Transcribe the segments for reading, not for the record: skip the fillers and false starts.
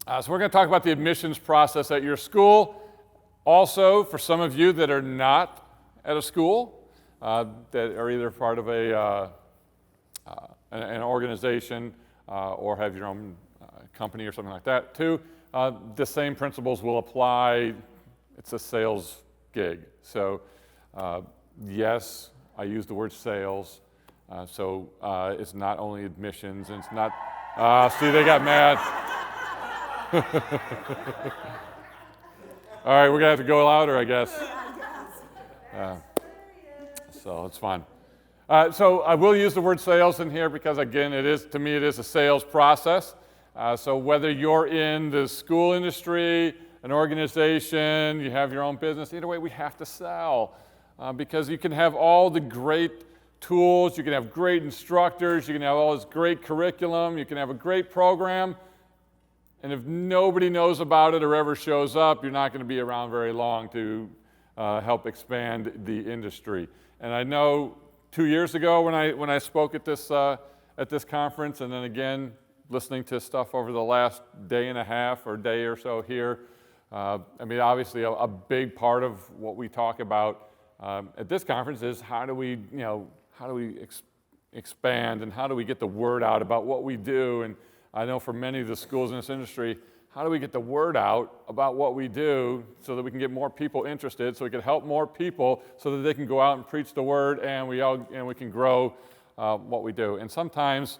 So we're going to talk about the admissions process at your school. Also, for some of you that are not at a school, that are either part of an organization or have your own company or something like that too, the same principles will apply. It's a sales gig. So yes, I use the word sales. So it's not only admissions, and it's not, see, they got mad. All right, we're gonna have to go louder, I guess. So it's fine. So I will use the word sales in here because, again, to me, it is a sales process. So whether you're in the school industry, an organization, you have your own business, either way, we have to sell because you can have all the great tools, you can have great instructors, you can have all this great curriculum, you can have a great program, and if nobody knows about it or ever shows up, you're not going to be around very long to help expand the industry. And I know 2 years ago when I spoke at this conference, and then again listening to stuff over the last day and a half or day or so here, I mean, obviously a big part of what we talk about at this conference is how do we expand and how do we get the word out about what we do. And I know for many of the schools in this industry, how do we get the word out about what we do so that we can get more people interested, so we can help more people so that they can go out and preach the word and we can grow what we do. And sometimes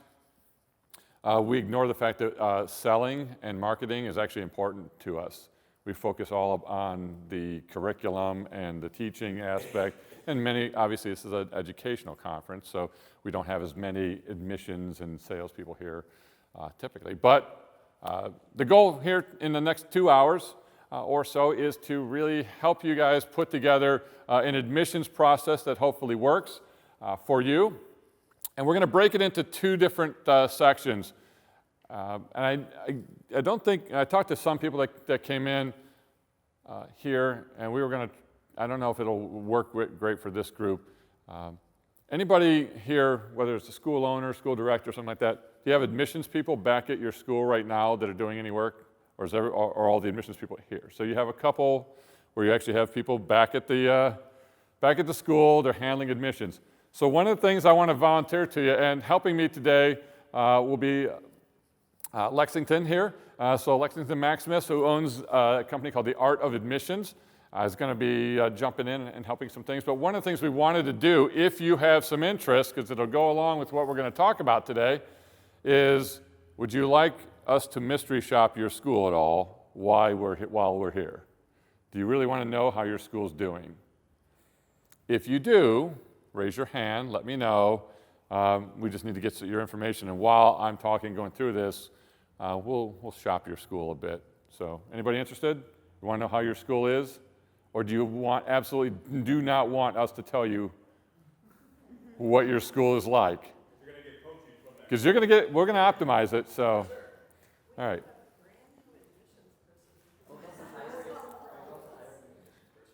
we ignore the fact that selling and marketing is actually important to us. We focus all on the curriculum and the teaching aspect, and obviously this is an educational conference, so we don't have as many admissions and salespeople here typically. But the goal here in the next 2 hours or so is to really help you guys put together an admissions process that hopefully works for you. And we're going to break it into 2 different sections. And I don't think, I talked to some people that came in here, and we were going to, I don't know if it'll work great for this group. Anybody here, whether it's a school owner, school director, something like that, do you have admissions people back at your school right now that are doing any work? Or are all the admissions people here? So you have a couple where you actually have people back at the school, they're handling admissions. So one of the things I want to volunteer to you, and helping me today will be Lexington here. So Lexington Maximus, who owns a company called The Art of Admissions, is going to be jumping in and helping some things. But one of the things we wanted to do, if you have some interest, because it'll go along with what we're going to talk about today, is would you like us to mystery shop your school at all while we're here? Do you really want to know how your school's doing? If you do, raise your hand, let me know. We just need to get your information, and while I'm talking, going through this, we'll shop your school a bit. So anybody interested? You want to know how your school is? Or do you absolutely do not want us to tell you what your school is like? You're going to get coaching from that. Because we're going to optimize it, so. All right.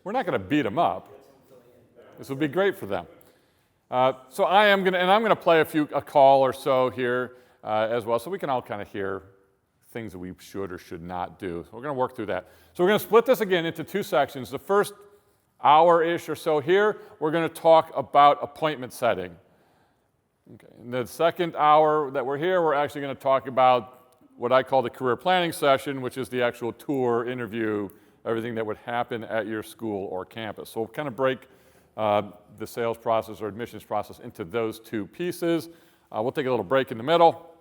We're not going to beat them up. This would be great for them. So I'm going to play a call or so here as well, so we can all kind of hear things that we should or should not do. So we're going to work through that. So we're going to split this again into 2 sections. The first hour-ish or so here, we're going to talk about appointment setting. Okay. In the second hour that we're here, we're actually going to talk about what I call the career planning session, which is the actual tour, interview, everything that would happen at your school or campus. So we'll kind of break the sales process or admissions process into those 2 pieces. We'll take a little break in the middle.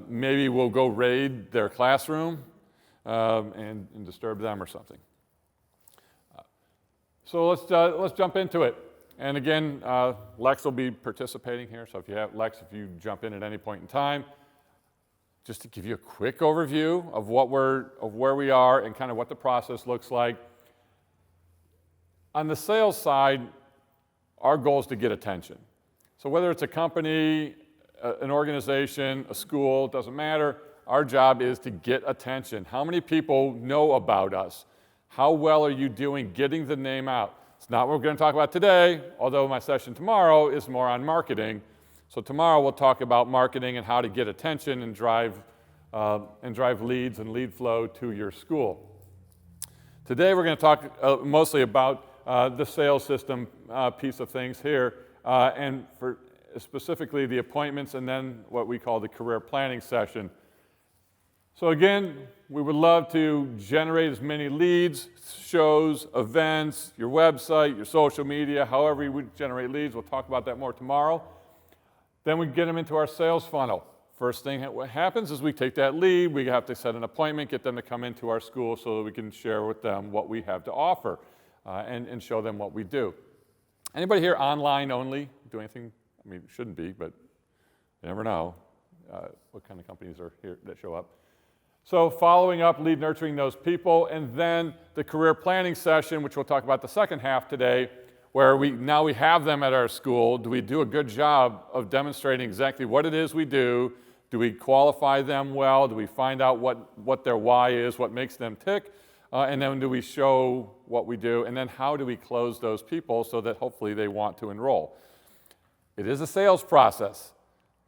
Maybe we'll go raid their classroom and disturb them or something. So let's jump into it. And again, Lex will be participating here. So if you jump in at any point in time, just to give you a quick overview of where we are and kind of what the process looks like. On the sales side, our goal is to get attention. So whether it's a company, an organization, a school, it doesn't matter. Our job is to get attention. How many people know about us? How well are you doing getting the name out? It's not what we're going to talk about today, although my session tomorrow is more on marketing. So tomorrow we'll talk about marketing and how to get attention and drive and drive leads and lead flow to your school. Today we're going to talk mostly about the sales system piece of things here, and for specifically the appointments and then what we call the career planning session. So again, we would love to generate as many leads, shows, events, your website, your social media, however you would generate leads. We'll talk about that more tomorrow. Then we get them into our sales funnel. First thing what happens is we take that lead, we have to set an appointment, get them to come into our school so that we can share with them what we have to offer and show them what we do. Anybody here online only? Do anything? I mean, it shouldn't be, but you never know what kind of companies are here that show up. So following up, lead nurturing those people, and then the career planning session, which we'll talk about the second half today, where now we have them at our school. Do we do a good job of demonstrating exactly what it is we do? Do we qualify them well? Do we find out what their why is, what makes them tick? And then do we show what we do? And then how do we close those people so that hopefully they want to enroll? It is a sales process.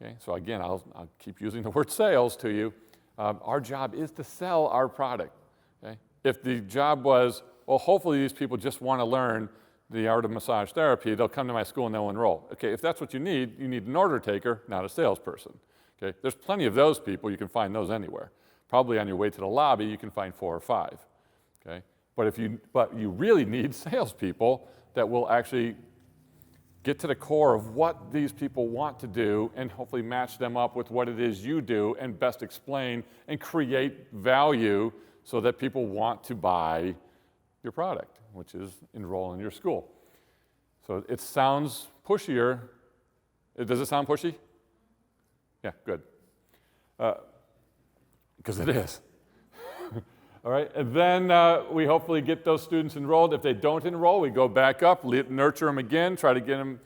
Okay? So again, I'll keep using the word sales to you. Our job is to sell our product. Okay? If the job was, well, hopefully these people just want to learn the art of massage therapy, they'll come to my school and they'll enroll. Okay, if that's what you need an order taker, not a salesperson. Okay, there's plenty of those people. You can find those anywhere. Probably on your way to the lobby, you can find 4 or 5. Okay, but you really need salespeople that will actually get to the core of what these people want to do and hopefully match them up with what it is you do and best explain and create value so that people want to buy your product, which is enroll in your school. So it sounds pushier. Does it sound pushy? Yeah, good. Because it is. All right, and then we hopefully get those students enrolled. If they don't enroll, we go back up, nurture them again, try to get them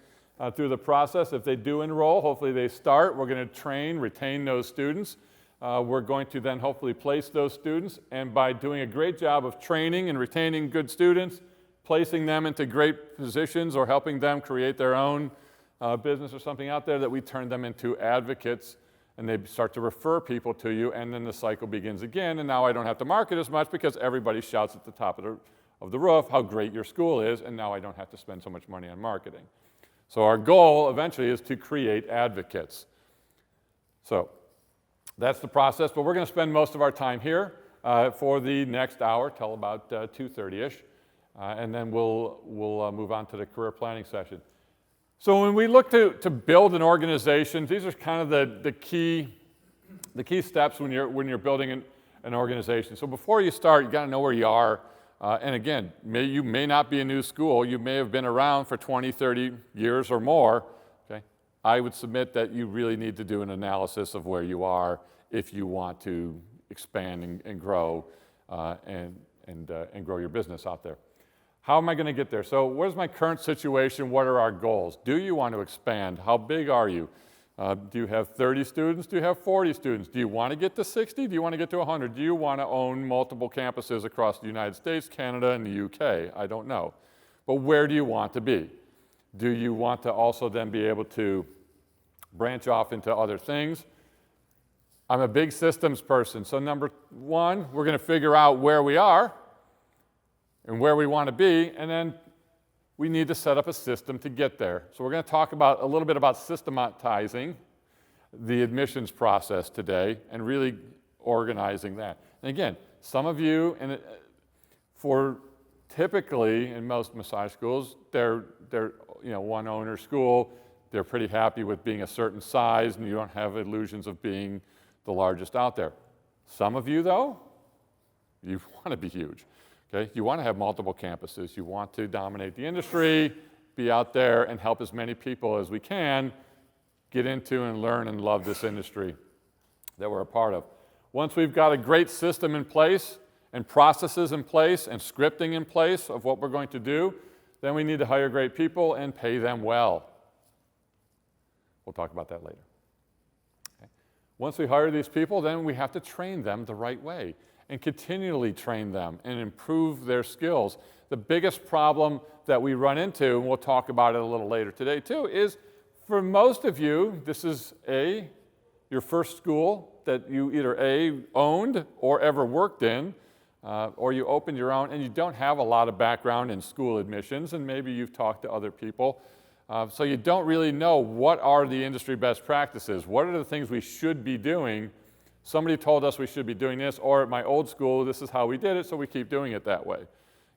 through the process. If they do enroll, hopefully they start. We're going to train, retain those students. We're going to then hopefully place those students, and by doing a great job of training and retaining good students, placing them into great positions or helping them create their own business or something out there, that we turn them into advocates and they start to refer people to you, and then the cycle begins again, and now I don't have to market as much because everybody shouts at the top of the roof how great your school is, and now I don't have to spend so much money on marketing. So our goal eventually is to create advocates. So that's the process, but we're going to spend most of our time here for the next hour till about 2:30ish, and then we'll move on to the career planning session. So when we look to build an organization, these are kind of the key steps when you're building an organization. So before you start, you got to know where you are. And again, you may not be a new school. You may have been around for 20, 30 years or more. Okay? I would submit that you really need to do an analysis of where you are if you want to expand and grow and grow your business out there. How am I going to get there? So where's my current situation? What are our goals? Do you want to expand? How big are you? Do you have 30 students? Do you have 40 students? Do you want to get to 60? Do you want to get to 100? Do you want to own multiple campuses across the United States, Canada, and the UK? I don't know. But where do you want to be? Do you want to also then be able to branch off into other things? I'm a big systems person. So number one, we're going to figure out where we are and where we want to be, and then we need to set up a system to get there. So we're going to talk about a little bit about systematizing the admissions process today and really organizing that. And again, some of you, for typically in most massage schools, they're one owner school. They're pretty happy with being a certain size, and you don't have illusions of being the largest out there. Some of you, though, you want to be huge. Okay? You want to have multiple campuses. You want to dominate the industry, be out there and help as many people as we can get into and learn and love this industry that we're a part of. Once we've got a great system in place and processes in place and scripting in place of what we're going to do, then we need to hire great people and pay them well. We'll talk about that later. Okay? Once we hire these people, then we have to train them the right way and continually train them and improve their skills. The biggest problem that we run into, and we'll talk about it a little later today too, is for most of you, this is a your first school that you either A, owned or ever worked in, or you opened your own and you don't have a lot of background in school admissions, and maybe you've talked to other people. So you don't really know what are the industry best practices. What are the things we should be doing? Somebody told us we should be doing this, or at my old school, this is how we did it, so we keep doing it that way.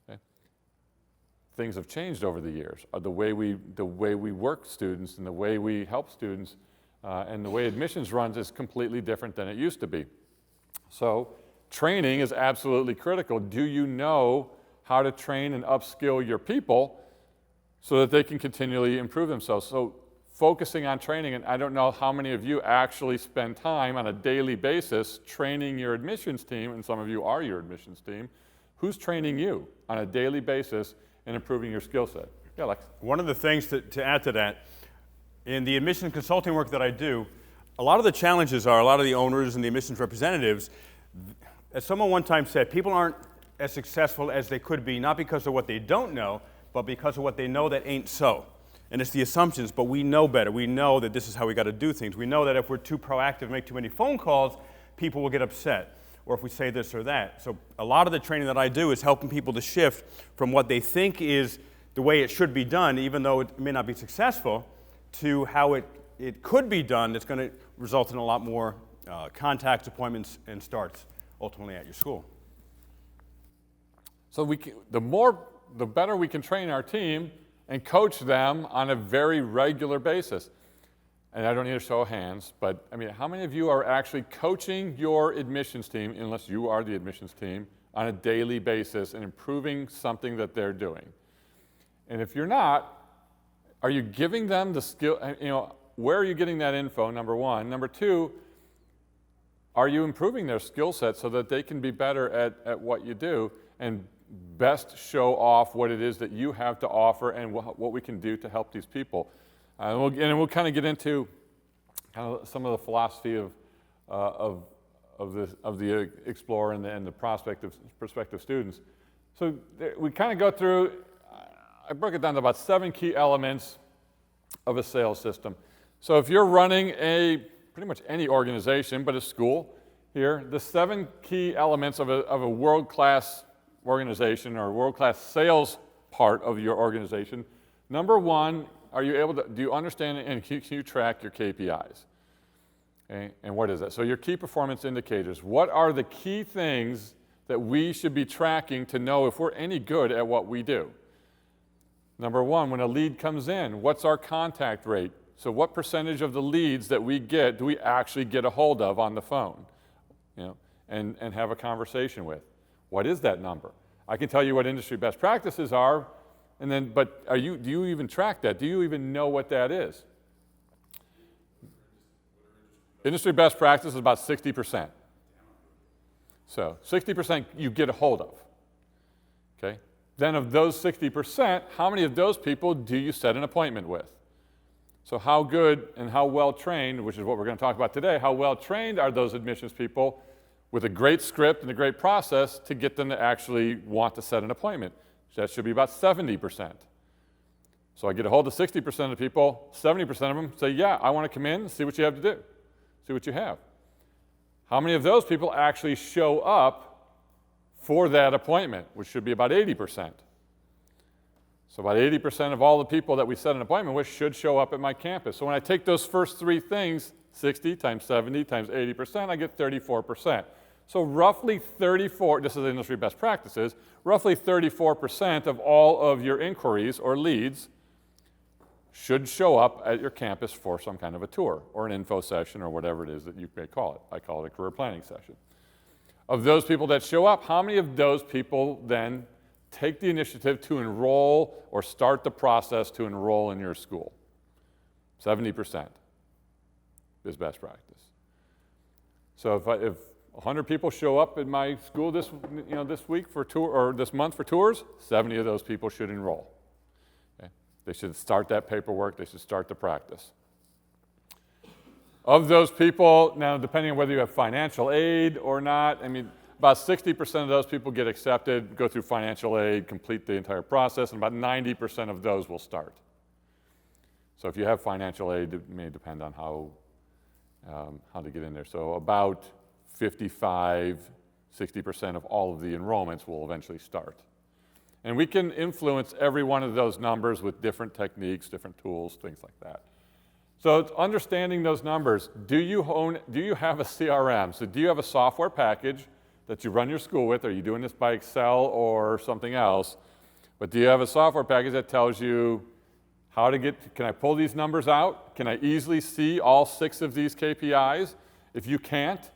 Okay? Things have changed over the years. The way we work students and the way we help students and the way admissions runs is completely different than it used to be. So training is absolutely critical. Do you know how to train and upskill your people so that they can continually improve themselves? So focusing on training, and I don't know how many of you actually spend time on a daily basis training your admissions team, and some of you are your admissions team. Who's training you on a daily basis and improving your skill set? Yeah, Lex. One of the things to add to that, in the admissions consulting work that I do, a lot of the challenges are, a lot of the owners and the admissions representatives, as someone one time said, people aren't as successful as they could be, not because of what they don't know, but because of what they know that ain't so. And it's the assumptions, but we know better. We know that this is how we got to do things. We know that if we're too proactive, make too many phone calls, people will get upset, or if we say this or that. So a lot of the training that I do is helping people to shift from what they think is the way it should be done, even though it may not be successful, to how it could be done. That's going to result in a lot more contacts, appointments, and starts ultimately at your school. So the better we can train our team and coach them on a very regular basis. And I don't need a show of hands, but I mean, how many of you are actually coaching your admissions team, unless you are the admissions team, on a daily basis and improving something that they're doing? And if you're not, are you giving them the skill, where are you getting that info, number one? Number two, are you improving their skill set so that they can be better at what you do and best show off what it is that you have to offer and what we can do to help these people? And we'll kind of get into some of the philosophy of the Explorer and the prospective students. So we kind of go through, I broke it down to about 7 key elements of a sales system. So if you're running pretty much any organization, but a school here, the 7 key elements of a world-class organization or world-class sales part of your organization. Number one, do you understand and can you track your KPIs? Okay, and what is that? So your key performance indicators. What are the key things that we should be tracking to know if we're any good at what we do? Number one, when a lead comes in, what's our contact rate? So what percentage of the leads that we get do we actually get a hold of on the phone, and have a conversation with? What is that number? I can tell you what industry best practices are, but do you even track that? Do you even know what that is? Industry best practice is about 60%. So 60% you get a hold of, okay? Then of those 60%, how many of those people do you set an appointment with? So how good and how well trained, which is what we're going to talk about today, how well trained are those admissions people with a great script and a great process to get them to actually want to set an appointment? That should be about 70%. So I get a hold of 60% of the people, 70% of them say, yeah, I want to come in and see what you have to do, see what you have. How many of those people actually show up for that appointment, which should be about 80%. So about 80% of all the people that we set an appointment with should show up at my campus. So when I take those first 3 things, 60 times 70 times 80%, I get 34%. So roughly 34, this is industry best practices, roughly 34% of all of your inquiries or leads should show up at your campus for some kind of a tour or an info session or whatever it is that you may call it. I call it a career planning session. Of those people that show up, how many of those people then take the initiative to enroll or start the process to enroll in your school? 70% is best practice. So if 100 people show up in my school this week for tour, or this month for tours, 70 of those people should enroll. Okay? They should start that paperwork. They should start the practice. Of those people, now depending on whether you have financial aid or not, about 60% of those people get accepted, go through financial aid, complete the entire process, and about 90% of those will start. So if you have financial aid, it may depend on how how to get in there. So about 55, 60% of all of the enrollments will eventually start. And we can influence every one of those numbers with different techniques, different tools, things like that. So it's understanding those numbers. Do you have a CRM? So do you have a software package that you run your school with? Are you doing this by Excel or something else? But do you have a software package that tells you how to can I pull these numbers out? Can I easily see all 6 of these KPIs? If you can't,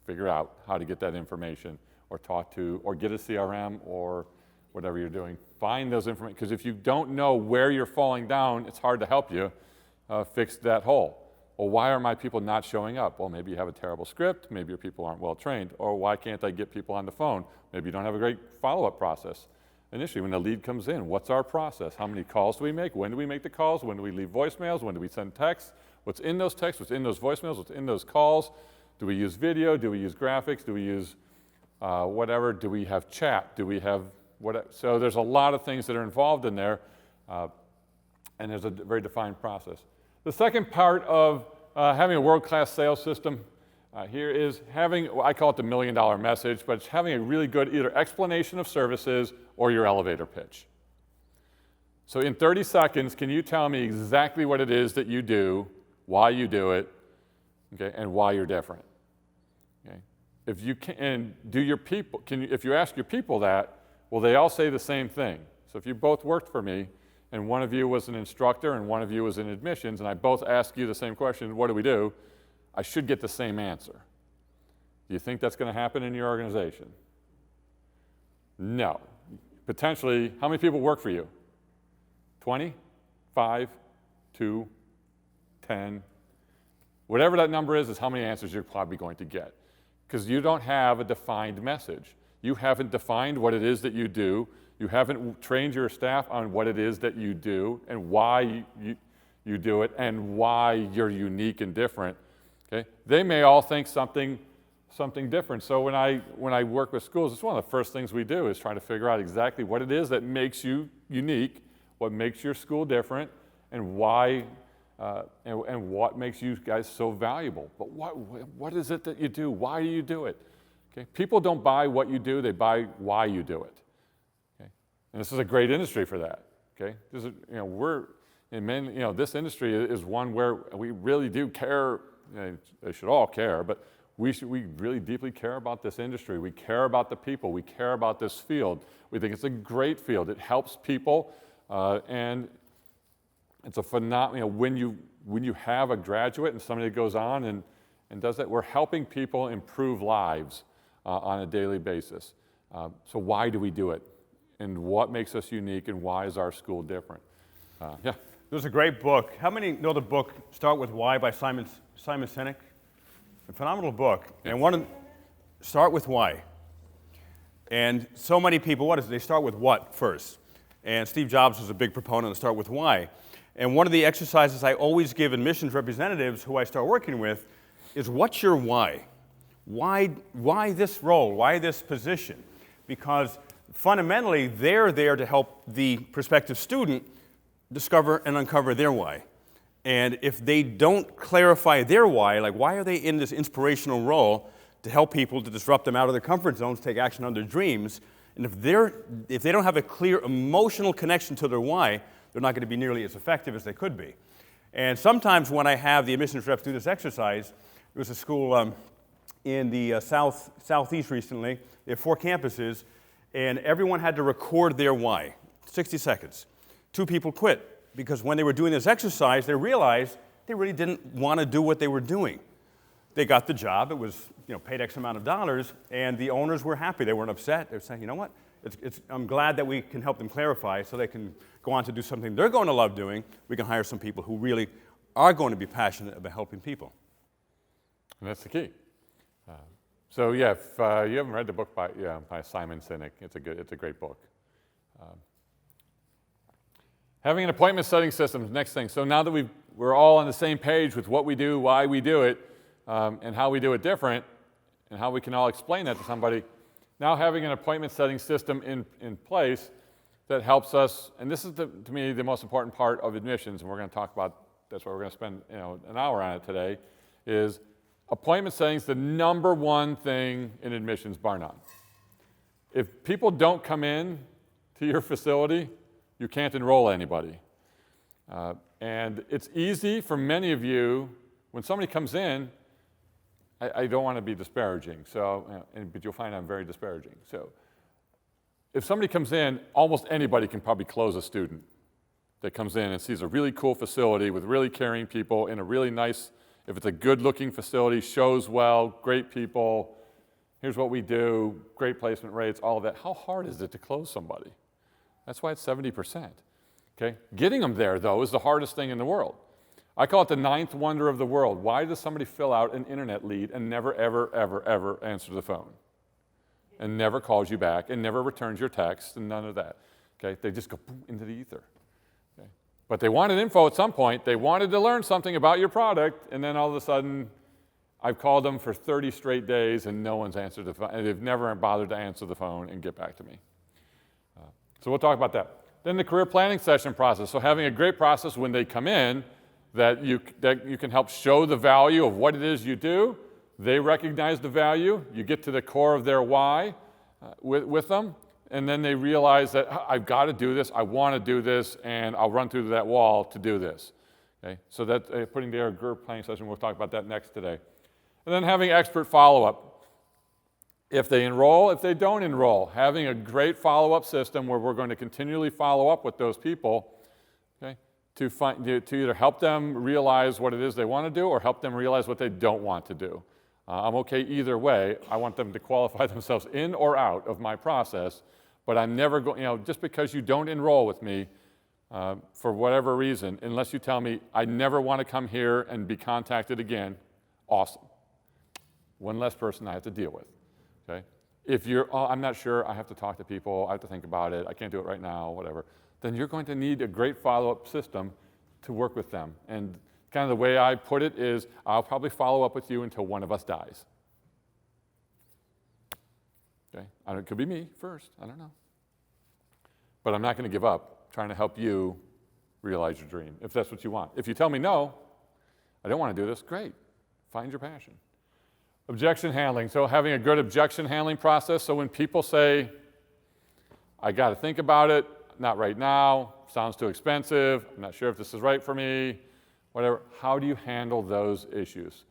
figure out how to get that information or talk to, or get a CRM or whatever you're doing. Find those information, because if you don't know where you're falling down, it's hard to help you fix that hole. Well, why are my people not showing up? Well, maybe you have a terrible script, maybe your people aren't well trained, or why can't I get people on the phone? Maybe you don't have a great follow-up process. Initially, when the lead comes in, what's our process? How many calls do we make? When do we make the calls? When do we leave voicemails? When do we send texts? What's in those texts? What's in those voicemails? What's in those calls? Do we use video? Do we use graphics? Do we use whatever? Do we have chat? Do we have whatever? So there's a lot of things that are involved in there, and there's a very defined process. The second part of having a world-class sales system here is having, well, I call it the $1 million message, but it's having a really good either explanation of services or your elevator pitch. So in 30 seconds, can you tell me exactly what it is that you do, why you do it, okay, and why you're different? Okay? If you can, and do your people, if you ask your people that, well, they all say the same thing. So if you both worked for me, and one of you was an instructor and one of you was in admissions, and I both ask you the same question, what do we do? I should get the same answer. Do you think that's going to happen in your organization? No. Potentially, how many people work for you? 20? 5? 2? 10? Whatever that number is how many answers you're probably going to get. Because you don't have a defined message. You haven't defined what it is that you do. You haven't trained your staff on what it is that you do and why you do it and why you're unique and different. Okay? They may all think something different. So when I work with schools, it's one of the first things we do is try to figure out exactly what it is that makes you unique, what makes your school different, and why, and what makes you guys so valuable. But what is it that you do? Why do you do it? Okay? People don't buy what you do; they buy why you do it. Okay? And this is a great industry for that. Okay? This is, this industry is one where we really do care. They should all care, but we really deeply care about this industry. We care about the people. We care about this field. We think it's a great field. It helps people, and it's a phenomenal. When you have a graduate and somebody that goes on and does that, we're helping people improve lives on a daily basis. So why do we do it? And what makes us unique? And why is our school different? Yeah. There's a great book. How many know the book Start With Why by Simon Sinek? A phenomenal book. Yeah. And Start With Why. And so many people, they start with what first? And Steve Jobs was a big proponent of Start With Why. And one of the exercises I always give admissions representatives who I start working with is, what's your why? Why this role? Why this position? Because fundamentally, they're there to help the prospective student discover and uncover their why. And if they don't clarify their why, like why are they in this inspirational role to help people, to disrupt them out of their comfort zones, take action on their dreams, and if they don't have a clear emotional connection to their why, they're not going to be nearly as effective as they could be. And sometimes when I have the admissions reps do this exercise, there was a school in the southeast recently. They have 4 campuses, and everyone had to record their why, 60 seconds. 2 people quit because when they were doing this exercise, they realized they really didn't want to do what they were doing. They got the job. It was paid X amount of dollars, and the owners were happy. They weren't upset. They were saying, you know what? I'm glad that we can help them clarify so they can go on to do something they're going to love doing. We can hire some people who really are going to be passionate about helping people. And that's the key. So yeah, if you haven't read the book by Simon Sinek, it's a great book. Having an appointment setting system, next thing. So now that we're all on the same page with what we do, why we do it, and how we do it different, and how we can all explain that to somebody, now having an appointment setting system in place that helps us, and this is, to me, the most important part of admissions, and we're going to talk about, that's why we're going to spend an hour on it today, is appointment setting is the number one thing in admissions, bar none. If people don't come in to your facility, you can't enroll anybody. And it's easy for many of you, when somebody comes in, I don't want to be disparaging, but you'll find I'm very disparaging. So if somebody comes in, almost anybody can probably close a student that comes in and sees a really cool facility with really caring people in a really nice, if it's a good-looking facility, shows well, great people, here's what we do, great placement rates, all of that. How hard is it to close somebody? That's why it's 70%. Okay? Getting them there, though, is the hardest thing in the world. I call it the ninth wonder of the world. Why does somebody fill out an internet lead and never, ever, ever, ever answer the phone? And never calls you back and never returns your text and none of that. Okay? They just go boom into the ether. Okay? But they wanted info at some point. They wanted to learn something about your product, and then all of a sudden, I've called them for 30 straight days and no one's answered the phone, and they've never bothered to answer the phone and get back to me. So we'll talk about that. Then the career planning session process. So having a great process when they come in that you can help show the value of what it is you do. They recognize the value. You get to the core of their why with them, and then they realize that I've got to do this, I want to do this, and I'll run through that wall to do this. Okay? So that's putting together a career planning session. We'll talk about that next today. And then having expert follow-up. If they enroll, if they don't enroll, having a great follow-up system where we're going to continually follow up with those people, okay, to either help them realize what it is they want to do or help them realize what they don't want to do. I'm okay either way. I want them to qualify themselves in or out of my process, but I'm never going, just because you don't enroll with me for whatever reason, unless you tell me I never want to come here and be contacted again, awesome. One less person I have to deal with. Okay? If you're, I'm not sure, I have to talk to people, I have to think about it, I can't do it right now, whatever, then you're going to need a great follow-up system to work with them. And kind of the way I put it is, I'll probably follow up with you until one of us dies. Okay? It could be me first, I don't know. But I'm not going to give up trying to help you realize your dream, if that's what you want. If you tell me no, I don't want to do this, great, find your passion. Objection handling, so having a good objection handling process, so when people say, I got to think about it, not right now, sounds too expensive, I'm not sure if this is right for me, whatever, how do you handle those issues?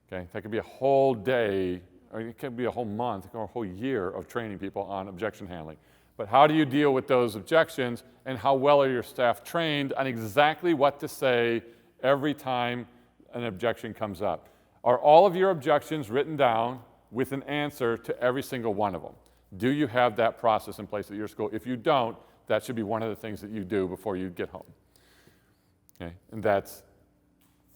Okay, that could be a whole day, or it could be a whole month, or a whole year of training people on objection handling. But how do you deal with those objections, and how well are your staff trained on exactly what to say every time an objection comes up? Are all of your objections written down with an answer to every single one of them? Do you have that process in place at your school? If you don't, that should be one of the things that you do before you get home. Okay? And that's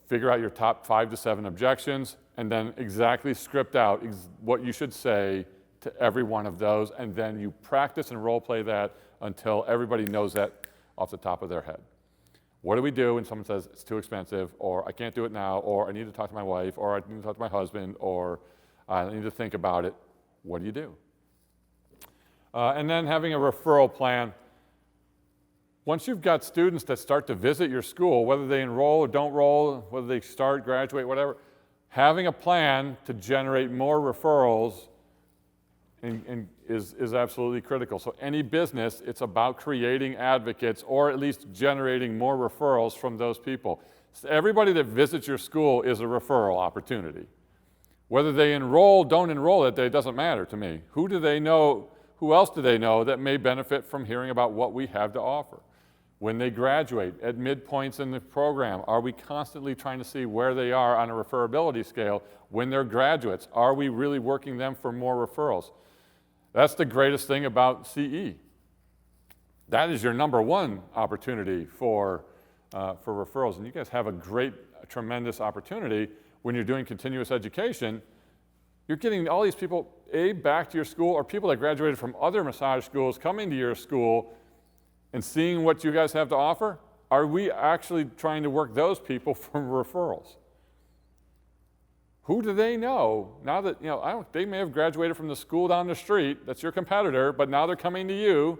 figure out your top 5 to 7 objections, and then exactly script out what you should say to every one of those, and then you practice and role play that until everybody knows that off the top of their head. What do we do when someone says it's too expensive, or I can't do it now, or I need to talk to my wife, or I need to talk to my husband, or I need to think about it? What do you do? And then having a referral plan. Once you've got students that start to visit your school, whether they enroll or don't enroll, whether they start, graduate, whatever, having a plan to generate more referrals is absolutely critical. So any business, it's about creating advocates or at least generating more referrals from those people. So everybody that visits your school is a referral opportunity. Whether they enroll, don't enroll that day, doesn't matter to me. Who do they know, who else do they know that may benefit from hearing about what we have to offer? When they graduate, at midpoints in the program, are we constantly trying to see where they are on a referability scale? When they're graduates, are we really working them for more referrals? That's the greatest thing about CE. That is your number one opportunity for referrals. And you guys have a tremendous opportunity when you're doing continuous education. You're getting all these people, back to your school, or people that graduated from other massage schools coming to your school and seeing what you guys have to offer. Are we actually trying to work those people for referrals? Who do they know? Now that, they may have graduated from the school down the street, that's your competitor, but now they're coming to you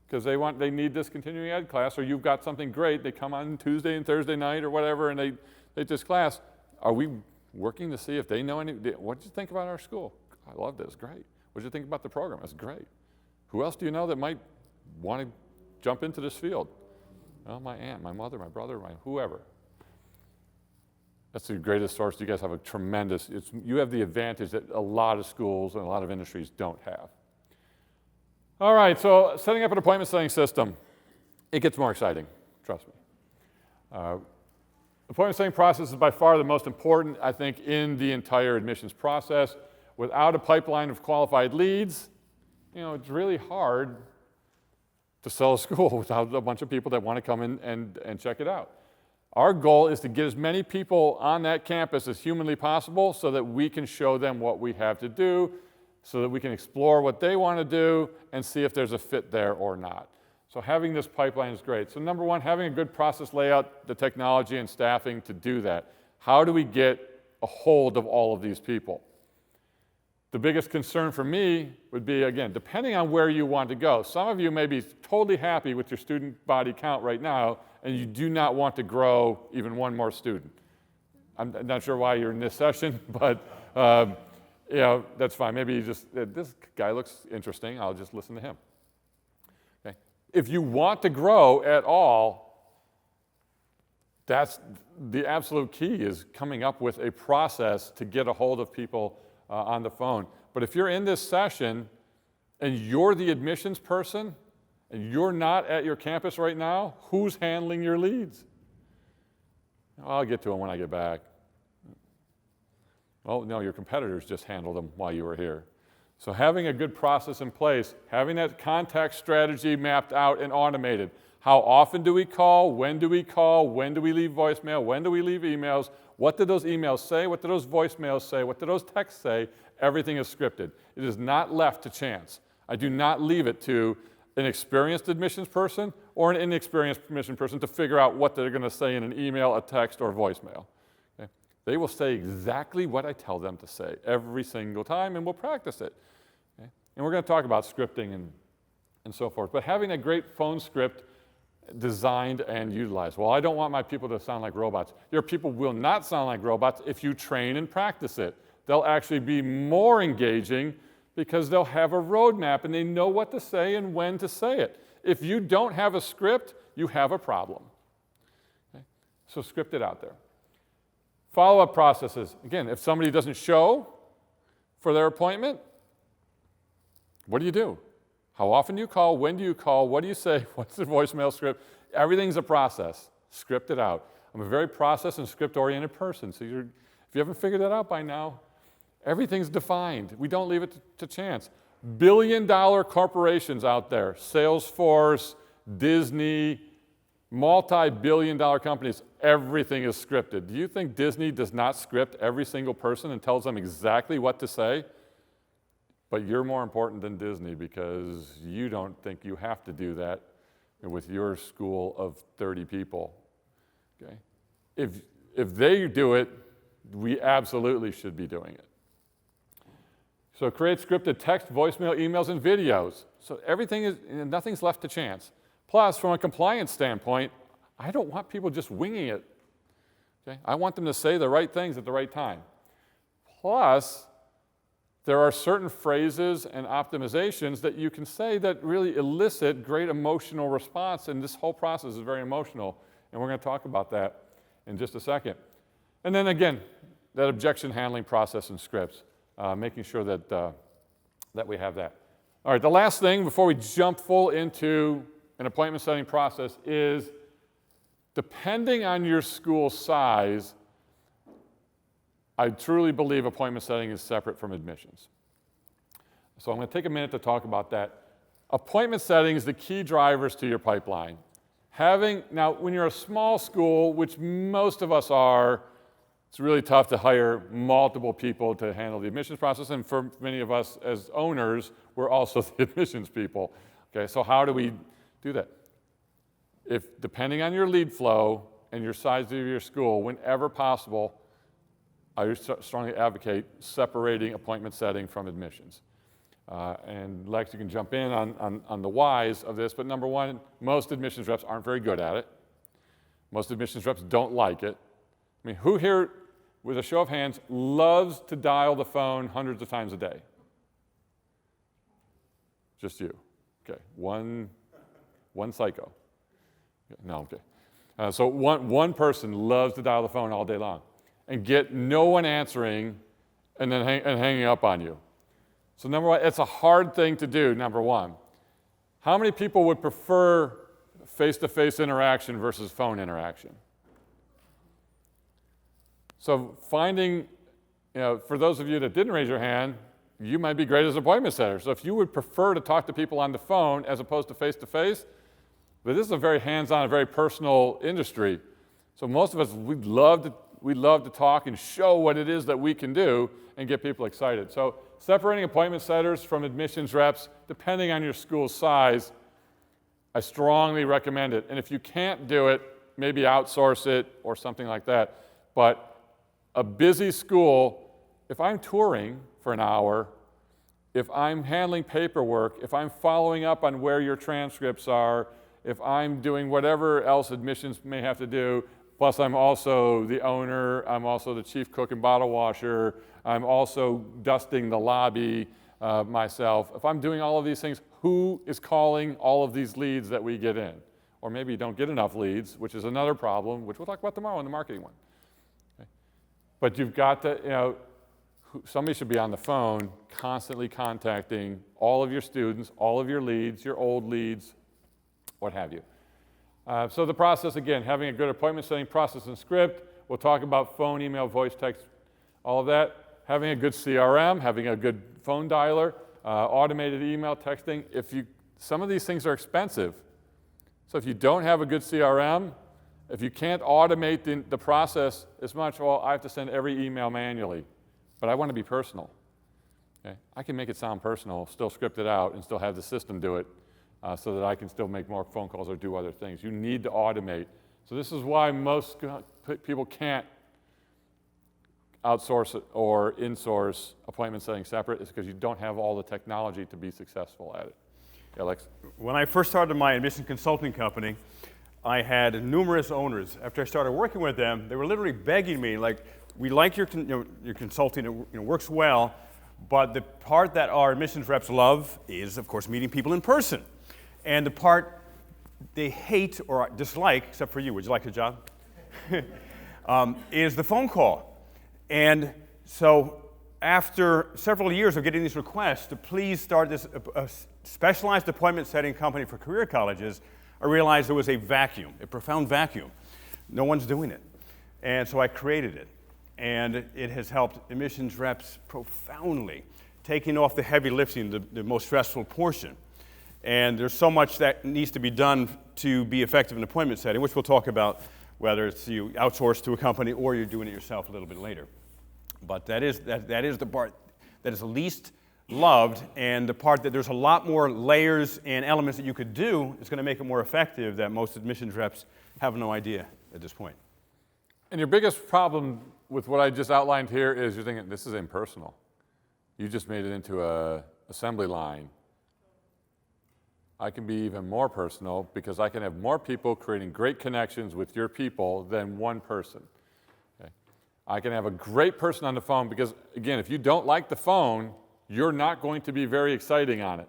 because they need this continuing ed class, or you've got something great, they come on Tuesday and Thursday night or whatever, and they take this class. Are we working to see if they know what did you think about our school? I loved it, it's great. What did you think about the program? It's great. Who else do you know that might want to jump into this field? Well, my aunt, my mother, my brother, whoever. That's the greatest source. You guys have a tremendous, you have the advantage that a lot of schools and a lot of industries don't have. All right, so setting up an appointment setting system, it gets more exciting, trust me. Appointment setting process is by far the most important, I think, in the entire admissions process. Without a pipeline of qualified leads, it's really hard to sell a school without a bunch of people that want to come in and check it out. Our goal is to get as many people on that campus as humanly possible so that we can show them what we have to do, so that we can explore what they want to do and see if there's a fit there or not. So having this pipeline is great. So number one, having a good process layout, the technology and staffing to do that. How do we get a hold of all of these people? The biggest concern for me would be, again, depending on where you want to go. Some of you may be totally happy with your student body count right now, and you do not want to grow even one more student. I'm not sure why you're in this session, but that's fine. Maybe you just, this guy looks interesting, I'll just listen to him. Okay. If you want to grow at all, that's the absolute key, is coming up with a process to get a hold of people on the phone. But if you're in this session and you're the admissions person and you're not at your campus right now, who's handling your leads? I'll get to them when I get back. Oh, no, your competitors just handled them while you were here. So having a good process in place, having that contact strategy mapped out and automated. How often do we call? When do we call? When do we leave voicemail? When do we leave emails? What do those emails say? What do those voicemails say? What do those texts say? Everything is scripted. It is not left to chance. I do not leave it to an experienced admissions person or an inexperienced admissions person to figure out what they're going to say in an email, a text, or voicemail. Okay? They will say exactly what I tell them to say every single time, and we'll practice it. Okay? And we're going to talk about scripting and so forth. But having a great phone script designed and utilized. Well, I don't want my people to sound like robots. Your people will not sound like robots if you train and practice it. They'll actually be more engaging because they'll have a roadmap and they know what to say and when to say it. If you don't have a script, you have a problem. Okay? So script it out there. Follow-up processes. Again, if somebody doesn't show for their appointment, what do you do? How often do you call? When do you call? What do you say? What's the voicemail script? Everything's a process. Script it out. I'm a very process and script-oriented person, so if you haven't figured that out by now, everything's defined. We don't leave it to chance. Billion-dollar corporations out there, Salesforce, Disney, multi-billion-dollar companies, everything is scripted. Do you think Disney does not script every single person and tells them exactly what to say? But you're more important than Disney because you don't think you have to do that with your school of 30 people. Okay? If they do it, we absolutely should be doing it. So create scripted text, voicemail, emails, and videos. So nothing's left to chance. Plus, from a compliance standpoint, I don't want people just winging it. Okay? I want them to say the right things at the right time. Plus, there are certain phrases and optimizations that you can say that really elicit great emotional response, and this whole process is very emotional, and we're going to talk about that in just a second. And then again, that objection handling process and scripts, making sure that we have that. All right, the last thing before we jump full into an appointment setting process is, depending on your school size, I truly believe appointment setting is separate from admissions. So I'm going to take a minute to talk about that. Appointment setting is the key drivers to your pipeline. Now, when you're a small school, which most of us are, it's really tough to hire multiple people to handle the admissions process, and for many of us as owners, we're also the admissions people. Okay, so how do we do that? Depending on your lead flow and your size of your school, whenever possible, I strongly advocate separating appointment setting from admissions. And Lex, you can jump in on the whys of this, but number one, most admissions reps aren't very good at it. Most admissions reps don't like it. I mean, who here with a show of hands, loves to dial the phone hundreds of times a day? Just you. Okay, one psycho. No, okay. So one person loves to dial the phone all day long and get no one answering and then hanging up on you. So number one, it's a hard thing to do, number one. How many people would prefer face-to-face interaction versus phone interaction? So finding, for those of you that didn't raise your hand, you might be great as an appointment setter. So if you would prefer to talk to people on the phone as opposed to face-to-face, but this is a very hands-on, a very personal industry. So most of us, we'd love to talk and show what it is that we can do and get people excited. So separating appointment setters from admissions reps, depending on your school's size, I strongly recommend it. And if you can't do it, maybe outsource it or something like that. But a busy school, if I'm touring for an hour, if I'm handling paperwork, if I'm following up on where your transcripts are, if I'm doing whatever else admissions may have to do, plus I'm also the owner, I'm also the chief cook and bottle washer, I'm also dusting the lobby myself. If I'm doing all of these things, who is calling all of these leads that we get in? Or maybe you don't get enough leads, which is another problem, which we'll talk about tomorrow in the marketing one. Okay. But you've got to, somebody should be on the phone constantly contacting all of your students, all of your leads, your old leads, what have you. So the process, again, having a good appointment setting process and script. We'll talk about phone, email, voice, text, all of that. Having a good CRM, having a good phone dialer, automated email, texting. Some of these things are expensive. So if you don't have a good CRM, if you can't automate the process as much, well, I have to send every email manually. But I want to be personal. Okay? I can make it sound personal, still script it out, and still have the system do it so that I can still make more phone calls or do other things. You need to automate. So this is why most people can't outsource it or insource appointment setting separate, is because you don't have all the technology to be successful at it. Yeah, Alex? When I first started my admission consulting company, I had numerous owners. After I started working with them, they were literally begging me, like, we like your consulting, it works well, but the part that our admissions reps love is, of course, meeting people in person. And the part they hate or dislike, except for you, would you like a job? Is the phone call. And so after several years of getting these requests to please start this specialized appointment setting company for career colleges, I realized there was a vacuum, a profound vacuum. No one's doing it. And so I created it. And it has helped admissions reps profoundly, taking off the heavy lifting, the most stressful portion. And there's so much that needs to be done to be effective in appointment setting, which we'll talk about, whether it's you outsource to a company or you're doing it yourself a little bit later. But that is the part that is the least loved, and the part that there's a lot more layers and elements that you could do is going to make it more effective that most admissions reps have no idea at this point. And your biggest problem with what I just outlined here is you're thinking, this is impersonal. You just made it into an assembly line. I can be even more personal because I can have more people creating great connections with your people than one person. Okay? I can have a great person on the phone because, again, if you don't like the phone, you're not going to be very exciting on it.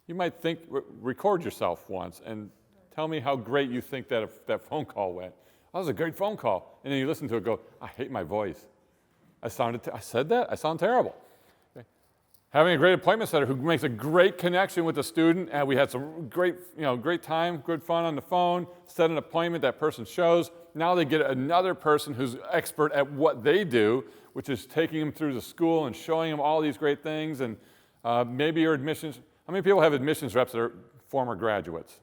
You might think, record yourself once and tell me how great you think that phone call went. Oh, that was a great phone call. And then you listen to it go, I hate my voice. I said that? I sound terrible. Okay. Having a great appointment setter who makes a great connection with the student, and we had some great time, good fun on the phone, set an appointment, that person shows. Now they get another person who's expert at what they do, which is taking them through the school and showing them all these great things. And maybe your admissions, how many people have admissions reps that are former graduates?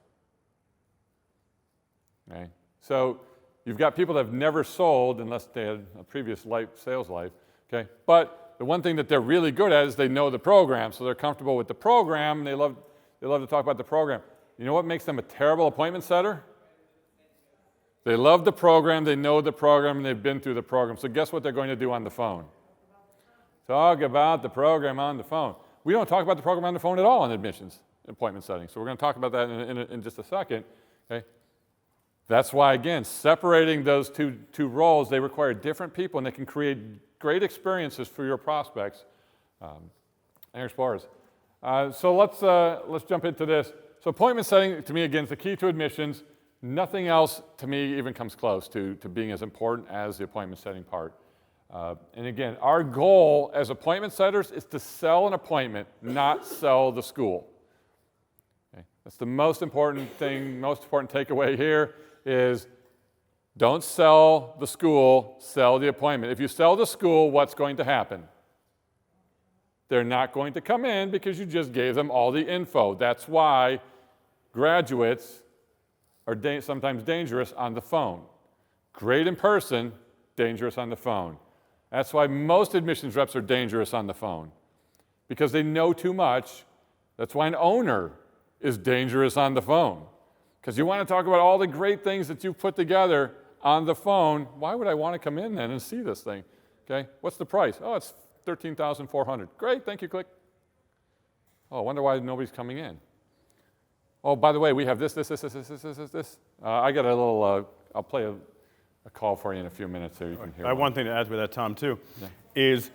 Okay. So you've got people that have never sold unless they had a previous sales life, okay? But the one thing that they're really good at is they know the program, so they're comfortable with the program, and they love to talk about the program. You know what makes them a terrible appointment setter? They love the program, they know the program, and they've been through the program. So guess what they're going to do on the phone? Talk about the program on the phone. We don't talk about the program on the phone at all in admissions appointment settings, so we're going to talk about that in just a second, okay? That's why, again, separating those two roles, they require different people, and they can create great experiences for your prospects and your explorers. So let's jump into this. So appointment setting, to me, again, is the key to admissions. Nothing else, to me, even comes close to being as important as the appointment setting part. And again, our goal as appointment setters is to sell an appointment, not sell the school. Okay? That's the most important thing, most important takeaway here is don't sell the school, sell the appointment. If you sell the school, what's going to happen? They're not going to come in because you just gave them all the info. That's why graduates are sometimes dangerous on the phone. Great in person, dangerous on the phone. That's why most admissions reps are dangerous on the phone, because they know too much. That's why an owner is dangerous on the phone, because you want to talk about all the great things that you've put together on the phone. Why would I want to come in then and see this thing? Okay, what's the price? Oh, it's $13,400. Great, thank you, click. Oh, I wonder why nobody's coming in. Oh, by the way, we have this. I got a little, I'll play a call for you in a few minutes so you can hear. I have one thing to add with that, Tom, too, yeah. is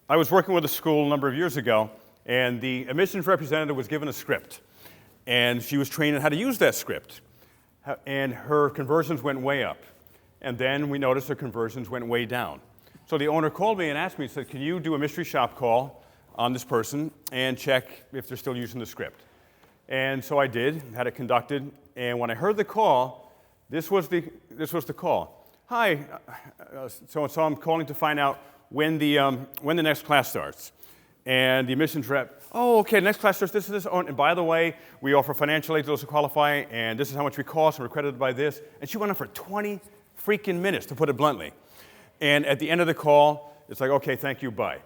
I was working with a school a number of years ago, and the admissions representative was given a script, and she was trained on how to use that script, and her conversions went way up. And then we noticed her conversions went way down. So the owner called me and asked me, said, can you do a mystery shop call on this person and check if they're still using the script? And so I did, had it conducted, and when I heard the call, this was the call. Hi, so I'm calling to find out when the next class starts. And the admissions rep, oh, okay, next class starts this. Oh, and by the way, we offer financial aid to those who qualify, and this is how much we cost, and we're credited by this. And she went on for 20 freaking minutes, to put it bluntly. And at the end of the call, it's like, okay, thank you, bye.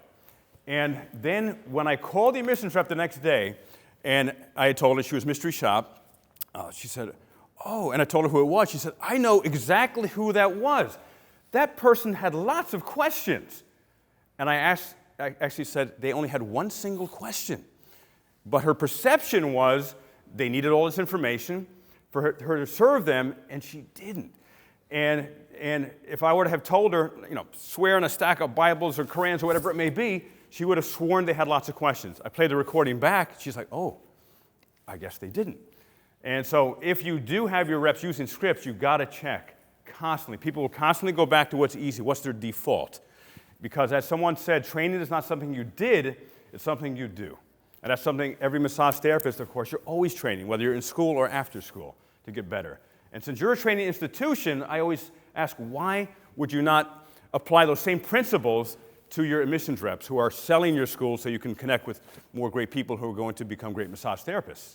And then when I called the admissions rep the next day, and I had told her she was mystery shop, she said, oh, and I told her who it was. She said, I know exactly who that was. That person had lots of questions. And I actually said they only had one single question. But her perception was they needed all this information for her to serve them, and she didn't. And if I were to have told her, swear on a stack of Bibles or Korans or whatever it may be, she would have sworn they had lots of questions. I played the recording back. She's like, oh, I guess they didn't. And so if you do have your reps using scripts, you've got to check constantly. People will constantly go back to what's easy, what's their default. Because as someone said, training is not something you did, it's something you do. And that's something every massage therapist, of course, you're always training, whether you're in school or after school, to get better. And since you're a training institution, I always ask, why would you not apply those same principles to your admissions reps who are selling your school so you can connect with more great people who are going to become great massage therapists?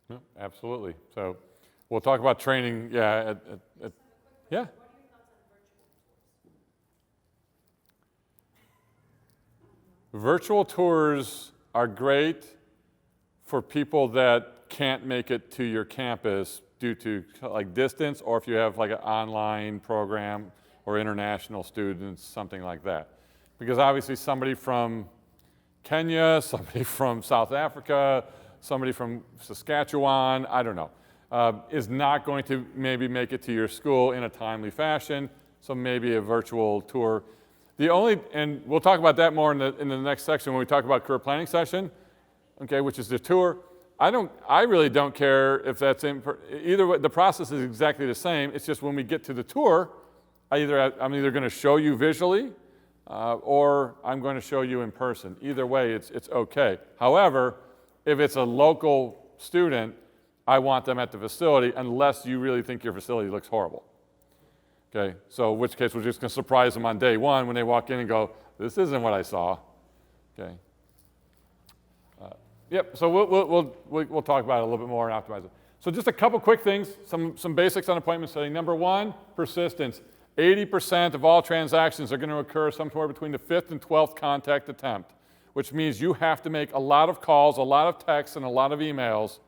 Yeah, absolutely. So we'll talk about training, yeah. Yeah. Virtual tours are great for people that can't make it to your campus due to like distance, or if you have like an online program or international students, something like that. Because obviously somebody from Kenya, somebody from South Africa, somebody from Saskatchewan, I don't know, is not going to maybe make it to your school in a timely fashion, so maybe a virtual tour. And we'll talk about that more in the next section when we talk about career planning session, okay, which is the tour. I really don't care if that's either way, the process is exactly the same. It's just when we get to the tour, I'm either going to show you visually or I'm going to show you in person. Either way, it's okay. However, if it's a local student, I want them at the facility unless you really think your facility looks horrible. Okay, so in which case we're just going to surprise them on day one when they walk in and go, this isn't what I saw. Okay. Yep, so we'll talk about it a little bit more and optimize it. So just a couple quick things, some basics on appointment setting. Number one, persistence. 80% of all transactions are going to occur somewhere between the 5th and 12th contact attempt, which means you have to make a lot of calls, a lot of texts, and a lot of emails,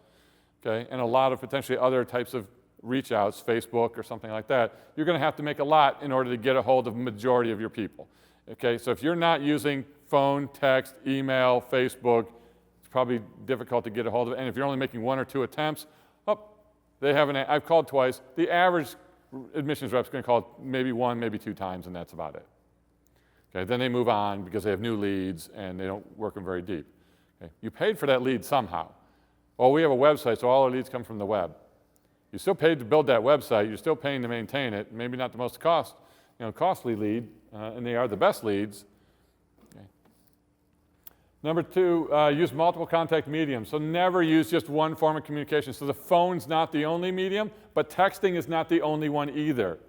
okay, and a lot of potentially other types of reach outs, Facebook or something like that. You're going to have to make a lot in order to get a hold of the majority of your people. Okay, so if you're not using phone, text, email, Facebook, it's probably difficult to get a hold of it. And if you're only making 1 or 2 attempts, They haven't, I've called twice. The average admissions rep's going to call maybe 1, maybe 2 times, and that's about it. Okay, then they move on because they have new leads and they don't work them very deep. Okay, you paid for that lead somehow. Well, we have a website, so all our leads come from the web. You still paid to build that website. You're still paying to maintain it. Maybe not the most costly lead, and they are the best leads. Okay. Number 2, use multiple contact mediums. So never use just one form of communication. So the phone's not the only medium, but texting is not the only one either.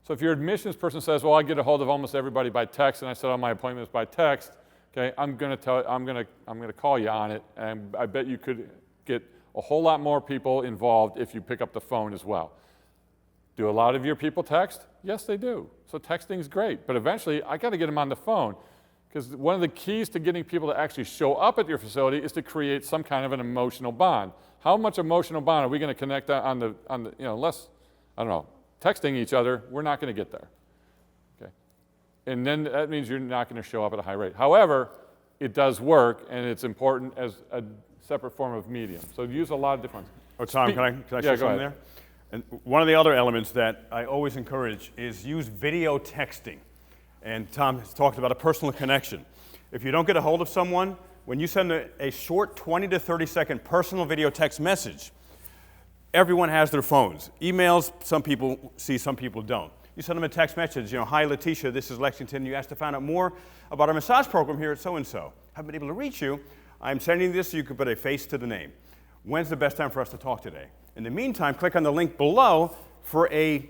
So if your admissions person says, well, I get a hold of almost everybody by text, and I set all my appointments by text, okay, I'm going to call you on it, and I bet you could get a whole lot more people involved if you pick up the phone as well. Do a lot of your people text? Yes, they do. So texting is great, but eventually I got to get them on the phone, because one of the keys to getting people to actually show up at your facility is to create some kind of an emotional bond. How much emotional bond are we going to connect on the unless, I don't know, texting each other, we're not going to get there. Okay? And then that means you're not going to show up at a high rate. However, it does work, and it's important as a separate form of medium. So use a lot of different ones. Oh, Tom, can I say something there? And one of the other elements that I always encourage is use video texting. And Tom has talked about a personal connection. If you don't get a hold of someone, when you send a short 20 to 30 second personal video text message, everyone has their phones. Emails, some people see, some people don't. You send them a text message, hi Letitia, this is Lexington. You asked to find out more about our massage program here at so-and-so. Haven't been able to reach you. I'm sending this so you can put a face to the name. When's the best time for us to talk today? In the meantime, click on the link below for a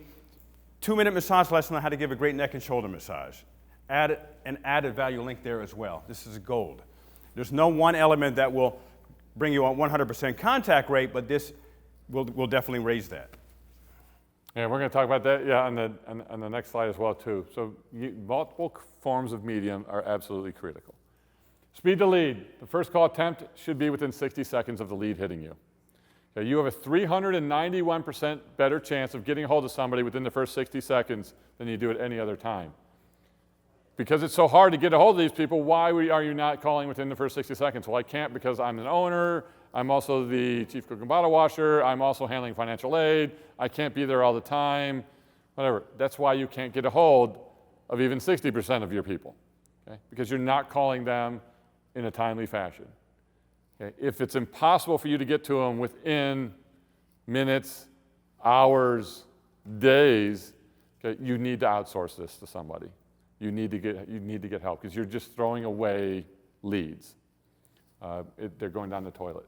2-minute massage lesson on how to give a great neck and shoulder massage. Add an added value link there as well. This is gold. There's no one element that will bring you a 100% contact rate, but this will definitely raise that. Yeah, we're going to talk about that on the next slide as well too. So multiple forms of medium are absolutely critical. Speed to lead. The first call attempt should be within 60 seconds of the lead hitting you. Okay, you have a 391% better chance of getting a hold of somebody within the first 60 seconds than you do at any other time. Because it's so hard to get a hold of these people, why are you not calling within the first 60 seconds? Well, I can't because I'm an owner, I'm also the chief cook and bottle washer, I'm also handling financial aid, I can't be there all the time, whatever. That's why you can't get a hold of even 60% of your people, okay? Because you're not calling them in a timely fashion. Okay? If it's impossible for you to get to them within minutes, hours, days, okay, you need to outsource this to somebody. You need to get help because you're just throwing away leads. They're going down the toilet.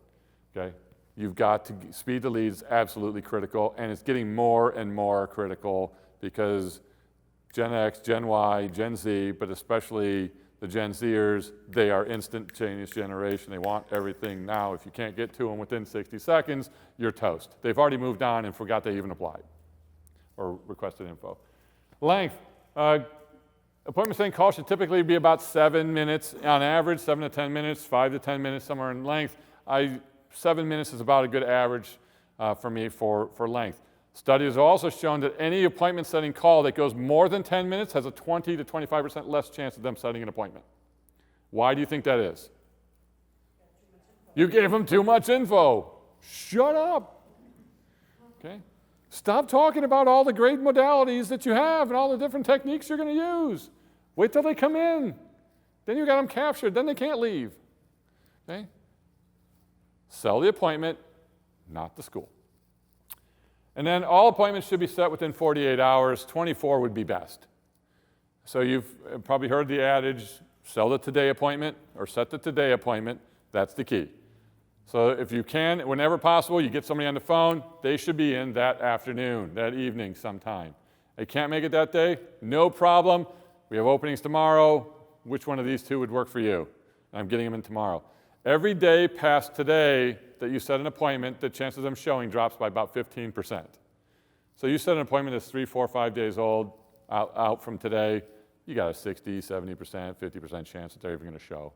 Okay, you've got to speed to leads, absolutely critical, and it's getting more and more critical because Gen X, Gen Y, Gen Z, but especially the Gen Zers, they are instantaneous generation. They want everything now. If you can't get to them within 60 seconds, you're toast. They've already moved on and forgot they even applied or requested info. Length. Appointment setting call should typically be about 7 minutes on average, 7 to 10 minutes, 5 to 10 minutes, somewhere in length. 7 minutes is about a good average for me for length. Studies have also shown that any appointment setting call that goes more than 10 minutes has a 20 to 25% less chance of them setting an appointment. Why do you think that is? You gave them too much info. Shut up. Okay? Stop talking about all the great modalities that you have and all the different techniques you're going to use. Wait till they come in. Then you got them captured. Then they can't leave. Okay? Sell the appointment, not the school. And then all appointments should be set within 48 hours. 24 would be best. So you've probably heard the adage, sell the today appointment or set the today appointment. That's the key. So if you can, whenever possible, you get somebody on the phone, they should be in that afternoon, that evening sometime. They can't make it that day, no problem. We have openings tomorrow. Which one of these two would work for you? I'm getting them in tomorrow. Every day past today that you set an appointment, the chances of them showing drops by about 15%. So you set an appointment that's 3, 4, 5 days old, out from today, you got a 60, 70%, 50% chance that they're even going to show.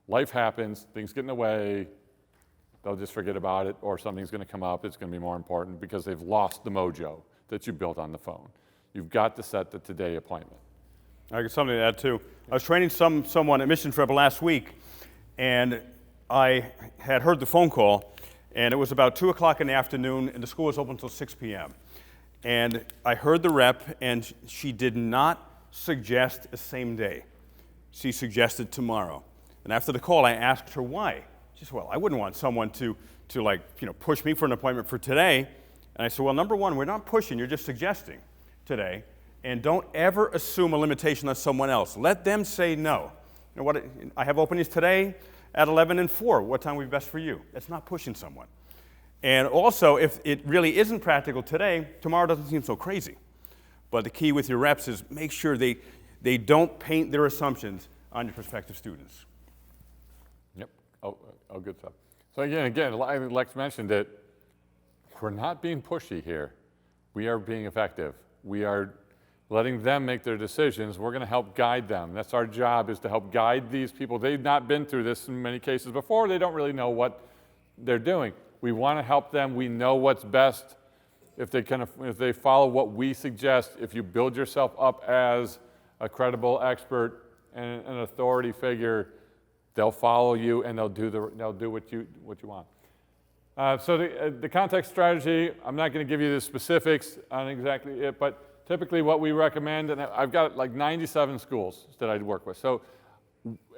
Life happens, things get in the way, they'll just forget about it, or something's going to come up, it's going to be more important because they've lost the mojo that you built on the phone. You've got to set the today appointment. I got something to add too. I was training someone at Mission Trip last week, and I had heard the phone call, And it was about 2 o'clock in the afternoon, and the school was open until 6 p.m. And I heard the rep, and she did not suggest a same day. She suggested tomorrow. And after the call, I asked her why. She said, well, I wouldn't want someone to push me for an appointment for today. And I said, well, number one, we're not pushing, you're just suggesting today. And don't ever assume a limitation on someone else. Let them say no. You know what? I have openings today at 11 and 4. What time would be best for you? That's not pushing someone. And also, if it really isn't practical today, tomorrow doesn't seem so crazy. But the key with your reps is make sure they don't paint their assumptions on your prospective students. Yep. Oh, good stuff. So again, Lex mentioned it. We're not being pushy here. We are being effective. We are letting them make their decisions. We're going to help guide them. That's our job, is to help guide these people. They've not been through this in many cases before. They don't really know what they're doing. We want to help them. We know what's best. If they follow what we suggest, if you build yourself up as a credible expert and an authority figure, they'll follow you and they'll do what you want. So the context strategy, I'm not going to give you the specifics on exactly it, but typically what we recommend, and I've got like 97 schools that I work with. So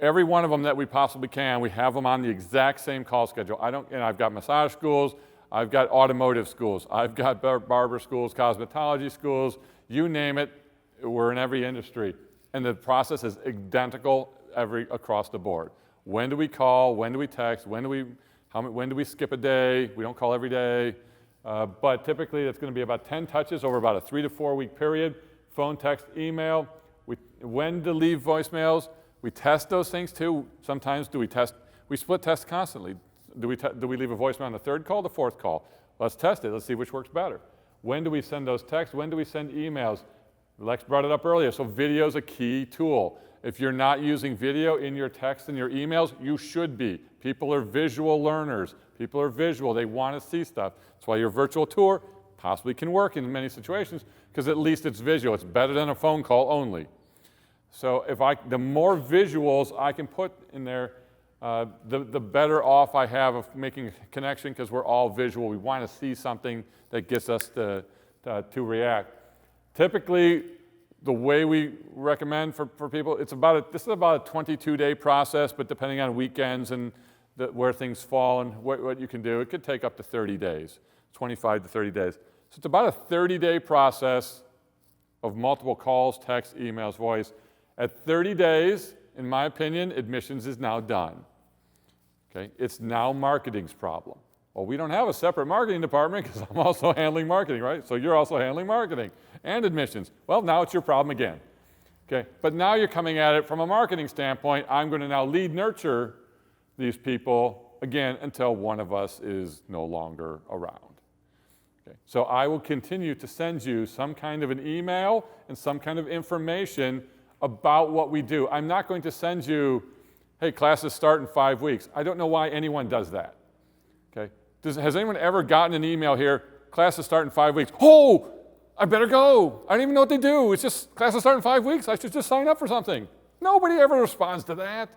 every one of them that we possibly can, we have them on the exact same call schedule. I've got massage schools, I've got automotive schools, I've got barber schools, cosmetology schools, you name it, we're in every industry. And the process is identical across the board. When do we call? When do we text? When do we skip a day? We don't call every day. But typically it's going to be about 10 touches over about a 3 to 4 week period. Phone, text, email. When to leave voicemails. We test those things too. Sometimes we split test constantly. Do we leave a voicemail on the third call, the fourth call? Let's test it. Let's see which works better. When do we send those texts? When do we send emails? Lex brought it up earlier. So video is a key tool. If you're not using video in your text and your emails, you should be. People are visual learners. People are visual. They want to see stuff. That's why your virtual tour possibly can work in many situations, because at least it's visual. It's better than a phone call only. So the more visuals I can put in there, the better off I have of making a connection, because we're all visual. We want to see something that gets us to react. Typically, the way we recommend for people, this is about a 22-day process, but depending on weekends and where things fall and what you can do, it could take up to 30 days, 25 to 30 days. So it's about a 30-day process of multiple calls, texts, emails, voice. At 30 days, in my opinion, admissions is now done. Okay? It's now marketing's problem. Well, we don't have a separate marketing department because I'm also handling marketing, right? So you're also handling marketing and admissions. Well, now it's your problem again. Okay? But now you're coming at it from a marketing standpoint. I'm going to now lead nurture these people, again, until one of us is no longer around. Okay? So I will continue to send you some kind of an email and some kind of information about what we do. I'm not going to send you, hey, classes start in 5 weeks. I don't know why anyone does that. Okay? Has anyone ever gotten an email here, classes start in 5 weeks? Oh, I better go. I don't even know what they do. It's just classes start in 5 weeks. I should just sign up for something. Nobody ever responds to that.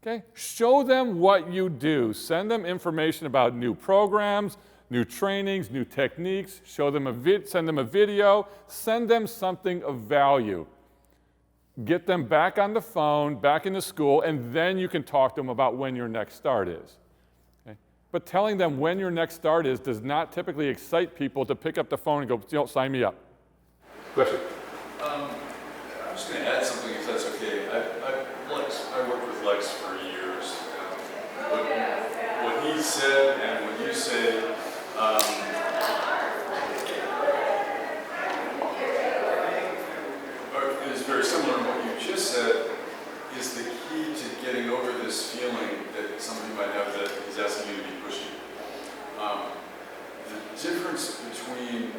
Okay? Show them what you do. Send them information about new programs, new trainings, new techniques. Show them send them a video. Send them something of value. Get them back on the phone, back in the school, and then you can talk to them about when your next start is. Okay? But telling them when your next start is does not typically excite people to pick up the phone and go, sign me up. Question? I'm just going to add something, if that's okay. I worked with Lex for years. What he said and what you say, is very similar. And what you just said is the key to getting over this feeling that somebody might have that he's asking you to be pushy. The difference between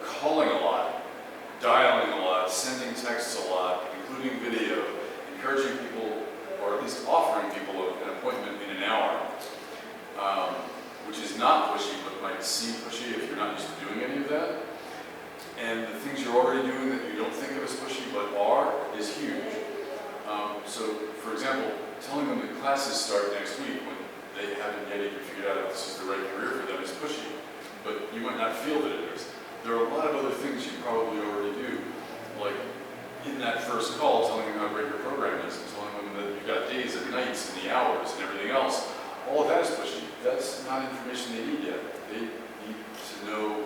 calling a lot, dialing a lot, sending texts a lot, including video, encouraging people, or at least offering people an appointment in an hour, which is not pushy but might seem pushy if you're not used to doing any of that. And the things you're already doing that you don't think of as pushy but are is huge. So, for example, telling them that classes start next week when they haven't yet even figured not feel that it is. There are a lot of other things you probably already do, like in that first call, telling them how great your program is, and telling them that you've got days and nights and the hours and everything else. All of that is pushy. That's not information they need yet. They need to know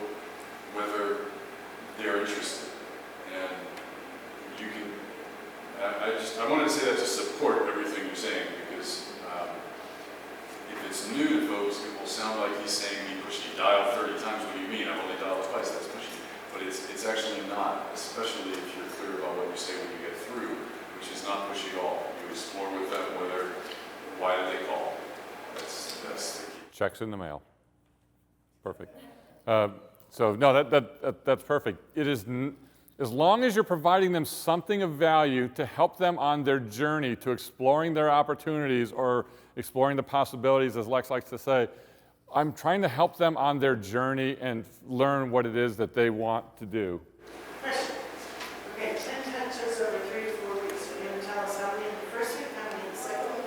whether they're interested. And you can, I wanted to say that to support everything you're saying, because if it's new to folks, it will sound like he's saying be pushy. Dial 30 times, what do you mean? I've only dialed twice, that's pushy. But it's actually not, especially if you're clear about what you say when you get through, which is not pushy at all. You explore with them why did they call? That's the key. Checks in the mail. Perfect. So no, that's perfect. It is, as long as you're providing them something of value to help them on their journey to exploring their opportunities or exploring the possibilities, as Lex likes to say, I'm trying to help them on their journey and learn what it is that they want to do. Question. Okay, 10 touches over 3 to 4 weeks. Are you going to tell us how many in the first week, how many in the second week?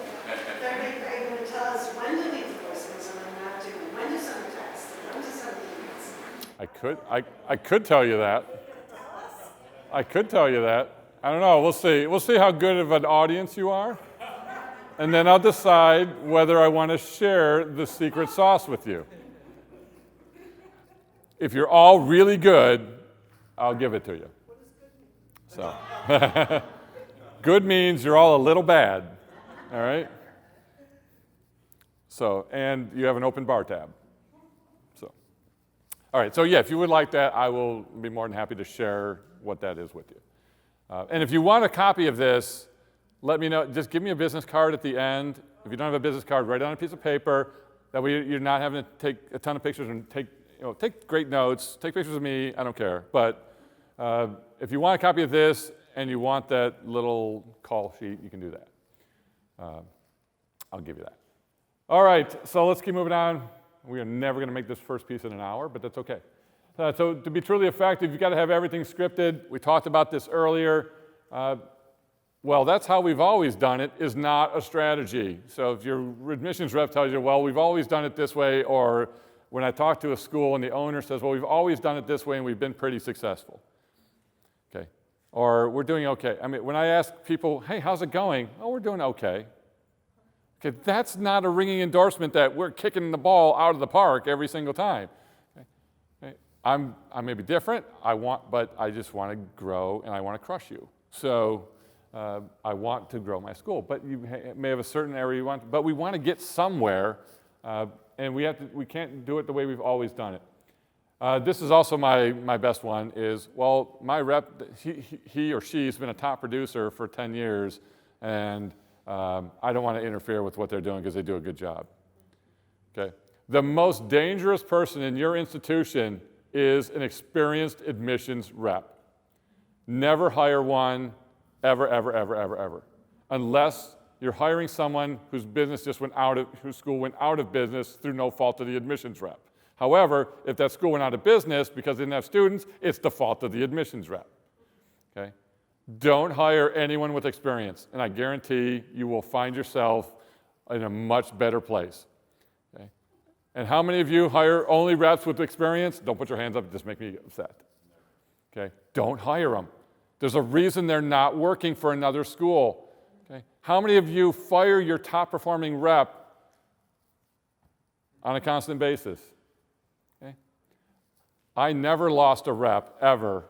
Third week, are you going to tell us when to leave the voicemails and when not to? When to send text? When to send emails? I could tell you that. I could tell you that. I don't know. We'll see. We'll see how good of an audience you are. And then I'll decide whether I want to share the secret sauce with you. If you're all really good, I'll give it to you. So, good means you're all a little bad, all right? So, and you have an open bar tab. So, all right, so yeah, if you would like that, I will be more than happy to share what that is with you. And if you want a copy of this, let me know. Just give me a business card at the end. If you don't have a business card, write it on a piece of paper. That way you're not having to take a ton of pictures and take great notes. Take pictures of me. I don't care. But if you want a copy of this and you want that little call sheet, you can do that. I'll give you that. All right. So let's keep moving on. We are never going to make this first piece in an hour, but that's okay. So to be truly effective, you've got to have everything scripted. We talked about this earlier. Well, that's how we've always done it is not a strategy. So if your admissions rep tells you, well, we've always done it this way, or when I talk to a school and the owner says, well, we've always done it this way and we've been pretty successful. Okay. Or we're doing okay. I mean, when I ask people, hey, how's it going? Oh, we're doing okay. Okay, that's not a ringing endorsement that we're kicking the ball out of the park every single time. Okay. I may be different, but I just want to grow and I want to crush you. So I want to grow my school, but you may have a certain area you want, but we want to get somewhere, and we can't do it the way we've always done it. This is also my best one is, well, my rep, he or she's been a top producer for 10 years, and I don't want to interfere with what they're doing because they do a good job. Okay. The most dangerous person in your institution is an experienced admissions rep. Never hire one. Ever, ever, ever, ever, ever. Unless you're hiring someone whose school went out of business through no fault of the admissions rep. However, if that school went out of business because they didn't have students, it's the fault of the admissions rep. Okay? Don't hire anyone with experience, and I guarantee you will find yourself in a much better place. Okay? And how many of you hire only reps with experience? Don't put your hands up, just make me upset. Okay? Don't hire them. There's a reason they're not working for another school. Okay? How many of you fire your top performing rep on a constant basis? Okay? I never lost a rep ever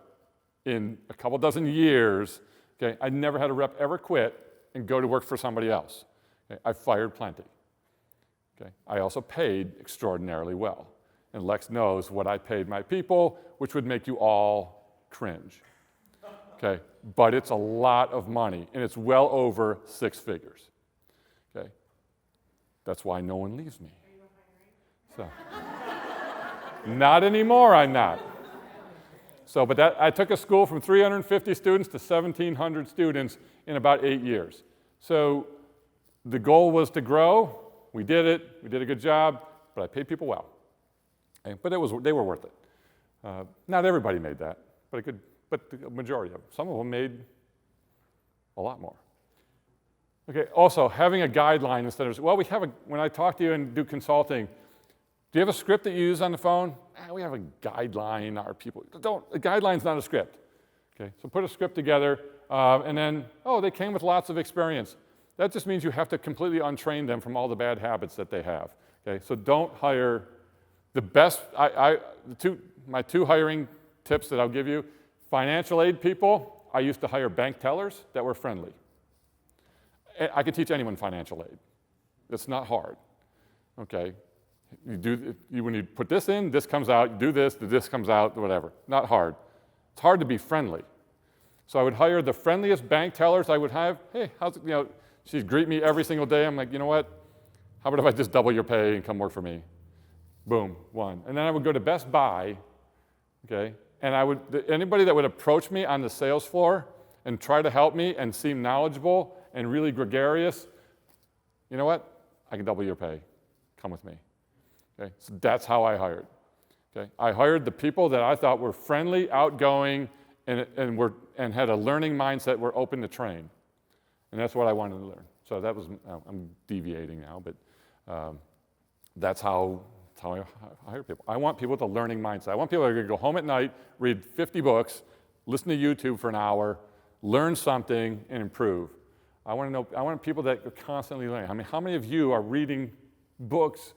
in a couple dozen years. Okay? I never had a rep ever quit and go to work for somebody else. Okay? I fired plenty. Okay? I also paid extraordinarily well. And Lex knows what I paid my people, which would make you all cringe. Okay, but it's a lot of money, and it's well over 6 figures. Okay, that's why no one leaves me. So, not anymore. I'm not. So, but I took a school from 350 students to 1,700 students in about 8 years. So, the goal was to grow. We did it. We did a good job, but I paid people well. Okay, but they were worth it. Not everybody made that, but the majority of them. Some of them made a lot more. Okay, also having a guideline instead of, well, when I talk to you and do consulting, Do you have a script that you use on the phone? We have a guideline. Our people don't. A guideline's not a script. Okay, so put a script together, and then, they came with lots of experience. That just means you have to completely untrain them from all the bad habits that they have. Okay, so don't hire the best. My two hiring tips that I'll give you: financial aid people. I used to hire bank tellers that were friendly. I could teach anyone financial aid. It's not hard. Okay, when you put this in, this comes out. You do this comes out. Whatever. Not hard. It's hard to be friendly. So I would hire the friendliest bank tellers I would have. Hey, how's it, she'd greet me every single day. I'm like, you know what? How about if I just double your pay and come work for me? Boom, one. And then I would go to Best Buy, okay? And anybody that would approach me on the sales floor and try to help me and seem knowledgeable and really gregarious, you know what? I can double your pay. Come with me. Okay? So that's how I hired. Okay? I hired the people that I thought were friendly, outgoing, and had a learning mindset, were open to train. And that's what I wanted to learn. So that was, I'm deviating now, but that's how I hire people. I want people with a learning mindset. I want people that are going to go home at night, read 50 books, listen to YouTube for an hour, learn something, and improve. I want people that are constantly learning. I mean, how many of you are reading books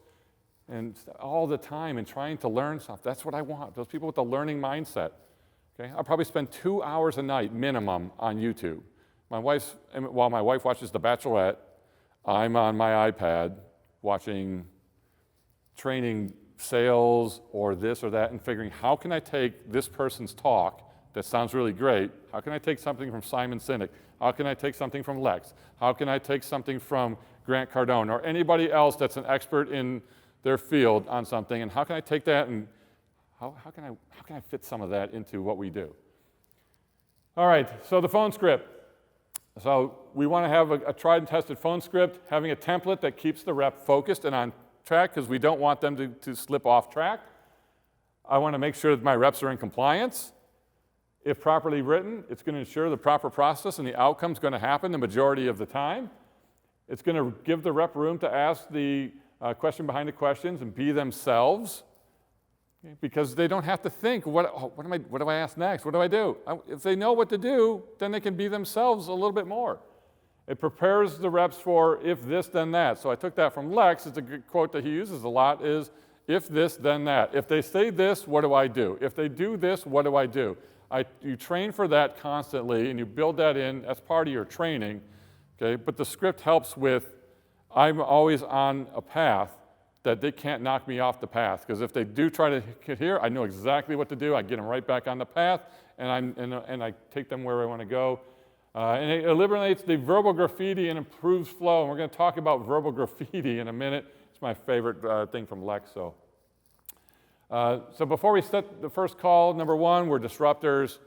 and all the time and trying to learn stuff? That's what I want, those people with a learning mindset. Okay? I'll probably spend 2 hours a night minimum on YouTube. While my wife watches The Bachelorette, I'm on my iPad watching training sales or this or that and figuring, how can I take this person's talk that sounds really great? How can I take something from Simon Sinek? How can I take something from Lex? How can I take something from Grant Cardone or anybody else that's an expert in their field on something, and how can I take that and how can I fit some of that into what we do? All right, so the phone script. So we want to have a tried and tested phone script, having a template that keeps the rep focused and on track, because we don't want them to slip off track. I want to make sure that my reps are in compliance. If properly written, it's going to ensure the proper process and the outcome is going to happen the majority of the time. It's going to give the rep room to ask the question behind the questions and be themselves, okay? Because they don't have to think, what do I ask next? What do I do? If they know what to do, then they can be themselves a little bit more. It prepares the reps for if this, then that. So I took that from Lex. It's a good quote that he uses a lot is, if this, then that. If they say this, what do I do? If they do this, what do I do? You train for that constantly, and you build that in as part of your training, okay? But the script helps with, I'm always on a path that they can't knock me off the path, because if they do try to get here, I know exactly what to do. I get them right back on the path, and I take them where I want to go. And it eliminates the verbal graffiti and improves flow. And we're going to talk about verbal graffiti in a minute. It's my favorite thing from Lex. So before we set the first call, number one, we're disruptors.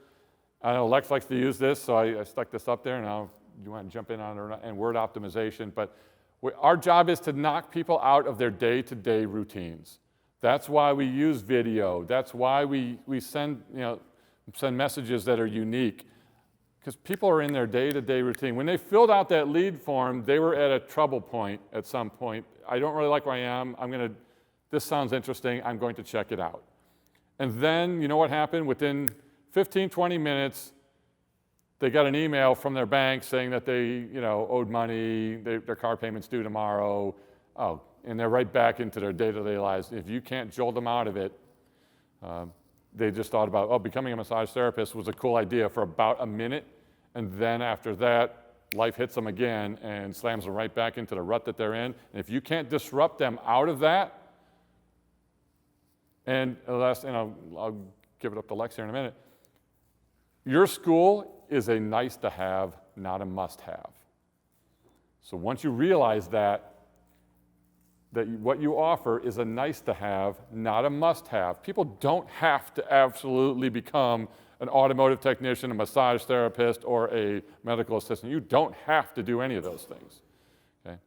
I know Lex likes to use this, so I stuck this up there. Now, you want to jump in on it or not, and word optimization. But our job is to knock people out of their day-to-day routines. That's why we use video. That's why we send messages that are unique. Because people are in their day-to-day routine. When they filled out that lead form, they were at a trouble point at some point. I don't really like where I am. This sounds interesting. I'm going to check it out. And then, you know what happened? Within 15, 20 minutes, they got an email from their bank saying that they, owed money, their car payment's due tomorrow. Oh, and they're right back into their day-to-day lives. If you can't jolt them out of it, they just thought about, becoming a massage therapist was a cool idea for about a minute, and then after that, life hits them again and slams them right back into the rut that they're in. And if you can't disrupt them out of that, and I'll give it up to Lex here in a minute, your school is a nice to have, not a must have. So once you realize that what you offer is a nice to have, not a must have. People don't have to absolutely become an automotive technician, a massage therapist, or a medical assistant. You don't have to do any of those things. Okay?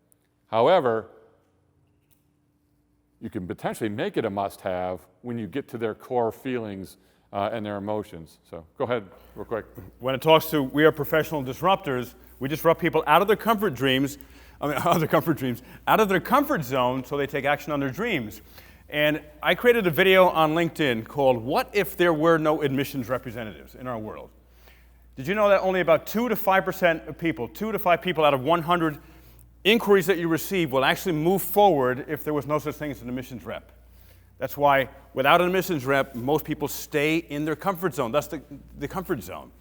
However, you can potentially make it a must have when you get to their core feelings and their emotions. So go ahead real quick. When it talks to we are professional disruptors, we disrupt people out of their comfort zone so they take action on their dreams. And I created a video on LinkedIn called "What If There Were No Admissions Representatives in Our World?" Did you know that only about 2 to 5% of people, 2 to 5 people out of 100 inquiries that you receive will actually move forward if there was no such thing as an admissions rep? That's why without an admissions rep, most people stay in their comfort zone. That's the comfort zone.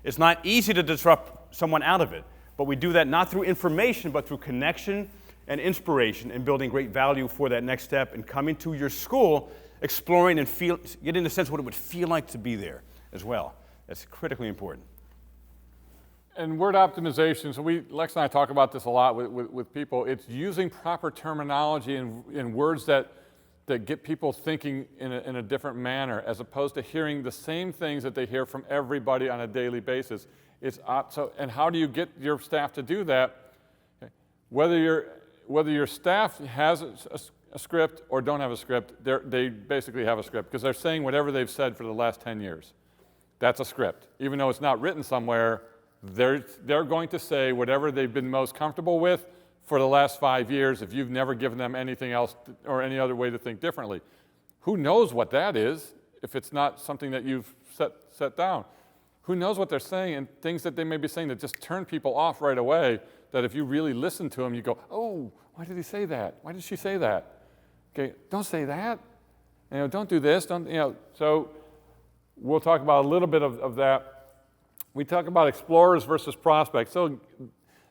It's not easy to disrupt someone out of it, but we do that not through information, but through connection and inspiration and building great value for that next step and coming to your school, exploring and getting a sense of what it would feel like to be there as well. That's critically important. And word optimization, so Lex and I talk about this a lot with people. It's using proper terminology and words that get people thinking in a different manner, as opposed to hearing the same things that they hear from everybody on a daily basis. And how do you get your staff to do that? Okay. Whether your staff has a script or don't have a script, they basically have a script, because they're saying whatever they've said for the last 10 years. That's a script. Even though it's not written somewhere, they're going to say whatever they've been most comfortable with for the last 5 years if you've never given them anything else or any other way to think differently. Who knows what that is if it's not something that you've set down? Who knows what they're saying, and things that they may be saying that just turn people off right away, that if you really listen to them, you go, oh, why did he say that? Why did she say that? Okay, don't say that. Don't do this. So we'll talk about a little bit of that. We talk about explorers versus prospects. So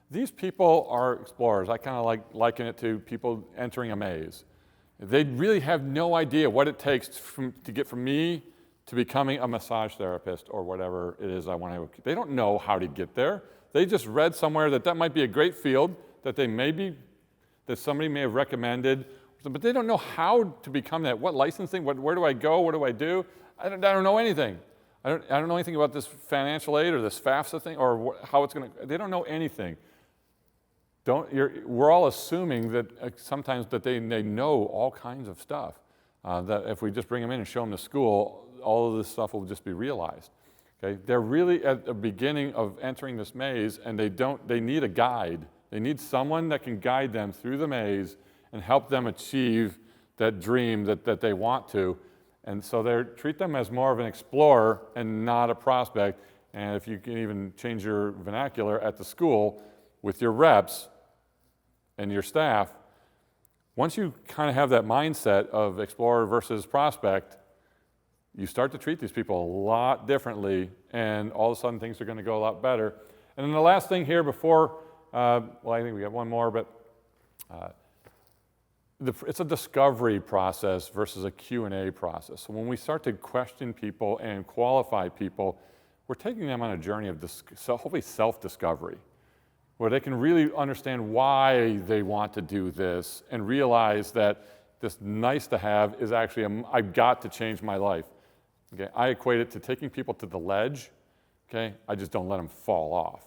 these people are explorers. I kind of liken it to people entering a maze. They really have no idea what it takes to get from me to becoming a massage therapist or whatever it is I want to. They don't know how to get there. They just read somewhere that might be a great field, that somebody may have recommended, but they don't know how to become that. What licensing? Where do I go? What do I do? I don't know anything. I don't know anything about this financial aid or this FAFSA thing or how it's going to. They don't know anything. We're all assuming that sometimes that they know all kinds of stuff. That if we just bring them in and show them the school, all of this stuff will just be realized. Okay? They're really at the beginning of entering this maze, and they need a guide. They need someone that can guide them through the maze and help them achieve that dream that they want to. And so treat them as more of an explorer and not a prospect. And if you can even change your vernacular at the school with your reps and your staff, once you kind of have that mindset of explorer versus prospect, you start to treat these people a lot differently, and all of a sudden things are going to go a lot better. And then the last thing here before, I think we got one more, but it's a discovery process versus a Q&A process. So when we start to question people and qualify people, we're taking them on a journey of hopefully self-discovery, where they can really understand why they want to do this and realize that this nice to have is actually I've got to change my life. Okay, I equate it to taking people to the ledge. Okay, I just don't let them fall off.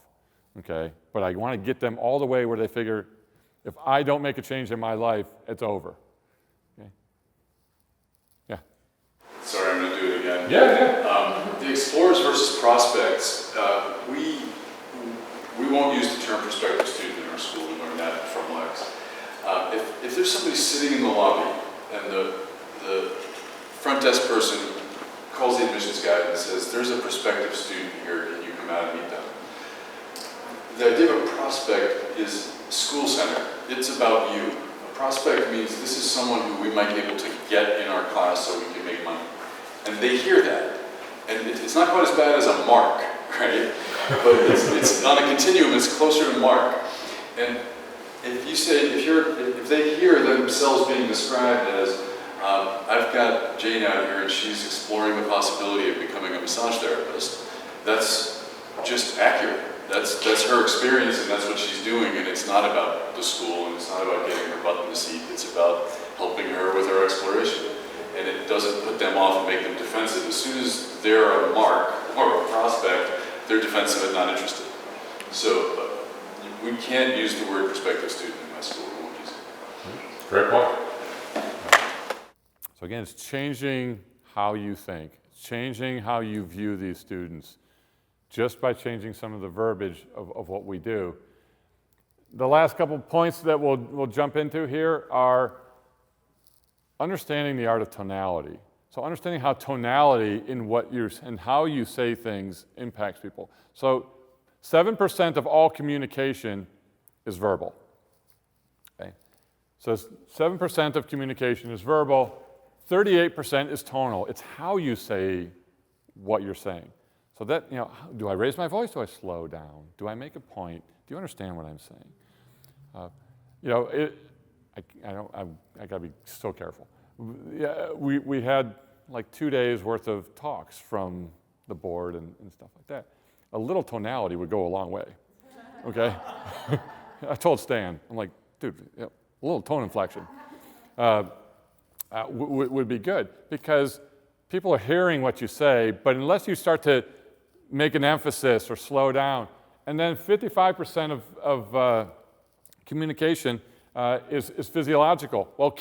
Okay, but I want to get them all the way where they figure, if I don't make a change in my life, it's over. Okay. Yeah. Sorry, I'm going to do it again. Yeah. The explorers versus prospects. We won't use the term prospective student in our school. We learned that from Lex. If there's somebody sitting in the lobby and the front desk person calls the admissions guide and says, "There's a prospective student here. Can you come out and meet them?" The idea of a prospect is school-centered. It's about you. A prospect means this is someone who we might be able to get in our class so we can make money. And they hear that. And it's not quite as bad as a mark, right? But it's on a continuum, it's closer to mark. And if you say, if they hear themselves being described as, I've got Jane out here and she's exploring the possibility of becoming a massage therapist, that's just accurate. That's her experience, and that's what she's doing, and it's not about the school, and it's not about getting her butt in the seat. It's about helping her with her exploration. And it doesn't put them off and make them defensive. As soon as they're a mark or a prospect, they're defensive and not interested. So we can't use the word prospective student in my school. We won't use it. Great point. So again, it's changing how you think. It's changing how you view these students, just by changing some of the verbiage of what we do. The last couple points that we'll jump into here are understanding the art of tonality. So understanding how tonality in what you're and how you say things impacts people. So 7% of all communication is verbal. Okay? So 7% of communication is verbal, 38% is tonal. It's how you say what you're saying. So that, you know, do I raise my voice? Do I slow down? Do I make a point? Do you understand what I'm saying? You know, I gotta be so careful. Yeah, we had like 2 days worth of talks from the board and stuff like that. A little tonality would go a long way, okay? I told Stan, I'm like, dude, a little tone inflection would be good, because people are hearing what you say, but unless you start to make an emphasis or slow down, and then 55% of communication is physiological. Well,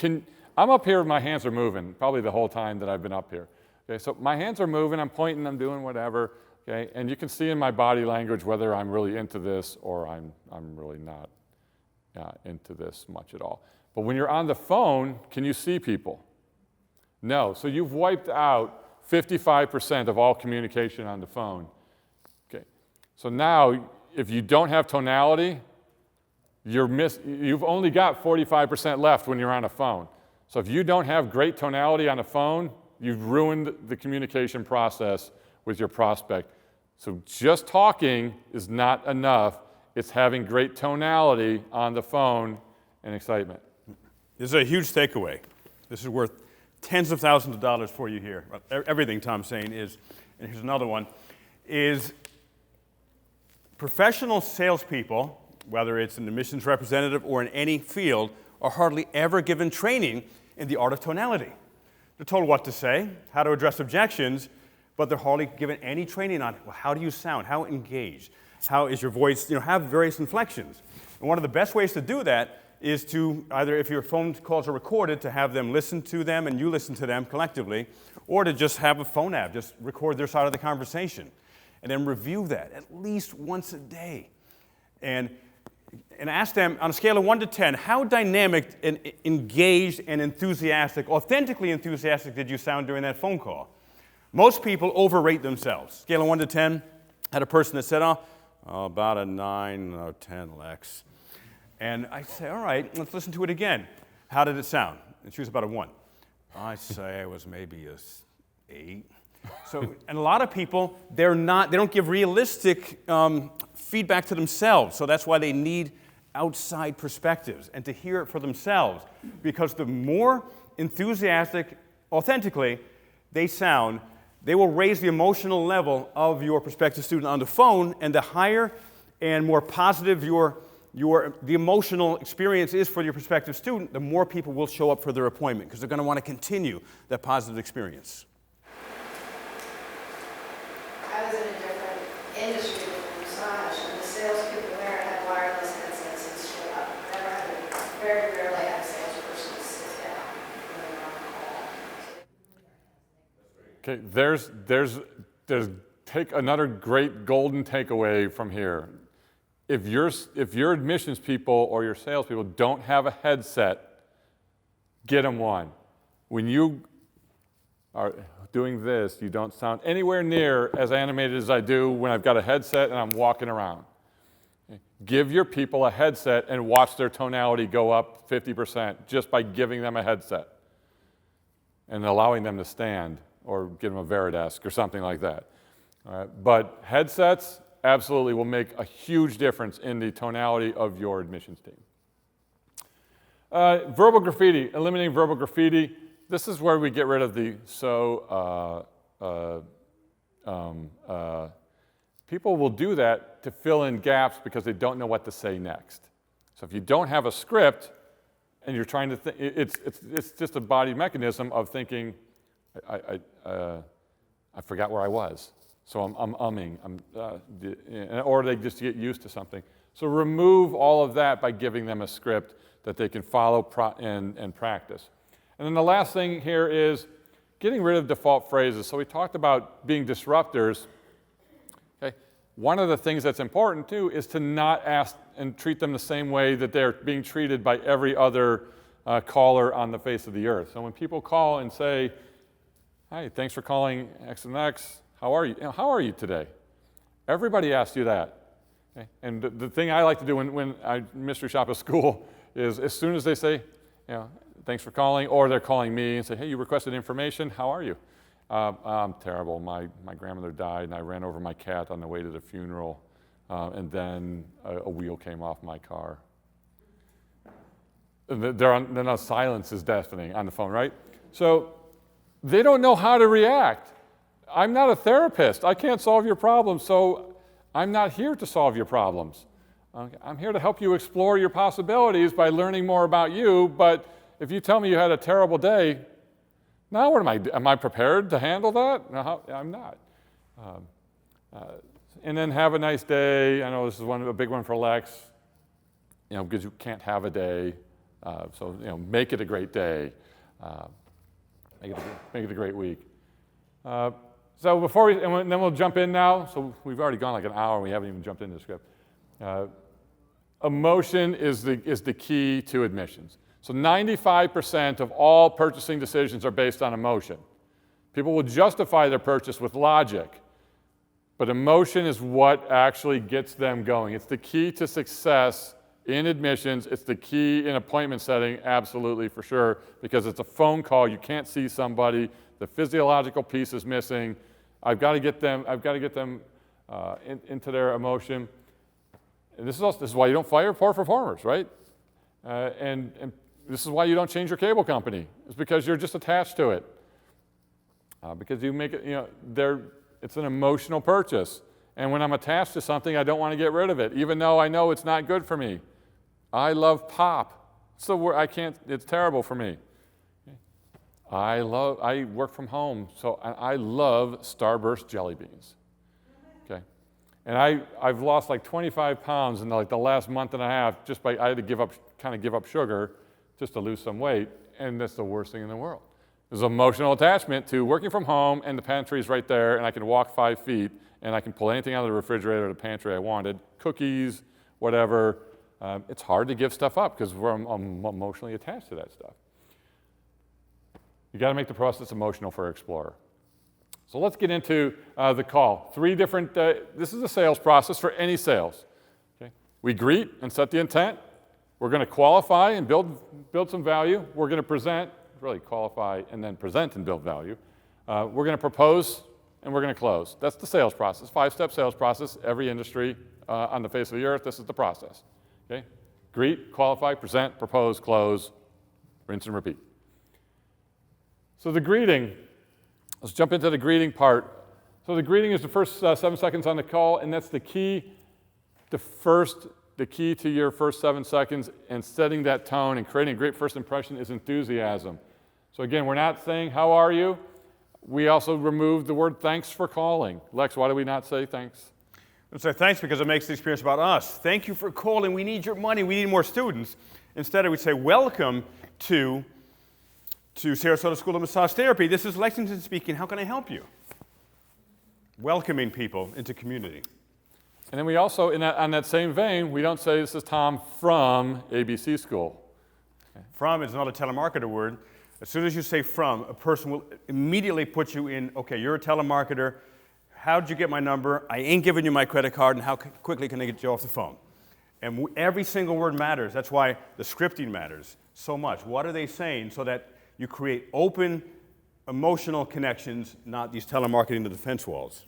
I'm up here, my hands are moving, probably the whole time that I've been up here. Okay, so my hands are moving, I'm pointing, I'm doing whatever, okay, and you can see in my body language whether I'm really into this or I'm really not into this much at all. But when you're on the phone, can you see people? No, so you've wiped out 55% of all communication on the phone. Okay, so now if you don't have tonality, you've only got 45% left when you're on a phone. So if you don't have great tonality on a phone, you've ruined the communication process with your prospect. So just talking is not enough. It's having great tonality on the phone and excitement. This is a huge takeaway. This is worth tens of thousands of dollars for you here. Everything Tom's saying is, and here's another one, is professional salespeople, whether it's an admissions representative or in any field, are hardly ever given training in the art of tonality. They're told what to say, how to address objections, but they're hardly given any training on, well, how do you sound, how engaged, how is your voice, have various inflections. And one of the best ways to do that is to either, if your phone calls are recorded, to have them listen to them and you listen to them collectively, or to just have a phone app, just record their side of the conversation, and then review that at least once a day. And ask them, on a scale of 1 to 10, how dynamic and engaged and enthusiastic, authentically enthusiastic did you sound during that phone call? Most people overrate themselves. Scale of 1 to 10, had a person that said, about a 9 or 10 Lex. And I say, all right, let's listen to it again. How did it sound? And she was about a 1. I say it was maybe a 8. So, and a lot of people, they don't give realistic feedback to themselves. So that's why they need outside perspectives and to hear it for themselves. Because the more enthusiastic, authentically they sound, they will raise the emotional level of your prospective student on the phone, and the higher and more positive the emotional experience is for your prospective student, the more people will show up for their appointment, because they're going to want to continue that positive experience. I was in a different industry with massage, and the salespeople there had wireless headsets and stood up. Very rarely had a salesperson sit down when they were on call. Okay, there's take another great golden takeaway from here. If your admissions people or your salespeople don't have a headset, get them one. When you are doing this, you don't sound anywhere near as animated as I do when I've got a headset and I'm walking around. Okay? Give your people a headset and watch their tonality go up 50% just by giving them a headset and allowing them to stand, or give them a Veridesk or something like that. All right? But headsets absolutely will make a huge difference in the tonality of your admissions team. Verbal graffiti, eliminating verbal graffiti. This is where we get rid of the people will do that to fill in gaps because they don't know what to say next. So if you don't have a script and you're trying to think, it's just a body mechanism of thinking, I forgot where I was. So I'm umming, or they just get used to something. So remove all of that by giving them a script that they can follow and practice. And then the last thing here is getting rid of default phrases. So we talked about being disruptors. Okay? One of the things that's important too is to not ask and treat them the same way that they're being treated by every other caller on the face of the earth. So when people call and say, "Hi, thanks for calling X and X. How are you? How are you today?" Everybody asks you that. Okay? And the thing I like to do when I mystery shop a school is as soon as they say, "Thanks for calling," or they're calling me and say, "Hey, you requested information. How are you?" "I'm terrible. My grandmother died, and I ran over my cat on the way to the funeral, and then a wheel came off my car." Then silence is deafening on the phone, right? So they don't know how to react. I'm not a therapist. I can't solve your problems, so I'm not here to solve your problems. Okay? I'm here to help you explore your possibilities by learning more about you, but if you tell me you had a terrible day, now what am I prepared to handle that? No, I'm not. And then have a nice day. I know this is a big one for Lex, because you can't have a day. So make it a great day. Make it a great week. So before and then we'll jump in now. So we've already gone like an hour and we haven't even jumped into the script. Emotion is the key to admissions. So 95% of all purchasing decisions are based on emotion. People will justify their purchase with logic, but emotion is what actually gets them going. It's the key to success in admissions. It's the key in appointment setting, absolutely, for sure, because it's a phone call. You can't see somebody. The physiological piece is missing. I've got to get them into their emotion. And this is why you don't fire poor performers, right? And this is why you don't change your cable company. It's because you're just attached to it. Because you make it, it's an emotional purchase. And when I'm attached to something, I don't want to get rid of it, even though I know it's not good for me. I love pop. It's terrible for me. I work from home, so I love Starburst jelly beans. Okay, and I've lost like 25 pounds in the last month and a half I had to give up sugar just to lose some weight, and that's the worst thing in the world. There's emotional attachment to working from home, and the pantry's right there, and I can walk 5 feet, and I can pull anything out of the refrigerator or the pantry I wanted, cookies, whatever. It's hard to give stuff up because I'm emotionally attached to that stuff. You got to make the process emotional for Explorer. So let's get into the call. 3 different, this is a sales process for any sales. Okay? We greet and set the intent. We're going to qualify and build some value. We're going to present, really qualify and then present and build value. We're going to propose and we're going to close. That's the sales process, 5-step sales process. Every industry on the face of the earth, this is the process. Okay? Greet, qualify, present, propose, close, rinse and repeat. So the greeting, let's jump into the greeting part. So the greeting is the first 7 seconds on the call, and that's the key to your first 7 seconds, and setting that tone and creating a great first impression is enthusiasm. So again, we're not saying, "How are you?" We also removed the word "thanks for calling." Lex, why do we not say thanks? Let's say thanks because it makes the experience about us. Thank you for calling. We need your money. We need more students. Instead, we say, "Welcome to Sarasota School of Massage Therapy. This is Lexington speaking. How can I help you?" Welcoming people into community. And then we also, on that same vein, we don't say, "This is Tom from ABC School." Okay. From is not a telemarketer word. As soon as you say from, a person will immediately put you in, okay, you're a telemarketer. How'd you get my number? I ain't giving you my credit card, and how quickly can I get you off the phone? And every single word matters. That's why the scripting matters so much. What are they saying so that you create open, emotional connections, not these telemarketing to defense walls?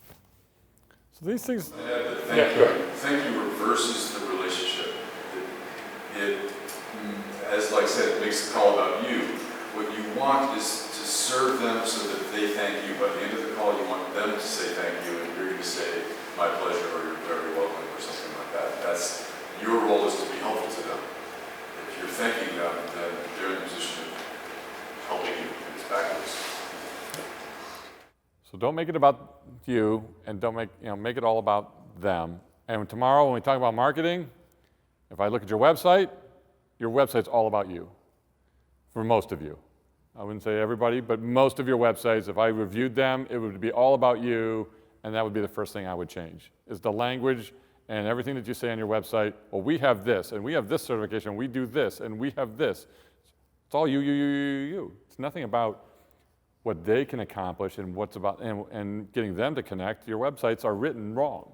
So these things... Thank you reverses the relationship. It, as like I said, it makes the call about you. What you want is to serve them so that they thank you. By the end of the call, you want them to say thank you, and you're going to say, "My pleasure," or "You're very welcome," or something like that. That's your role, is to be helpful to them. If you're thanking them, then they're in a position of helping you. It's backwards. So don't make it about you, and don't make it all about them. And tomorrow, when we talk about marketing, if I look at your website's all about you, for most of you. I wouldn't say everybody, but most of your websites, if I reviewed them, it would be all about you, and that would be the first thing I would change, is the language and everything that you say on your website. Well, we have this, and we have this certification, we do this, and we have this. It's all you. It's nothing about what they can accomplish and what's about, and getting them to connect. Your websites are written wrong.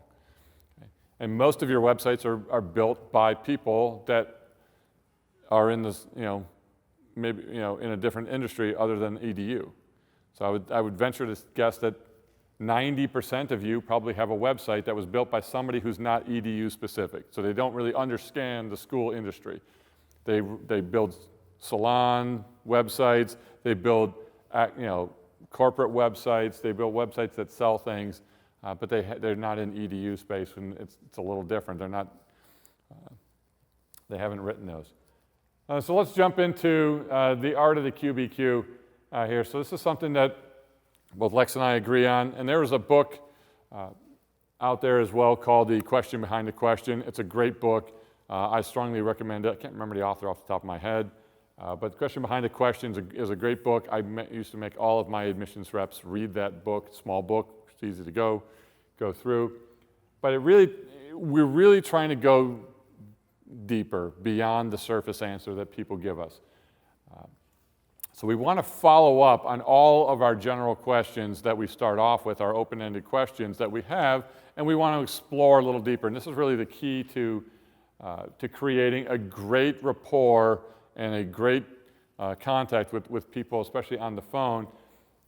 Okay? And most of your websites are built by people that are in this, maybe, in a different industry other than EDU. So I would venture to guess that 90% of you probably have a website that was built by somebody who's not EDU specific. So they don't really understand the school industry. They build salon websites, they build corporate websites, they build websites that sell things, but they're not in EDU space, and it's a little different. They haven't written those. So let's jump into the art of the QBQ here. So this is something that both Lex and I agree on, and there is a book out there as well called The Question Behind the Question. It's a great book. I strongly recommend it. I can't remember the author off the top of my head, but The Question Behind the Question is a great book. I used to make all of my admissions reps read that book. Small book, it's easy to go through. But we're really trying to go deeper, beyond the surface answer that people give us. So we want to follow up on all of our general questions that we start off with, our open-ended questions that we have, and we want to explore a little deeper. And this is really the key to creating a great rapport and a great contact with people, especially on the phone.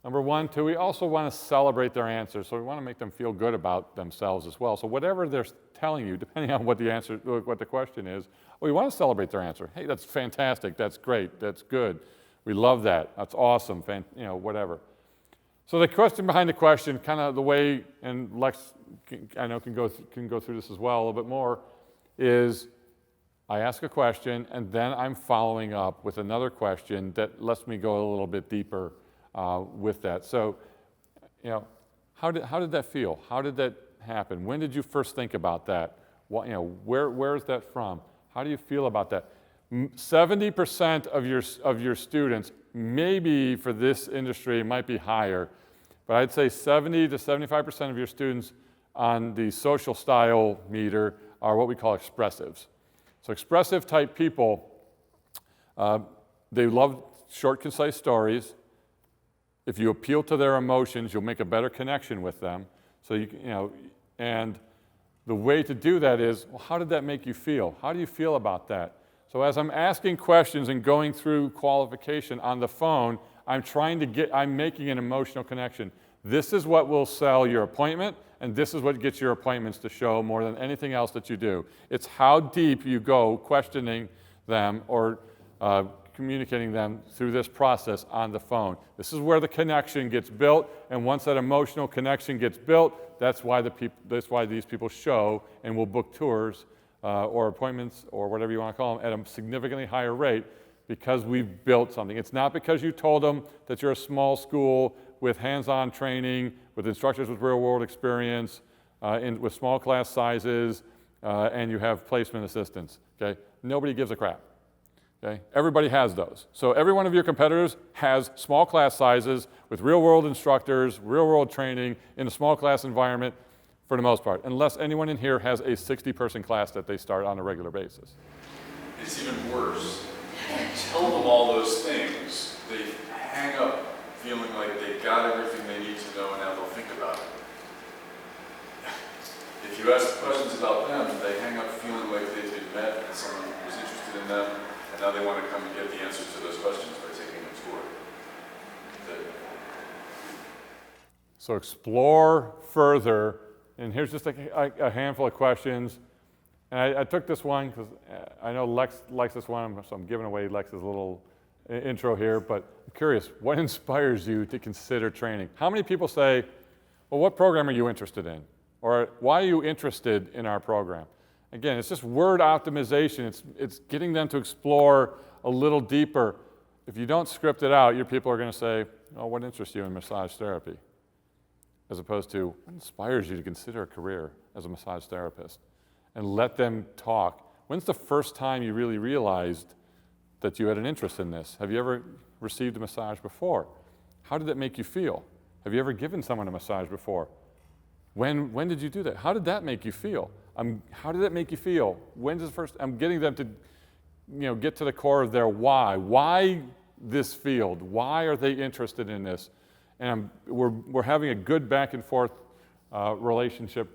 Number one, two, we also want to celebrate their answers. So we want to make them feel good about themselves as well. So whatever they're telling you, depending on what the question is, we want to celebrate their answer. Hey, that's fantastic, that's great, that's good. We love that, that's awesome, whatever. So the question behind the question, kind of the way, and Lex, I know can go through this as well a little bit more, is I ask a question and then I'm following up with another question that lets me go a little bit deeper with that. So, how did that feel? How did that happen? When did you first think about that? Where is that from? How do you feel about that? 70% of your students, maybe for this industry, might be higher, but I'd say 70 to 75% of your students on the social style meter are what we call expressives. So expressive type people, they love short, concise stories. If you appeal to their emotions, you'll make a better connection with them. So and the way to do that is, well, how did that make you feel? How do you feel about that? So as I'm asking questions and going through qualification on the phone, I'm making an emotional connection. This is what will sell your appointment, and this is what gets your appointments to show more than anything else that you do. It's how deep you go questioning them or communicating them through this process on the phone. This is where the connection gets built, and once that emotional connection gets built, that's why these people show and will book tours or appointments or whatever you want to call them at a significantly higher rate because we've built something. It's not because you told them that you're a small school with hands-on training, with instructors with real-world experience, with small class sizes, and you have placement assistants. Okay? Nobody gives a crap. Okay? Everybody has those. So every one of your competitors has small class sizes with real-world instructors, real-world training in a small class environment for the most part, unless anyone in here has a 60-person class that they start on a regular basis. It's even worse. You tell them all those things, they hang up feeling like they got everything they need to know and now they'll think about it. If you ask questions about them, they hang up feeling like they've been met and someone was interested in them, and now they want to come and get the answers to those questions by taking a tour. So explore further, and here's just a handful of questions. And I took this one because I know Lex likes this one, so I'm giving away Lex's little intro here, but I'm curious, what inspires you to consider training? How many people say, well, what program are you interested in? Or why are you interested in our program? Again, it's just word optimization. It's getting them to explore a little deeper. If you don't script it out, your people are going to say, oh, what interests you in massage therapy? As opposed to, what inspires you to consider a career as a massage therapist? And let them talk. When's the first time you really realized that you had an interest in this? Have you ever received a massage before? How did that make you feel? Have you ever given someone a massage before? When did you do that? How did that make you feel? How did that make you feel? When's the first? I'm getting them to get to the core of their why. Why this field? Why are they interested in this? And we're having a good back and forth relationship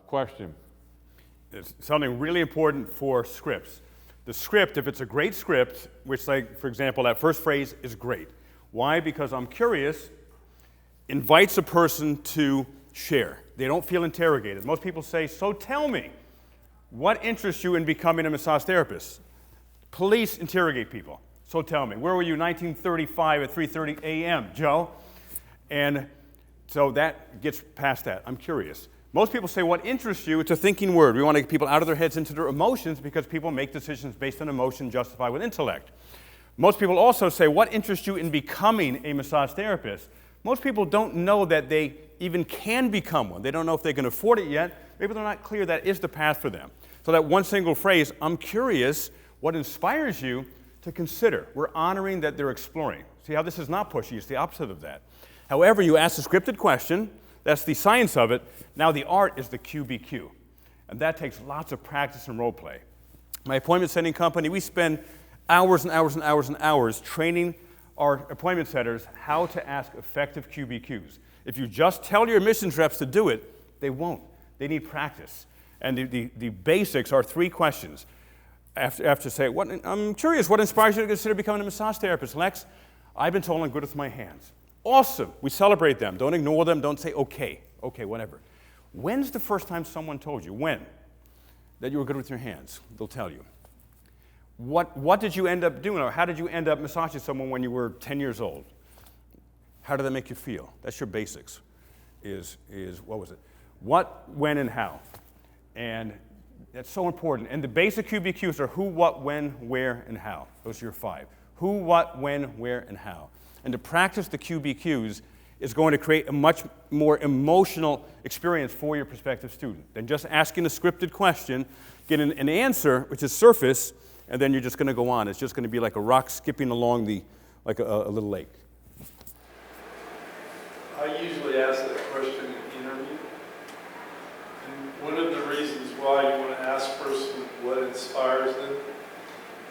question. It's something really important for scripts. The script, if it's a great script, which, like, for example, that first phrase is great. Why? Because I'm curious, invites a person to share. They don't feel interrogated. Most people say, so tell me, what interests you in becoming a massage therapist? Police interrogate people. So tell me, where were you 1935 at 3:30 a.m., Joe? And so that gets past that. I'm curious. Most people say, what interests you? It's a thinking word. We want to get people out of their heads into their emotions because people make decisions based on emotion justified with intellect. Most people also say, what interests you in becoming a massage therapist? Most people don't know that they even can become one. They don't know if they can afford it yet. Maybe they're not clear that is the path for them. So that one single phrase, I'm curious, what inspires you to consider? We're honoring that they're exploring. See how this is not pushy, it's the opposite of that. However, you ask a scripted question, that's the science of it. Now the art is the QBQ. And that takes lots of practice and role play. My appointment setting company, we spend hours and hours and hours and hours training our appointment setters how to ask effective QBQs. If you just tell your admissions reps to do it, they won't. They need practice. And the basics are 3 questions. After say, I'm curious, what inspires you to consider becoming a massage therapist? Lex, I've been told I'm good with my hands. Awesome. We celebrate them. Don't ignore them. Don't say, okay, whatever. When's the first time someone told you, when, that you were good with your hands? They'll tell you. What did you end up doing, or how did you end up massaging someone when you were 10 years old? How did that make you feel? That's your basics, is what was it? What, when, and how. And that's so important. And the basic QBQs are who, what, when, where, and how. Those are your 5. Who, what, when, where, and how. And to practice the QBQs is going to create a much more emotional experience for your prospective student than just asking a scripted question, getting an answer, which is surface, and then you're just going to go on. It's just going to be like a rock skipping along like a little lake. I usually ask that question in interview. And one of the reasons why you want to ask a person what inspires them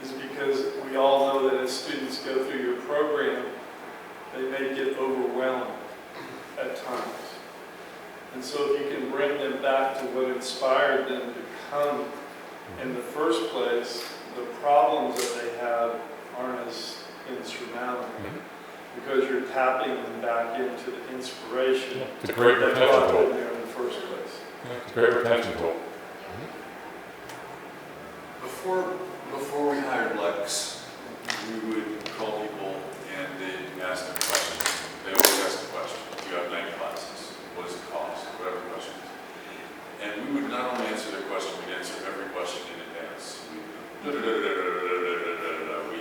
is because we all know that as students go through your program, they may get overwhelmed at times. And so if you can bring them back to what inspired them to come in the first place, the problems that they have aren't as insurmountable because you're tapping them back into the inspiration It's a great that retention brought tool. them there in the first place. It's a great retention tool. Before we hired Lex, we would call people and they'd ask them questions. They always ask the question, do you have night classes? What does it cost? Whatever the question is. And we would not only answer their question, we'd answer every question in advance. We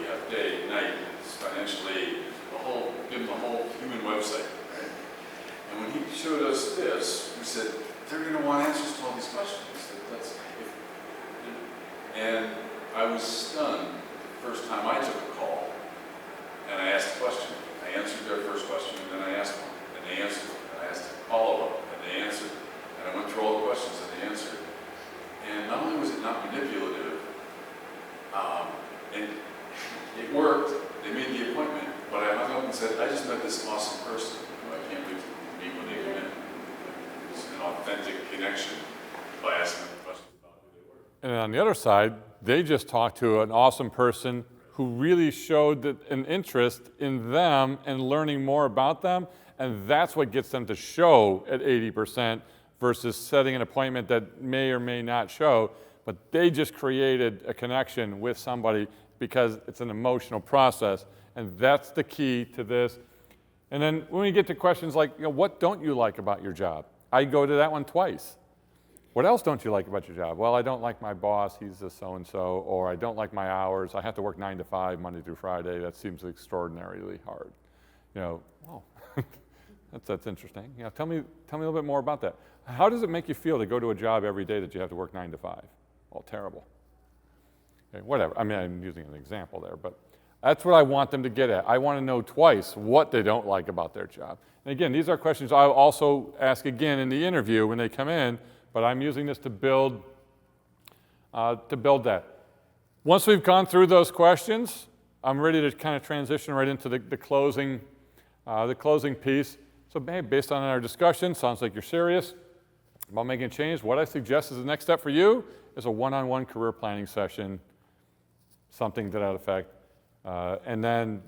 have day, night, financially, give them the whole human website, right? And when he showed us this, we said, they're going to want answers to all these questions. And I was stunned the first time I took a call, and I asked a question. I answered their first question, and then I asked one, and they answered it. And I asked a follow-up, and they answered it. And I went through all the questions, and they answered it. And not only was it not manipulative, and it worked, they made the appointment, but I hung up and said, I just met this awesome person who I can't wait to meet when they come in. It was an authentic connection by asking them questions about who they were. And on the other side, they just talked to an awesome person who really showed an interest in them and learning more about them, and that's what gets them to show at 80% versus setting an appointment that may or may not show, but they just created a connection with somebody because it's an emotional process, and that's the key to this. And then when we get to questions like, what don't you like about your job? I go to that one twice. What else don't you like about your job? Well, I don't like my boss, he's a so-and-so, or I don't like my hours. I have to work 9 to 5, Monday through Friday. That seems extraordinarily hard. Wow, that's interesting. Tell me a little bit more about that. How does it make you feel to go to a job every day that you have to work 9 to 5? Well, terrible. Okay, whatever, I mean, I'm using an example there, but that's what I want them to get at. I want to know twice what they don't like about their job. And again, these are questions I'll also ask again in the interview when they come in, but I'm using this to build that. Once we've gone through those questions, I'm ready to kind of transition right into the closing piece. So hey, based on our discussion, sounds like you're serious about making a change. What I suggest as the next step for you is a one-on-one career planning session, something to that effect. And then,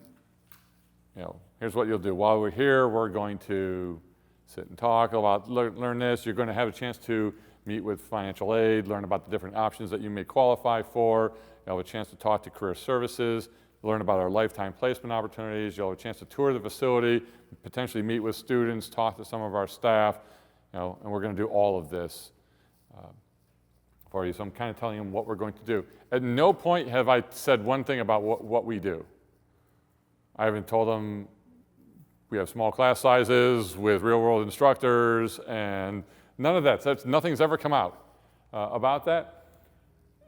here's what you'll do. While we're here, we're going to sit and talk about, learn this. You're going to have a chance to meet with financial aid, learn about the different options that you may qualify for. You'll have a chance to talk to career services, learn about our lifetime placement opportunities. You'll have a chance to tour the facility, potentially meet with students, talk to some of our staff, and we're going to do all of this for you. So I'm kind of telling them what we're going to do. At no point have I said one thing about what we do. I haven't told them we have small class sizes with real-world instructors, and none of that. Nothing's ever come out about that.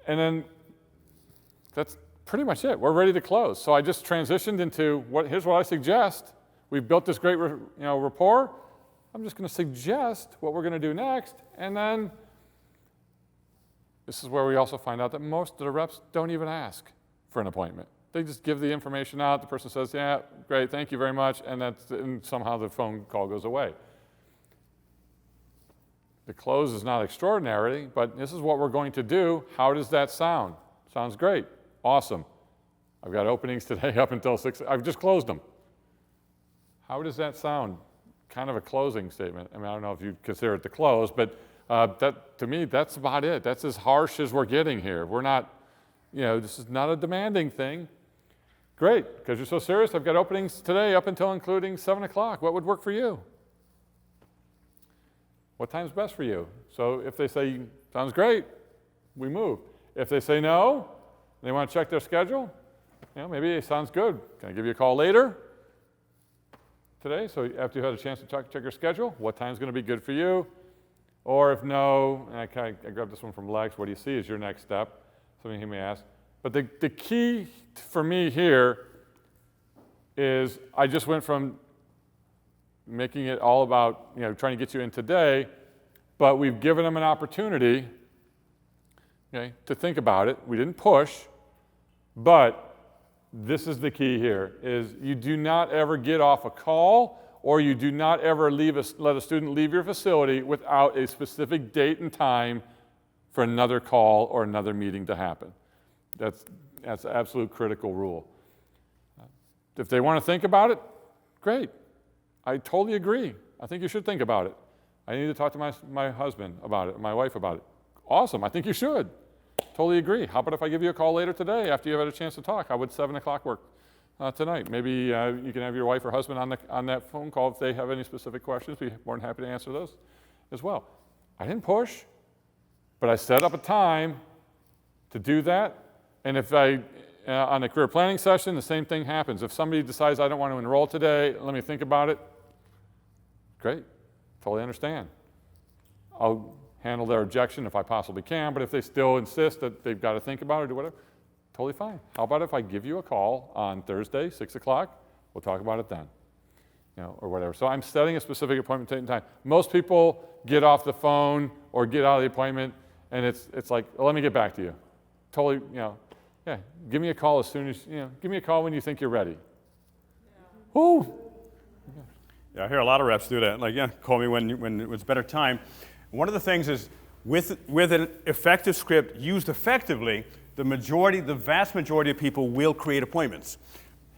And then that's pretty much it. We're ready to close. So I just transitioned into here's what I suggest. We've built this great rapport. I'm just going to suggest what we're going to do next, and then this is where we also find out that most of the reps don't even ask for an appointment. They just give the information out. The person says, yeah, great, thank you very much, and somehow the phone call goes away. The close is not extraordinary, but this is what we're going to do. How does that sound? Sounds great. Awesome. I've got openings today up until 6. I've just closed them. How does that sound? Kind of a closing statement. I mean, I don't know if you consider it the close, but to me, that's about it. That's as harsh as we're getting here. We're not, this is not a demanding thing. Great, because you're so serious, I've got openings today up until including 7 o'clock. What would work for you? What time's best for you? So if they say, sounds great, we move. If they say no, they want to check their schedule, maybe it sounds good. Can I give you a call later today? So after you've had a chance to check your schedule, what time's going to be good for you? Or if no, and I grabbed this one from Lex, what do you see is your next step? Something he may ask. But the key for me here is I just went from making it all about trying to get you in today, but we've given them an opportunity to think about it. We didn't push, but this is the key here, is you do not ever get off a call or you do not ever let a student leave your facility without a specific date and time for another call or another meeting to happen. That's an absolute critical rule. If they want to think about it, great. I totally agree. I think you should think about it. I need to talk to my husband about it, my wife about it. Awesome, I think you should. Totally agree. How about if I give you a call later today after you've had a chance to talk? How would 7 o'clock work tonight? Maybe you can have your wife or husband on that phone call if they have any specific questions. Be more than happy to answer those as well. I didn't push, but I set up a time to do that. And if on a career planning session, the same thing happens. If somebody decides I don't want to enroll today, let me think about it. Great, totally understand. I'll handle their objection if I possibly can, but if they still insist that they've got to think about it or do whatever, totally fine. How about if I give you a call on Thursday, 6 o'clock? We'll talk about it then, or whatever. So I'm setting a specific appointment date and time. Most people get off the phone or get out of the appointment, and it's like, well, let me get back to you. Totally, yeah, give me a call as soon as, give me a call when you think you're ready. Yeah. Ooh. Yeah, I hear a lot of reps do that. Like, call me when it was better time. One of the things is with an effective script used effectively, the vast majority of people will create appointments.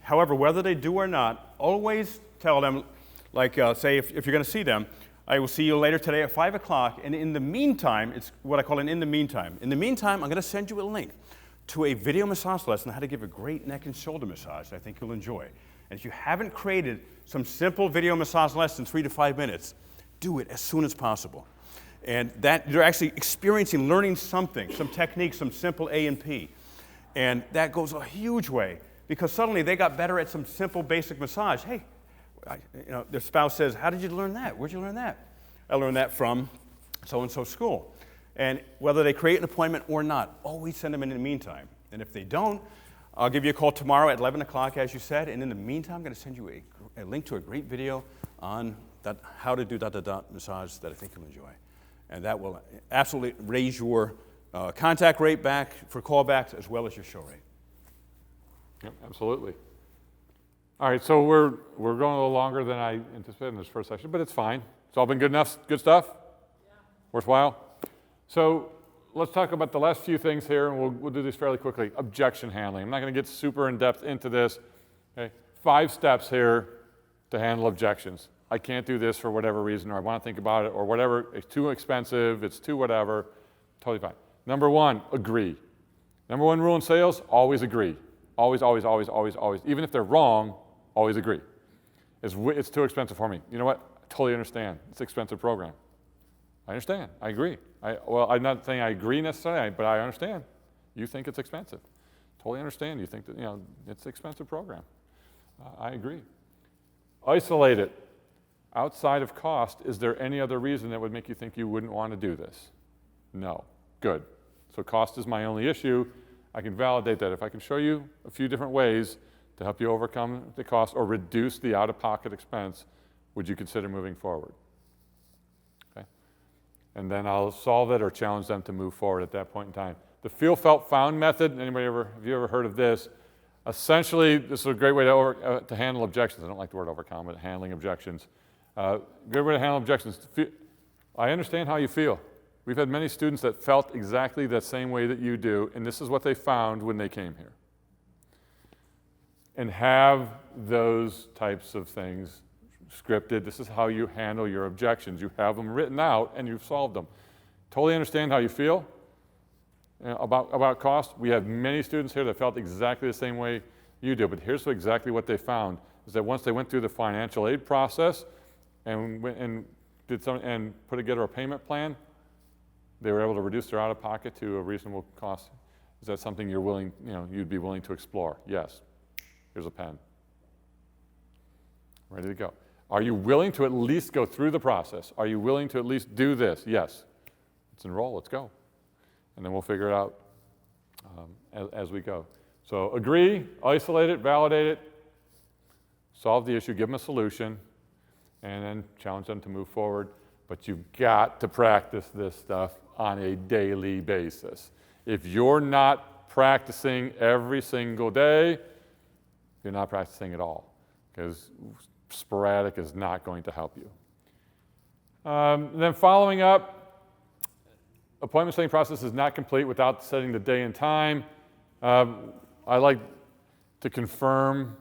However, whether they do or not, always tell them, like say if you're going to see them, I will see you later today at 5 o'clock, and in the meantime, it's what I call an in the meantime. In the meantime, I'm going to send you a link to a video massage lesson on how to give a great neck and shoulder massage that I think you'll enjoy. And if you haven't created some simple video massage lesson, 3 to 5 minutes, do it as soon as possible. And that you're actually experiencing, learning something, some techniques, some simple A and P. And that goes a huge way because suddenly they got better at some simple basic massage. Hey, their spouse says, how did you learn that? Where'd you learn that? I learned that from so-and-so school. And whether they create an appointment or not, always send them in the meantime. And if they don't, I'll give you a call tomorrow at 11 o'clock, as you said. And in the meantime, I'm going to send you a link to a great video on how to do massage that I think you'll enjoy. And that will absolutely raise your contact rate back for callbacks as well as your show rate. Yep, absolutely. All right, so we're going a little longer than I anticipated in this first session, but it's fine. It's all been good enough, good stuff? Yeah. Worthwhile? So let's talk about the last few things here, and we'll do these fairly quickly. Objection handling. I'm not going to get super in-depth into this. Okay? 5 steps here to handle objections. I can't do this for whatever reason, or I want to think about it, or whatever. It's too expensive, it's too whatever. Totally fine. Number 1, agree. Number 1 rule in sales, always agree. Always, always, always, always, always. Even if they're wrong, always agree. It's too expensive for me. You know what? I totally understand. It's an expensive program. I understand. I agree. Well, I'm not saying I agree necessarily, but I understand. You think it's expensive. Totally understand. You think that, it's an expensive program. I agree. Isolate it. Outside of cost, is there any other reason that would make you think you wouldn't want to do this? No. Good. So cost is my only issue. I can validate that. If I can show you a few different ways to help you overcome the cost or reduce the out-of-pocket expense, would you consider moving forward? Okay. And then I'll solve it or challenge them to move forward at that point in time. The feel, felt, found method, have you ever heard of this? Essentially, this is a great way to handle objections. I don't like the word overcome, but handling objections. Good way to handle objections. I understand how you feel. We've had many students that felt exactly the same way that you do, and this is what they found when they came here. And have those types of things scripted. This is how you handle your objections. You have them written out, and you've solved them. Totally understand how you feel about cost. We have many students here that felt exactly the same way you do, but here's exactly what they found, is that once they went through the financial aid process and put together a payment plan, they were able to reduce their out-of-pocket to a reasonable cost. Is that something you'd be willing to explore? Yes. Here's a pen. Ready to go. Are you willing to at least go through the process? Are you willing to at least do this? Yes. Let's enroll. Let's go. And then we'll figure it out as we go. So agree, isolate it, validate it, solve the issue, give them a solution, and then challenge them to move forward. But you've got to practice this stuff on a daily basis. If you're not practicing every single day, you're not practicing at all, because sporadic is not going to help you. Then following up, appointment setting process is not complete without setting the day and time. I like to confirm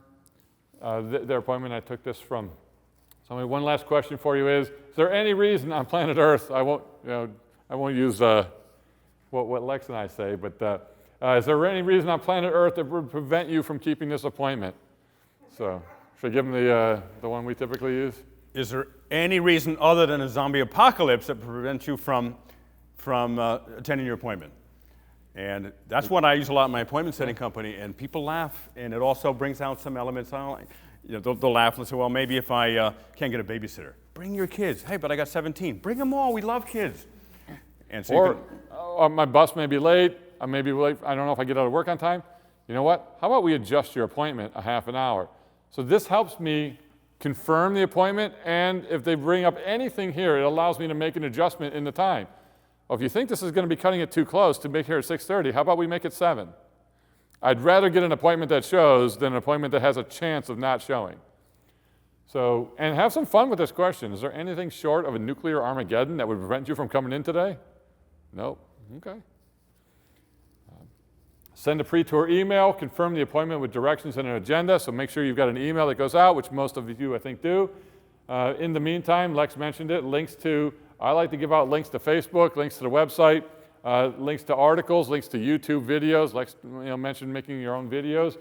their appointment. I took this from somebody. One last question for you is there any reason on planet Earth, I won't use what Lex and I say, but is there any reason on planet Earth that would prevent you from keeping this appointment? So, should I give them the one we typically use? Is there any reason other than a zombie apocalypse that prevents you from attending your appointment? And that's what I use a lot in my appointment setting company, and people laugh, and it also brings out some elements I don't like. They'll laugh and say, well, maybe if I can't get a babysitter. Bring your kids. Hey, but I got 17. Bring them all. We love kids. And so my bus may be late. I may be late. I don't know if I get out of work on time. You know what? How about we adjust your appointment a half an hour? So this helps me confirm the appointment, and if they bring up anything here, it allows me to make an adjustment in the time. Well, if you think this is going to be cutting it too close to make here at 6:30, how about we make it 7? I'd rather get an appointment that shows than an appointment that has a chance of not showing. So, and have some fun with this question. Is there anything short of a nuclear Armageddon that would prevent you from coming in today? Nope. Okay. Send a pre-tour email, confirm the appointment with directions and an agenda, so make sure you've got an email that goes out, which most of you, I think, do. In the meantime, Lex mentioned it, I like to give out links to Facebook, links to the website, links to articles, links to YouTube videos. Lex mentioned making your own videos.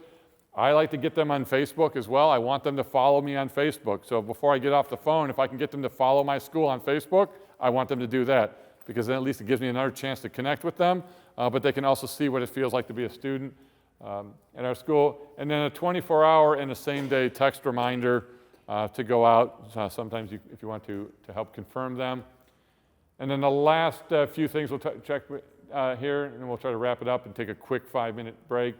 I like to get them on Facebook as well. I want them to follow me on Facebook. So before I get off the phone, if I can get them to follow my school on Facebook, I want them to do that, because then at least it gives me another chance to connect with them, but they can also see what it feels like to be a student at our school. And then a 24-hour and a same-day text reminder to go out sometimes if you want to help confirm them. And then the last few things we'll check here, and then we'll try to wrap it up and take a quick 5-minute break.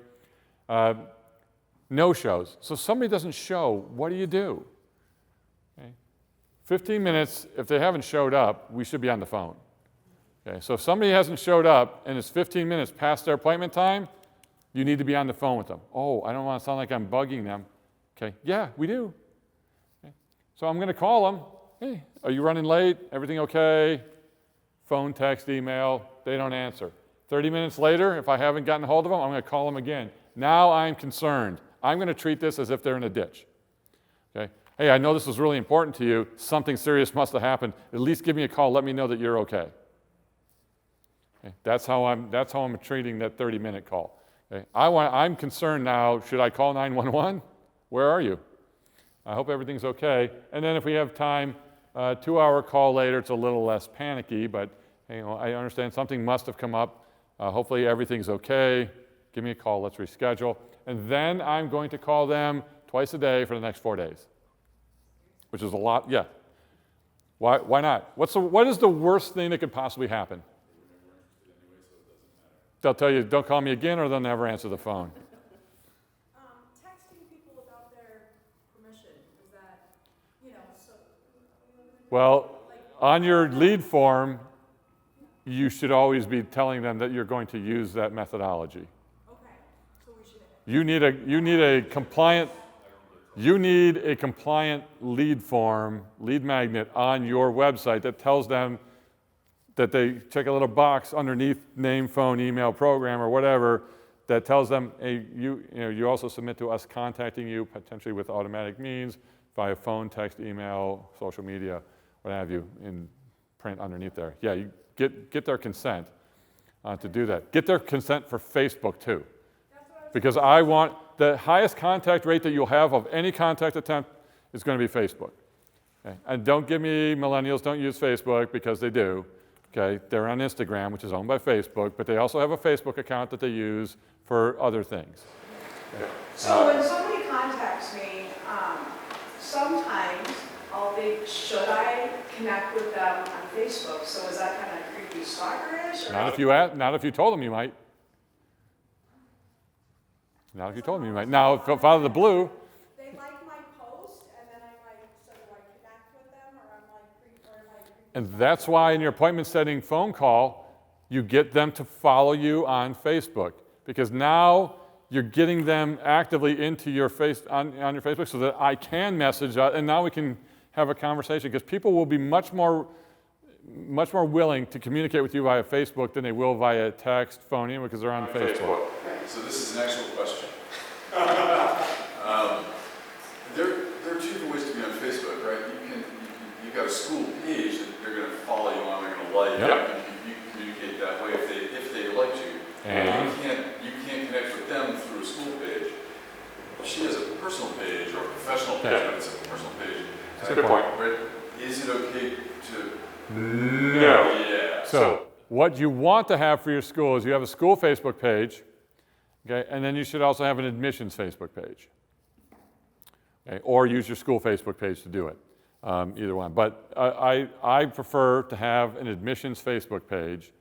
No-shows. So somebody doesn't show, what do you do? Okay. 15 minutes, if they haven't showed up, we should be on the phone. Okay, so if somebody hasn't showed up and it's 15 minutes past their appointment time, you need to be on the phone with them. Oh, I don't want to sound like I'm bugging them. Okay, yeah, we do. Okay. So I'm going to call them. Hey, are you running late? Everything okay? Phone, text, email. They don't answer. 30 minutes later, if I haven't gotten a hold of them, I'm going to call them again. Now I'm concerned. I'm going to treat this as if they're in a ditch. Okay? Hey, I know this is really important to you. Something serious must have happened. At least give me a call. Let me know that you're okay. Okay? That's how I'm treating that 30-minute call. Okay? I'm concerned now. Should I call 911? Where are you? I hope everything's okay. And then if we have time, 2-hour call later, it's a little less panicky, but I understand something must have come up. Hopefully everything's okay. Give me a call, let's reschedule. And then I'm going to call them twice a day for the next 4 days, which is a lot, yeah. Why not? What is the worst thing that could possibly happen? They'll tell you, don't call me again, or they'll never answer the phone. Texting people without their permission, is that, so... Well, on your lead form, you should always be telling them that you're going to use that methodology. Okay, so we should... You need a compliant lead form, lead magnet on your website that tells them that they check a little box underneath name, phone, email, program, or whatever that tells them, hey, you also submit to us contacting you potentially with automatic means via phone, text, email, social media, what have you, in print underneath there. Yeah, you get their consent to do that. Get their consent for Facebook too. Because I want the highest contact rate that you'll have of any contact attempt is going to be Facebook. Okay? And don't give me millennials don't use Facebook, because they do. Okay? They're on Instagram, which is owned by Facebook, but they also have a Facebook account that they use for other things. Okay? So when somebody contacts me, sometimes I'll think, should I connect with them on Facebook? So is that kind of creepy stalkerish? Not if you told them you might. Not if you told them you might. Now, if out of the blue, They like my post, and then I'm like, so do I connect with them, or am I creepy? and that's why in your appointment setting phone call, you get them to follow you on Facebook, because now you're getting them actively into your on your Facebook so that I can message, and now we can have a conversation, because people will be much more willing to communicate with you via Facebook than they will via text, phone, email, because they're on Facebook. So this is an actual question. There are two different ways to be on Facebook, right? You've got a school page that they're going to follow you on, they're going to like Yep. you communicate that way if they like you. And You can't connect with them through a school page. She has a personal page or a professional page, but it's a personal page. That's a good point. Right? Is it okay to? No. Yeah. So what you want to have for your school is you have a school Facebook page, okay, and then you should also have an admissions Facebook page, okay, or use your school Facebook page to do it, either one. But I prefer to have an admissions Facebook page,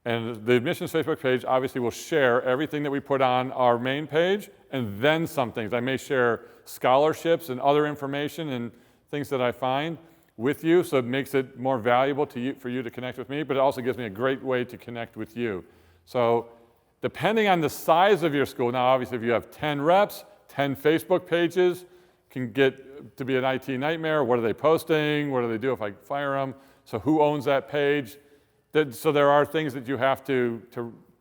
and the admissions Facebook page obviously will share everything that we put on our main page, and then some things. I may share scholarships and other information and things that I find with you, so it makes it more valuable to you, for you to connect with me, but it also gives me a great way to connect with you. So depending on the size of your school, now obviously if you have 10 reps, 10 Facebook pages can get to be an IT nightmare. What are they posting? What do they do if I fire them? So who owns that page? So there are things that you have to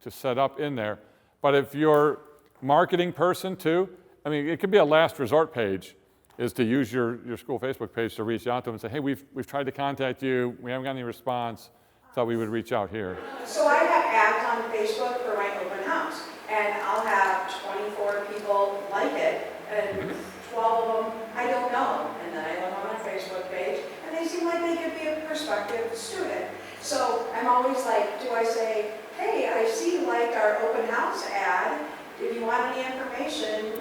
set up in there. But if you're a marketing person too, I mean, it could be a last resort page, is to use your school Facebook page to reach out to them and say, hey, we've tried to contact you, we haven't got any response, thought we would reach out here. So I have ads on Facebook for my open house, and I'll have 24 people like it, and 12 of them I don't know. And then I look on my Facebook page, and they seem like they could be a prospective student. So I'm always like, do I say, hey, I see you liked our open house ad, if you want any information,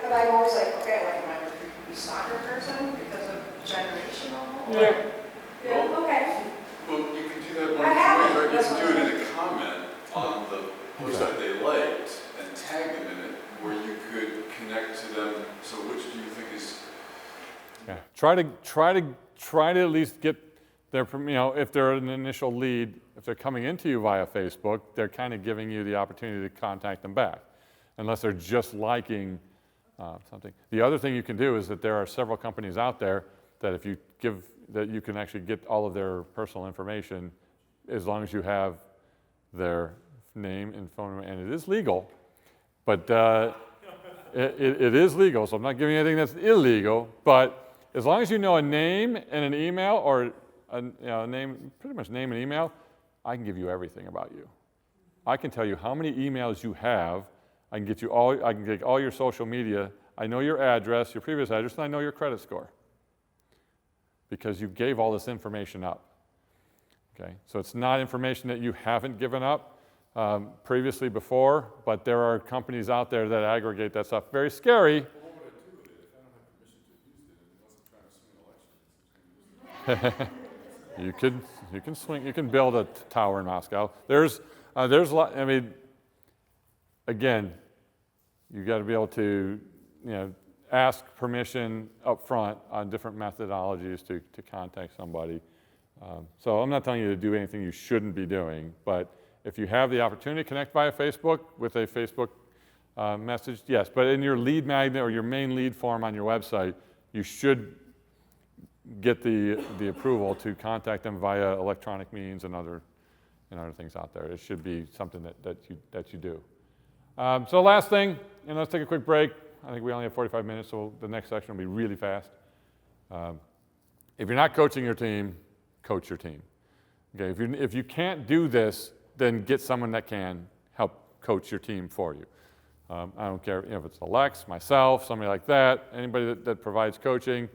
but I'm always like, okay, like, am I a creepy soccer person because of generational? Yeah. Yeah, okay. Well, you can do that one I of have two ways, it. right? You That's can what do I'm it in a comment on the post that they liked and tag them in it, where you could connect to them. So which do you think is? Yeah. Try to at least get if they're an initial lead, if they're coming into you via Facebook, they're kind of giving you the opportunity to contact them back, unless they're just liking something. The other thing you can do is that there are several companies out there that if you that you can actually get all of their personal information as long as you have their name and phone number, and it is legal, but it is legal, so I'm not giving you anything that's illegal, but as long as you know a name and an email, or a name, pretty much name and email, I can give you everything about you. I can tell you how many emails you have. I can get all your social media. I know your address, your previous address, and I know your credit score, because you gave all this information up. Okay, so it's not information that you haven't given up previously before, but there are companies out there that aggregate that stuff. Very scary. Well, what would I do with it if I don't have permission to use it and it wasn't trying to swing elections? You can swing. You can build a tower in Moscow. There's a lot. I mean, again, you got to be able to ask permission up front on different methodologies to contact somebody. So I'm not telling you to do anything you shouldn't be doing, but if you have the opportunity to connect via Facebook with a Facebook message, yes. But in your lead magnet or your main lead form on your website, you should get the approval to contact them via electronic means and other things out there. It should be something that you do. So last thing, let's take a quick break. I think we only have 45 minutes, so the next section will be really fast. If you're not coaching your team, coach your team. Okay, if you can't do this, then get someone that can help coach your team for you. I don't care if it's Alex, myself, somebody like that, anybody that provides coaching.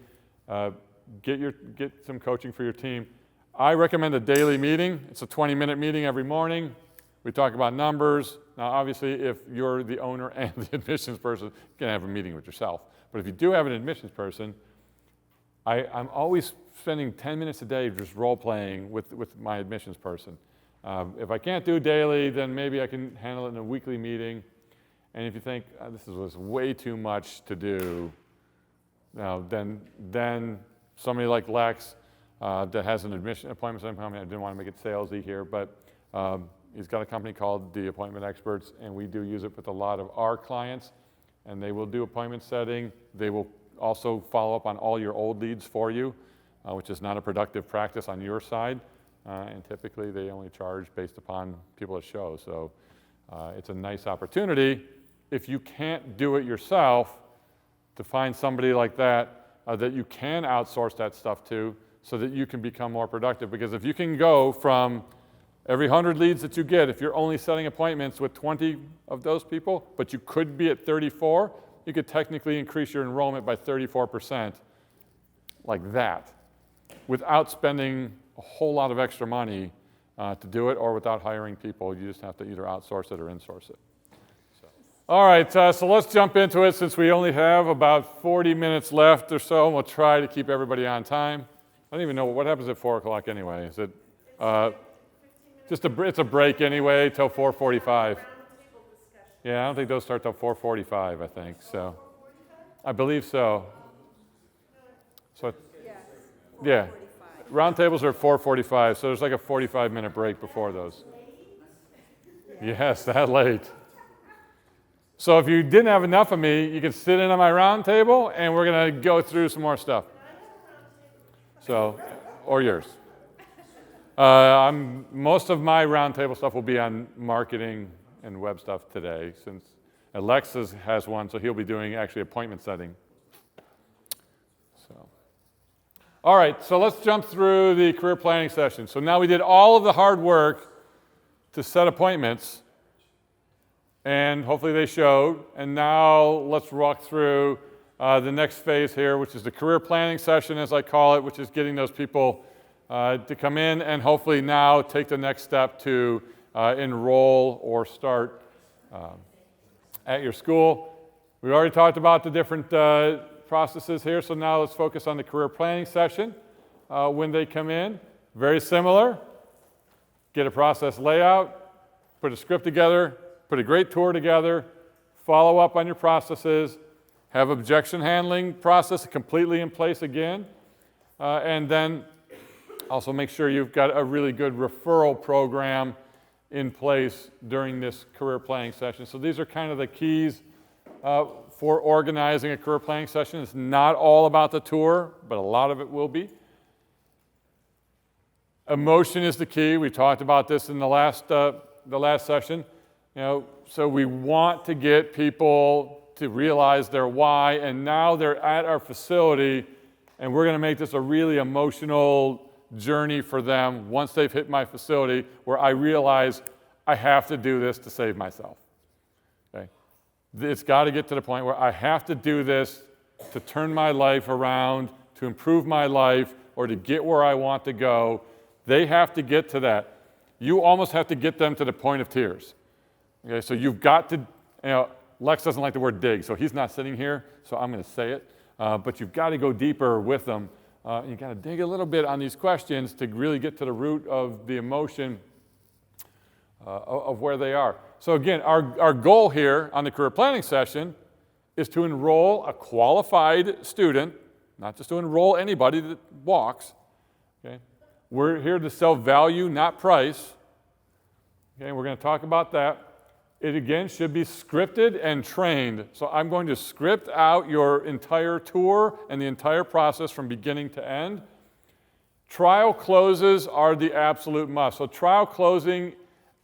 Get some coaching for your team. I recommend a daily meeting. It's a 20-minute meeting every morning. We talk about numbers. Now, obviously, if you're the owner and the admissions person, you can have a meeting with yourself. But if you do have an admissions person, I'm always spending 10 minutes a day just role-playing with my admissions person. If I can't do daily, then maybe I can handle it in a weekly meeting. And if you think this was way too much to do, then somebody like Lex that has an admission appointment company, I didn't want to make it salesy here, but he's got a company called The Appointment Experts, and we do use it with a lot of our clients, and they will do appointment setting. They will also follow up on all your old leads for you, which is not a productive practice on your side. And typically they only charge based upon people that show. So it's a nice opportunity, if you can't do it yourself, to find somebody like that that you can outsource that stuff to, so that you can become more productive. Because if you can go from every 100 leads that you get, if you're only setting appointments with 20 of those people, but you could be at 34, you could technically increase your enrollment by 34% like that, without spending a whole lot of extra money to do it, or without hiring people. You just have to either outsource it or insource it. All right, so let's jump into it. Since we only have about 40 minutes left or so, we'll try to keep everybody on time. I don't even know what happens at 4 o'clock anyway. Is it it's a break anyway till 4:45? Yeah, I don't think those start till 4:45. I think so. I believe so. So yeah. Roundtables are at 4:45, so there's like a 45-minute break before those. Yes, that late. So if you didn't have enough of me, you can sit in on my round table, and we're going to go through some more stuff. So, or yours. Most of my round table stuff will be on marketing and web stuff today, since Alexis has one, so he'll be doing actually appointment setting. All right, so let's jump through the career planning session. So now we did all of the hard work to set appointments, and hopefully they showed. And now let's walk through the next phase here, which is the career planning session, as I call it, which is getting those people to come in and hopefully now take the next step to enroll or start at your school. We already talked about the different processes here, so now let's focus on the career planning session when they come in. Very similar. Get a process layout, put a script together, put a great tour together, follow up on your processes, have objection handling process completely in place again, and then Also make sure you've got a really good referral program in place during this career planning session. So these are kind of the keys for organizing a career planning session. It's not all about the tour, but a lot of it will be. Emotion is the key. We talked about this in the last session. So we want to get people to realize their why, and now they're at our facility, and we're going to make this a really emotional journey for them once they've hit my facility, where I realize I have to do this to save myself. Okay? It's got to get to the point where I have to do this to turn my life around, to improve my life, or to get where I want to go. They have to get to that. You almost have to get them to the point of tears. Okay, so you've got to, Lex doesn't like the word dig, so he's not sitting here, so I'm going to say it. But you've got to go deeper with them. You've got to dig a little bit on these questions to really get to the root of the emotion of where they are. So again, our goal here on the career planning session is to enroll a qualified student, not just to enroll anybody that walks. Okay? We're here to sell value, not price. Okay, we're going to talk about that. It again should be scripted and trained. So I'm going to script out your entire tour and the entire process from beginning to end. Trial closes are the absolute must. So trial closing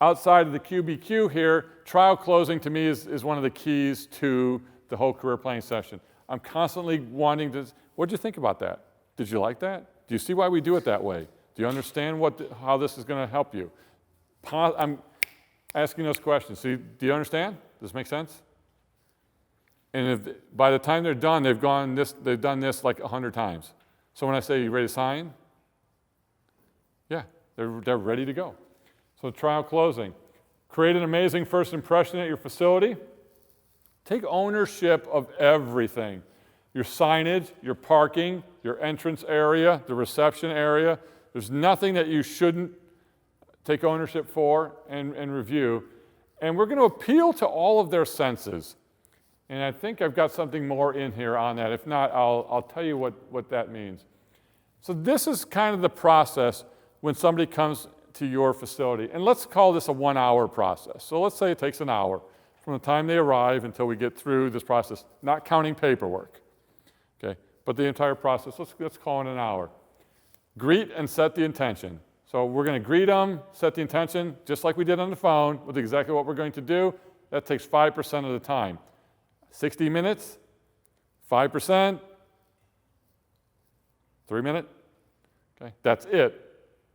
outside of the QBQ here, trial closing to me is one of the keys to the whole career planning session. I'm constantly wanting to, what'd you think about that? Did you like that? Do you see why we do it that way? Do you understand how this is going to help you? I'm asking those questions. Do you understand? Does this make sense? And if by the time they're done, they've done this like 100 times. So when I say, you ready to sign? Yeah, they're ready to go. So trial closing. Create an amazing first impression at your facility. Take ownership of everything. Your signage, your parking, your entrance area, the reception area. There's nothing that you shouldn't take ownership for and review. And we're going to appeal to all of their senses. And I think I've got something more in here on that. If not, I'll tell you what that means. So this is kind of the process when somebody comes to your facility. And let's call this a 1-hour process. So let's say it takes an hour from the time they arrive until we get through this process, not counting paperwork. Okay? But the entire process, let's call it an hour. Greet and set the intention. So we're going to greet them, set the intention, just like we did on the phone, with exactly what we're going to do. That takes 5% of the time. 60 minutes, 5%, 3 minutes. Okay, that's it.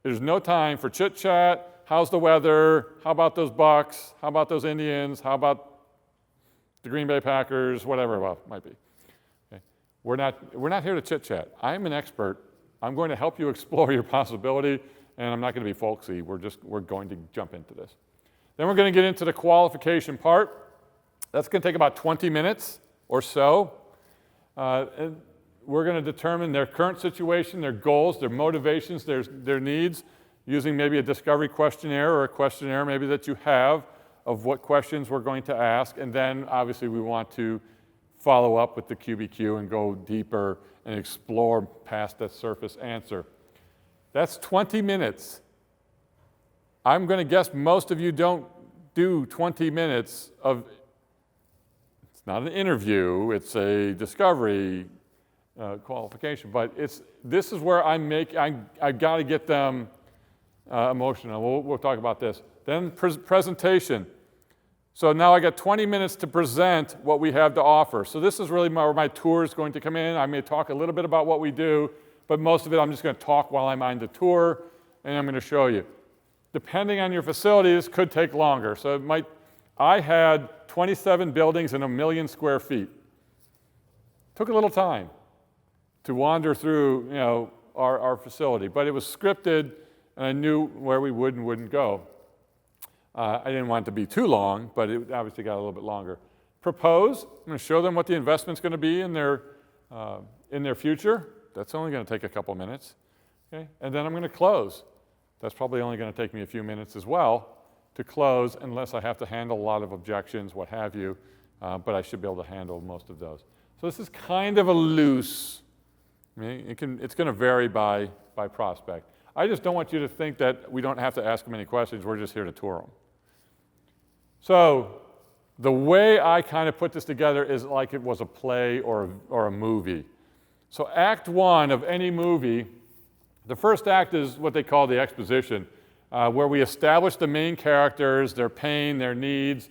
There's no time for chit-chat. How's the weather? How about those Bucks? How about those Indians? How about the Green Bay Packers? Whatever it might be. Okay. We're not here to chit-chat. I'm an expert. I'm going to help you explore your possibility. And I'm not going to be folksy. We're going to jump into this. Then we're going to get into the qualification part. That's going to take about 20 minutes or so. And we're going to determine their current situation, their goals, their motivations, their needs, using maybe a discovery questionnaire or a questionnaire maybe that you have of what questions we're going to ask. And then obviously we want to follow up with the QBQ and go deeper and explore past that surface answer. That's 20 minutes. I'm going to guess most of you don't do 20 minutes of, it's not an interview, it's a discovery qualification, but this is where I've got to get them emotional. We'll talk about this. Then presentation. So now I got 20 minutes to present what we have to offer. So this is really where my tour is going to come in. I may talk a little bit about what we do, but most of it I'm just going to talk while I'm on the tour, and I'm going to show you. Depending on your facility, this could take longer. So I had 27 buildings and 1 million square feet. Took a little time to wander through, our facility, but it was scripted, and I knew where we would and wouldn't go. I didn't want it to be too long, but it obviously got a little bit longer. Propose. I'm going to show them what the investment's going to be in their future. That's only going to take a couple minutes. Okay? And then I'm going to close. That's probably only going to take me a few minutes as well to close, unless I have to handle a lot of objections, what have you, but I should be able to handle most of those. So this is kind of a loose, it's going to vary by prospect. I just don't want you to think that we don't have to ask them any questions. We're just here to tour them. So the way I kind of put this together is like it was a play or a movie. So act one of any movie, the first act is what they call the exposition, where we establish the main characters, their pain, their needs.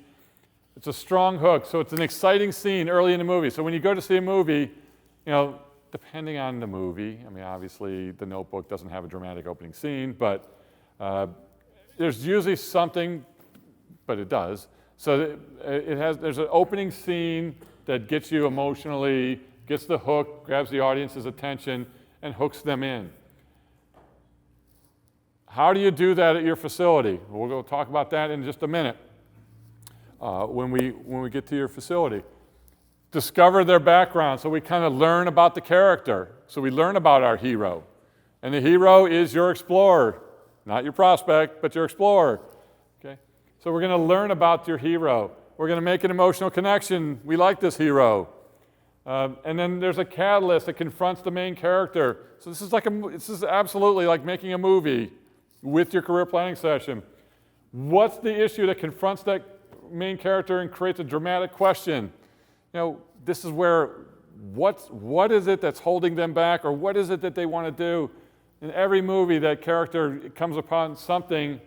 It's a strong hook, so it's an exciting scene early in the movie. So when you go to see a movie, depending on the movie, I mean, obviously The Notebook doesn't have a dramatic opening scene, but there's usually something, but it does. So there's an opening scene that gets you emotionally, gets the hook, grabs the audience's attention, and hooks them in. How do you do that at your facility? We'll go talk about that in just a minute when we get to your facility. Discover their background, so we kind of learn about the character. So we learn about our hero. And the hero is your explorer, not your prospect, but your explorer. Okay? So we're going to learn about your hero. We're going to make an emotional connection. We like this hero. And then there's a catalyst that confronts the main character. So this is absolutely like making a movie with your career planning session. What's the issue that confronts that main character and creates a dramatic question? This is where, what is it that's holding them back, or what is it that they want to do? In every movie, that character comes upon something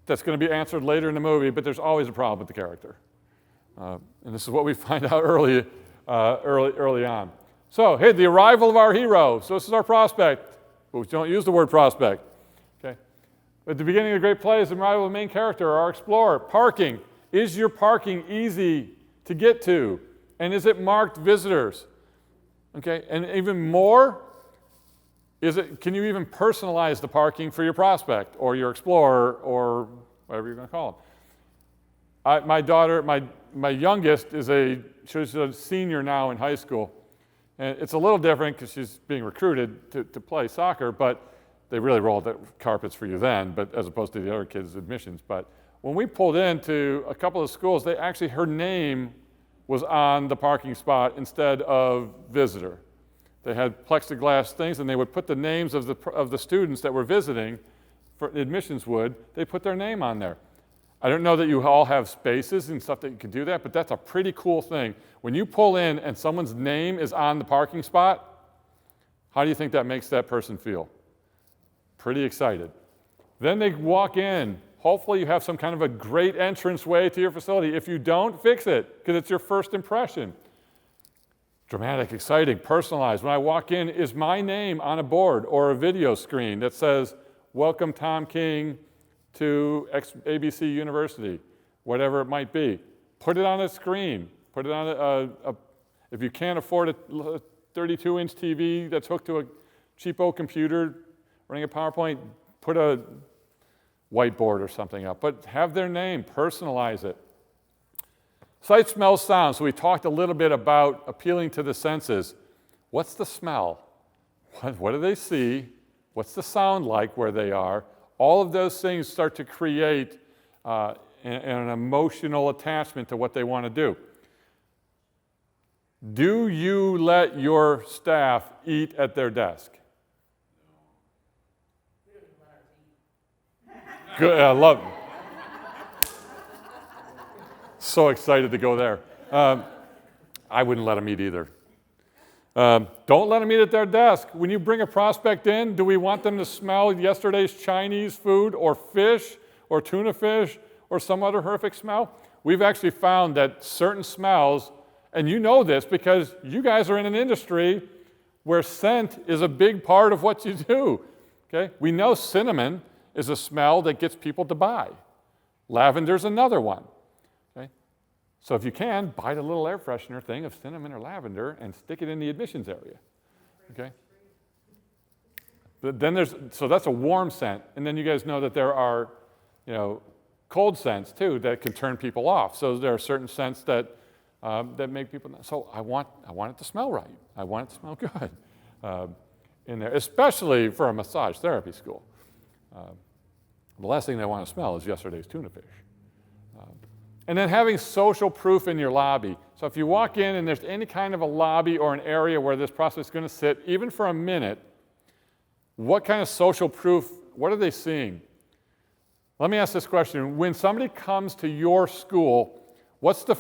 that's going to be answered later in the movie, but there's always a problem with the character. And this is what we find out early on. So, hey, the arrival of our hero. So this is our prospect. But we don't use the word prospect. Okay? At the beginning of the great play is the arrival of the main character, our explorer. Parking. Is your parking easy to get to? And is it marked visitors? Okay, and even more, can you even personalize the parking for your prospect or your explorer or whatever you're going to call them? My daughter, my youngest she's a senior now in high school. And it's a little different because she's being recruited to play soccer, but they really rolled the carpets for you then, but as opposed to the other kids' admissions. But when we pulled into a couple of schools, her name was on the parking spot instead of visitor. They had plexiglass things, and they would put the names of the students that were visiting, for admissions they put their name on there. I don't know that you all have spaces and stuff that you can do that, but that's a pretty cool thing. When you pull in and someone's name is on the parking spot, how do you think that makes that person feel? Pretty excited. Then they walk in. Hopefully you have some kind of a great entranceway to your facility. If you don't, fix it, because it's your first impression. Dramatic, exciting, personalized. When I walk in, is my name on a board or a video screen that says, "Welcome Tom King to ABC University," whatever it might be. Put it on a screen. Put it on if you can't afford a 32-inch TV that's hooked to a cheapo computer running a PowerPoint, put a whiteboard or something up. But have their name, personalize it. Sight, smell, sound. So we talked a little bit about appealing to the senses. What's the smell? What do they see? What's the sound like where they are? All of those things start to create an emotional attachment to what they want to do. Do you let your staff eat at their desk? Good, I love it. So excited to go there. I wouldn't let them eat either. Don't let them eat at their desk. When you bring a prospect in, do we want them to smell yesterday's Chinese food or fish or tuna fish or some other horrific smell? We've actually found that certain smells, and you know this because you guys are in an industry where scent is a big part of what you do. Okay? We know cinnamon is a smell that gets people to buy. Lavender's another one. Okay? So if you can, buy the little air freshener thing of cinnamon or lavender and stick it in the admissions area. Okay? But then so that's a warm scent. And then you guys know that there are, cold scents too that can turn people off. So there are certain scents that make people, so I want it to smell right. I want it to smell good in there, especially for a massage therapy school. The last thing they want to smell is yesterday's tuna fish. And then having social proof in your lobby. So if you walk in and there's any kind of a lobby or an area where this prospect is going to sit, even for a minute, What kind of social proof, what are they seeing? Let me ask this question. When somebody comes to your school, what's the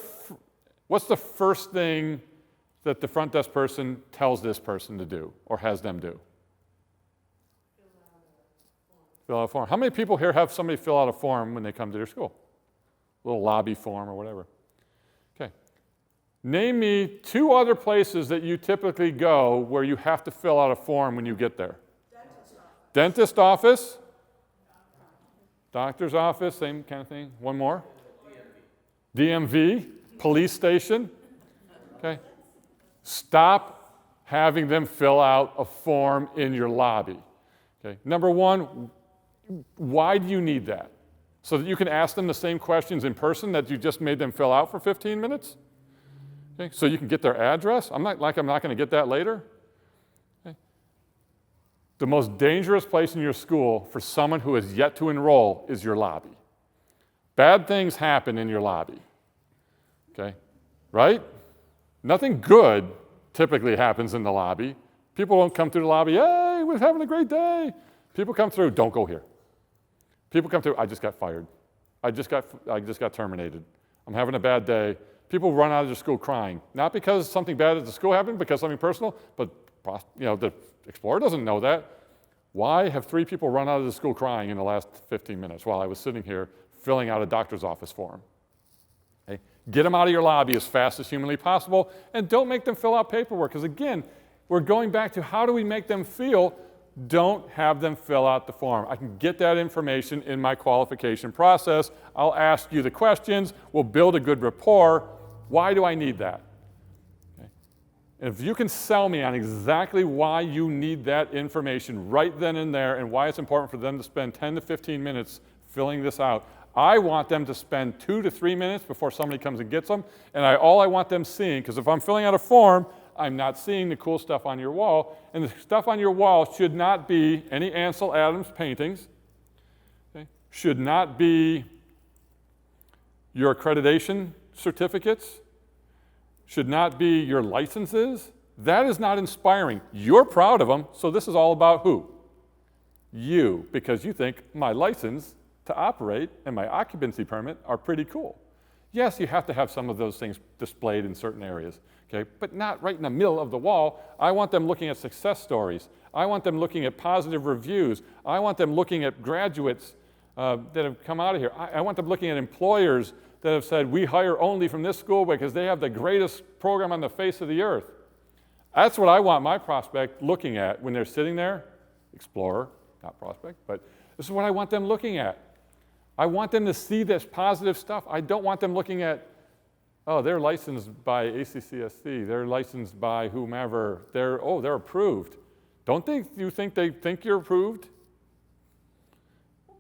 first thing that the front desk person tells this person to do or has them do? Fill out a form. How many people here have somebody fill out a form when they come to their school? A little lobby form or whatever. Okay. Name me 2 other places that you typically go where you have to fill out a form when you get there. Dentist office. Doctor's office, same kind of thing. One more. DMV. Police station. Okay. Stop having them fill out a form in your lobby. Okay. Number one, why do you need that? So that you can ask them the same questions in person that you just made them fill out for 15 minutes? Okay. So you can get their address? I'm not going to get that later. Okay. The most dangerous place in your school for someone who has yet to enroll is your lobby. Bad things happen in your lobby. Okay? Right? Nothing good typically happens in the lobby. People don't come through the lobby, hey, we're having a great day. People come through, don't go here. People come through, I just got fired. I just got terminated. I'm having a bad day. People run out of their school crying. Not because something bad at the school happened, because something personal, but the Explorer doesn't know that. Why have 3 people run out of the school crying in the last 15 minutes while I was sitting here filling out a doctor's office form? Okay? Get them out of your lobby as fast as humanly possible, and don't make them fill out paperwork, because again, we're going back to how do we make them feel. Don't have them fill out the form. I can get that information in my qualification process. I'll ask you the questions. We'll build a good rapport. Why do I need that? Okay. And if you can sell me on exactly why you need that information right then and there and why it's important for them to spend 10 to 15 minutes filling this out, I want them to spend 2 to 3 minutes before somebody comes and gets them. And all I want them seeing, because if I'm filling out a form, I'm not seeing the cool stuff on your wall. And the stuff on your wall should not be any Ansel Adams paintings. Okay? Should not be your accreditation certificates. Should not be your licenses. That is not inspiring. You're proud of them, so this is all about who? You, because you think my license to operate and my occupancy permit are pretty cool. Yes, you have to have some of those things displayed in certain areas. Okay, but not right in the middle of the wall. I want them looking at success stories. I want them looking at positive reviews. I want them looking at graduates that have come out of here. I want them looking at employers that have said, we hire only from this school because they have the greatest program on the face of the earth. That's what I want my prospect looking at when they're sitting there. Explorer, not prospect, but this is what I want them looking at. I want them to see this positive stuff. I don't want them looking at, oh, they're licensed by ACCSC, they're licensed by whomever, they're approved. Don't you think they think you're approved?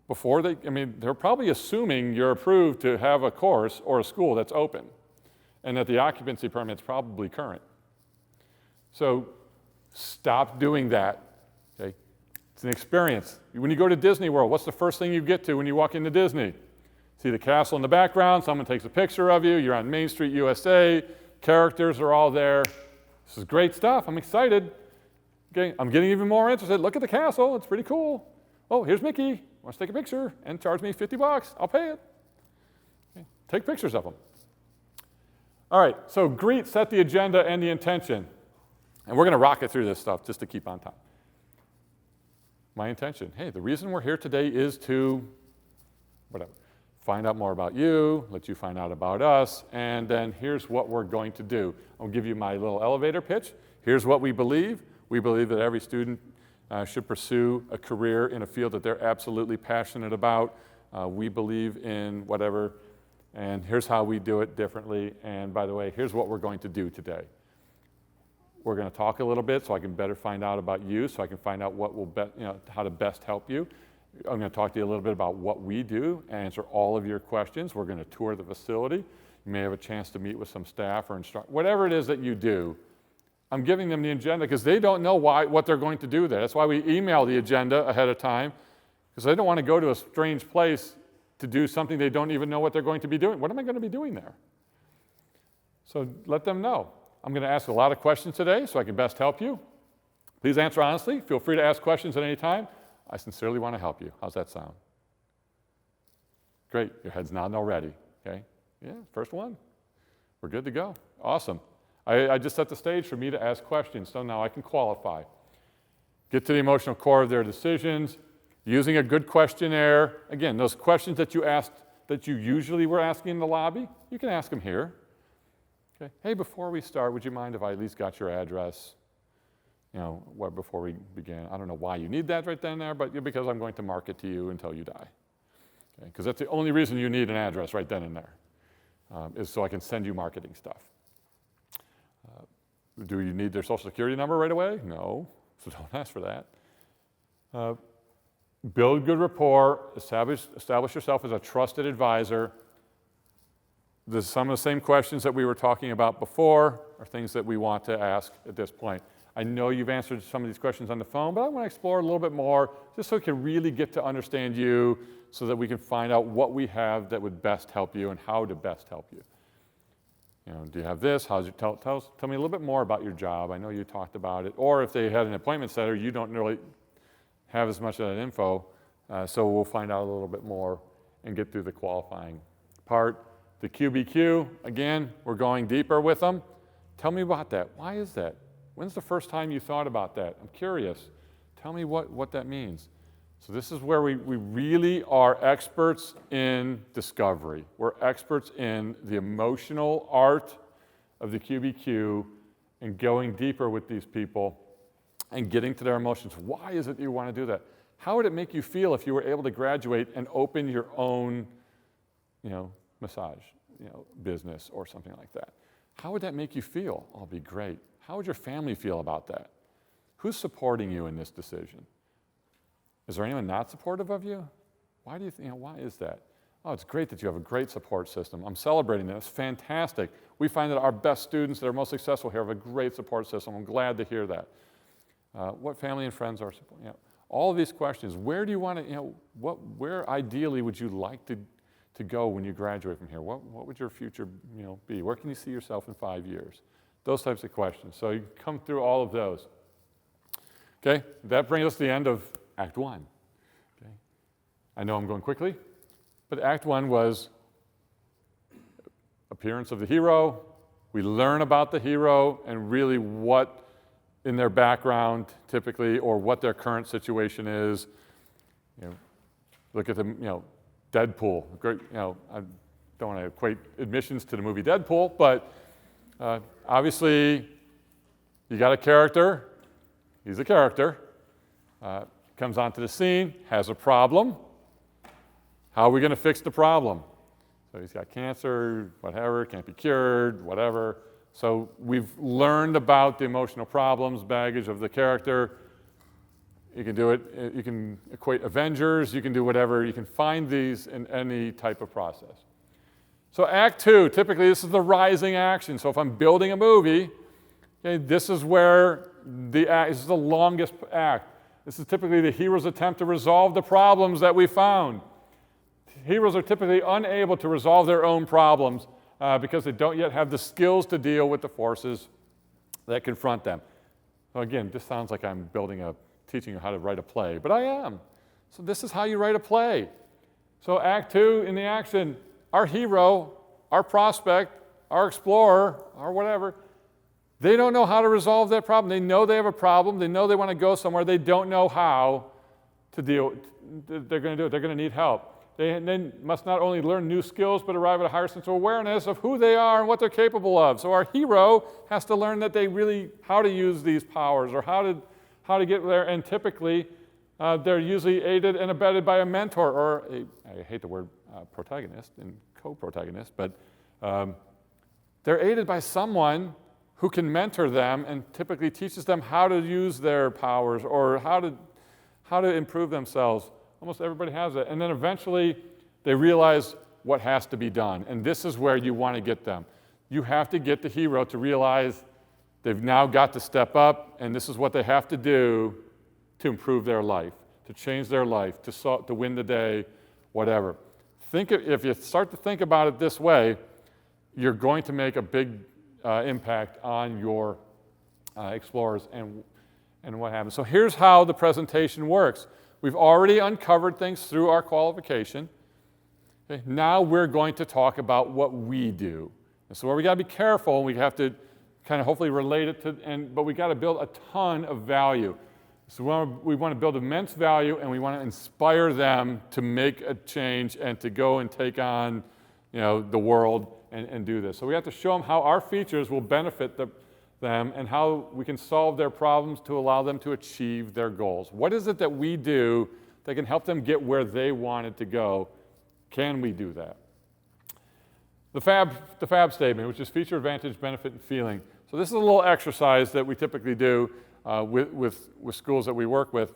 They're probably assuming you're approved to have a course or a school that's open and that the occupancy permit's probably current. So stop doing that, okay? It's an experience. When you go to Disney World, what's the first thing you get to when you walk into Disney? See the castle in the background, someone takes a picture of you, you're on Main Street, USA, characters are all there. This is great stuff, I'm excited. Okay, I'm getting even more interested. Look at the castle, it's pretty cool. Oh, here's Mickey, wants to take a picture and charge me $50, I'll pay it. Okay, take pictures of them. All right, so greet, set the agenda and the intention. And we're gonna rocket through this stuff just to keep on time. My intention, hey, the reason we're here today is to, whatever. Find out more about you, let you find out about us, and then here's what we're going to do. I'll give you my little elevator pitch. Here's what we believe. We believe that every student should pursue a career in a field that they're absolutely passionate about. We believe in whatever, and here's how we do it differently. And by the way, here's what we're going to do today. We're going to talk a little bit so I can better find out about you, so I can find out what will how to best help you. I'm going to talk to you a little bit about what we do, answer all of your questions. We're going to tour the facility. You may have a chance to meet with some staff or instructors. Whatever it is that you do, I'm giving them the agenda because they don't know what they're going to do there. That's why we email the agenda ahead of time, because they don't want to go to a strange place to do something they don't even know what they're going to be doing. What am I going to be doing there? So let them know. I'm going to ask a lot of questions today so I can best help you. Please answer honestly. Feel free to ask questions at any time. I sincerely want to help you. How's that sound? Great. Your head's nodding already. Okay? Yeah, first one. We're good to go. Awesome. I just set the stage for me to ask questions, so now I can qualify. Get to the emotional core of their decisions, using a good questionnaire. Again, those questions that you asked, that you usually were asking in the lobby, you can ask them here. Okay. Hey, before we start, would you mind if I at least got your address? You know, before we begin. I don't know why you need that right then and there, but because I'm going to market to you until you die. Okay? Because that's the only reason you need an address right then and there, is so I can send you marketing stuff. Do you need their social security number right away? No, so don't ask for that. Build good rapport, establish yourself as a trusted advisor. Some of the same questions that we were talking about before are things that we want to ask at this point. I know you've answered some of these questions on the phone, but I want to explore a little bit more just so we can really get to understand you so that we can find out what we have that would best help you and how to best help you. You know, do you have this? Tell me a little bit more about your job. I know you talked about it. Or if they had an appointment setter, you don't really have as much of that info, so we'll find out a little bit more and get through the qualifying part. The QBQ, again, we're going deeper with them. Tell me about that. Why is that? When's the first time you thought about that? I'm curious. Tell me what that means. So this is where we really are experts in discovery. We're experts in the emotional art of the QBQ and going deeper with these people and getting to their emotions. Why is it you want to do that? How would it make you feel if you were able to graduate and open your own, massage, business or something like that? How would that make you feel? Oh, it'd be great. How would your family feel about that? Who's supporting you in this decision? Is there anyone not supportive of you? Why do you think, why is that? Oh, it's great that you have a great support system. I'm celebrating that. It's fantastic. We find that our best students that are most successful here have a great support system. I'm glad to hear that. What family and friends are supporting? All of these questions. Where do you want to, where ideally would you like to go when you graduate from here? What would your future, be? Where can you see yourself in 5 years? Those types of questions. So you come through all of those. Okay, that brings us to the end of Act 1. Okay. I know I'm going quickly, but Act 1 was appearance of the hero. We learn about the hero and really what in their background typically or what their current situation is. Look at them, Deadpool. Great, I don't want to equate admissions to the movie Deadpool, but obviously you got a character. He's a character. Comes onto the scene, has a problem. How are we going to fix the problem? So he's got cancer, whatever, can't be cured, whatever. So we've learned about the emotional problems, baggage of the character. You can do it, you can equate Avengers, you can do whatever. You can find these in any type of process. So Act 2, typically this is the rising action. So if I'm building a movie, okay, this is where this is the longest act. This is typically the hero's attempt to resolve the problems that we found. Heroes are typically unable to resolve their own problems because they don't yet have the skills to deal with the forces that confront them. So again, this sounds like I'm teaching you how to write a play, but I am. So this is how you write a play. So Act 2, in the action, our hero, our prospect, our explorer, or whatever, they don't know how to resolve that problem. They know they have a problem. They know they want to go somewhere. They don't know how to deal. They're going to do it. They're going to need help. They must not only learn new skills, but arrive at a higher sense of awareness of who they are and what they're capable of. So our hero has to learn that how to use these powers or how to get there. And typically, they're usually aided and abetted by a mentor or I hate the word protagonist and co-protagonist, but they're aided by someone who can mentor them and typically teaches them how to use their powers or how to improve themselves. Almost everybody has that. And then eventually they realize what has to be done. And this is where you want to get them. You have to get the hero to realize they've now got to step up and this is what they have to do to improve their life, to change their life, to win the day, whatever. If you start to think about it this way, you're going to make a big impact on your explorers. and what happens. So here's how the presentation works. We've already uncovered things through our qualification. Okay, now we're going to talk about what we do. And so where we got to be careful, we have to kind of hopefully relate it to, but we got to build a ton of value. So we want to build immense value, and we want to inspire them to make a change and to go and take on, the world and do this. So we have to show them how our features will benefit them and how we can solve their problems to allow them to achieve their goals. What is it that we do that can help them get where they wanted to go? Can we do that? The FAB statement, which is feature, advantage, benefit, and feeling. So this is a little exercise that we typically do with schools that we work with,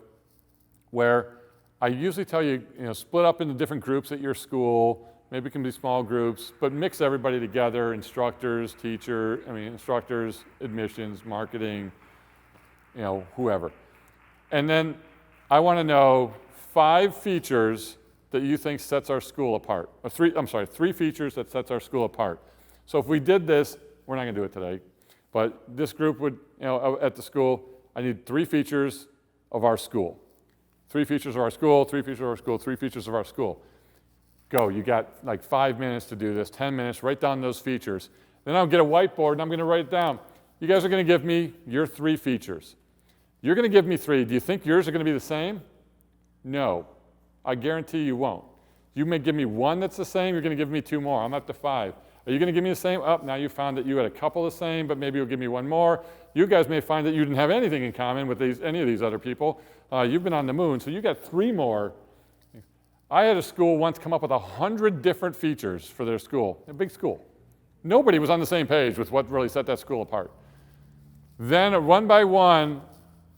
where I usually tell you, split up into different groups at your school. Maybe it can be small groups, but mix everybody together, instructors, instructors, admissions, marketing, whoever. And then I want to know 5 features that you think sets our school apart. Or 3 features that sets our school apart. So if we did this, we're not going to do it today, but this group would, at the school, I need 3 features of our school. 3 features of our school, 3 features of our school, 3 features of our school. Go, you got like 5 minutes to do this, 10 minutes, write down those features. Then I'll get a whiteboard and I'm going to write it down. You guys are going to give me your 3 features. You're going to give me 3. Do you think yours are going to be the same? No. I guarantee you won't. You may give me 1 that's the same, you're going to give me 2 more. I'm up to 5. Are you going to give me the same? Now you found that you had a couple the same, but maybe you'll give me 1 more. You guys may find that you didn't have anything in common with any of these other people. You've been on the moon, so you got 3 more. I had a school once come up with 100 different features for their school, a big school. Nobody was on the same page with what really set that school apart. Then one by one,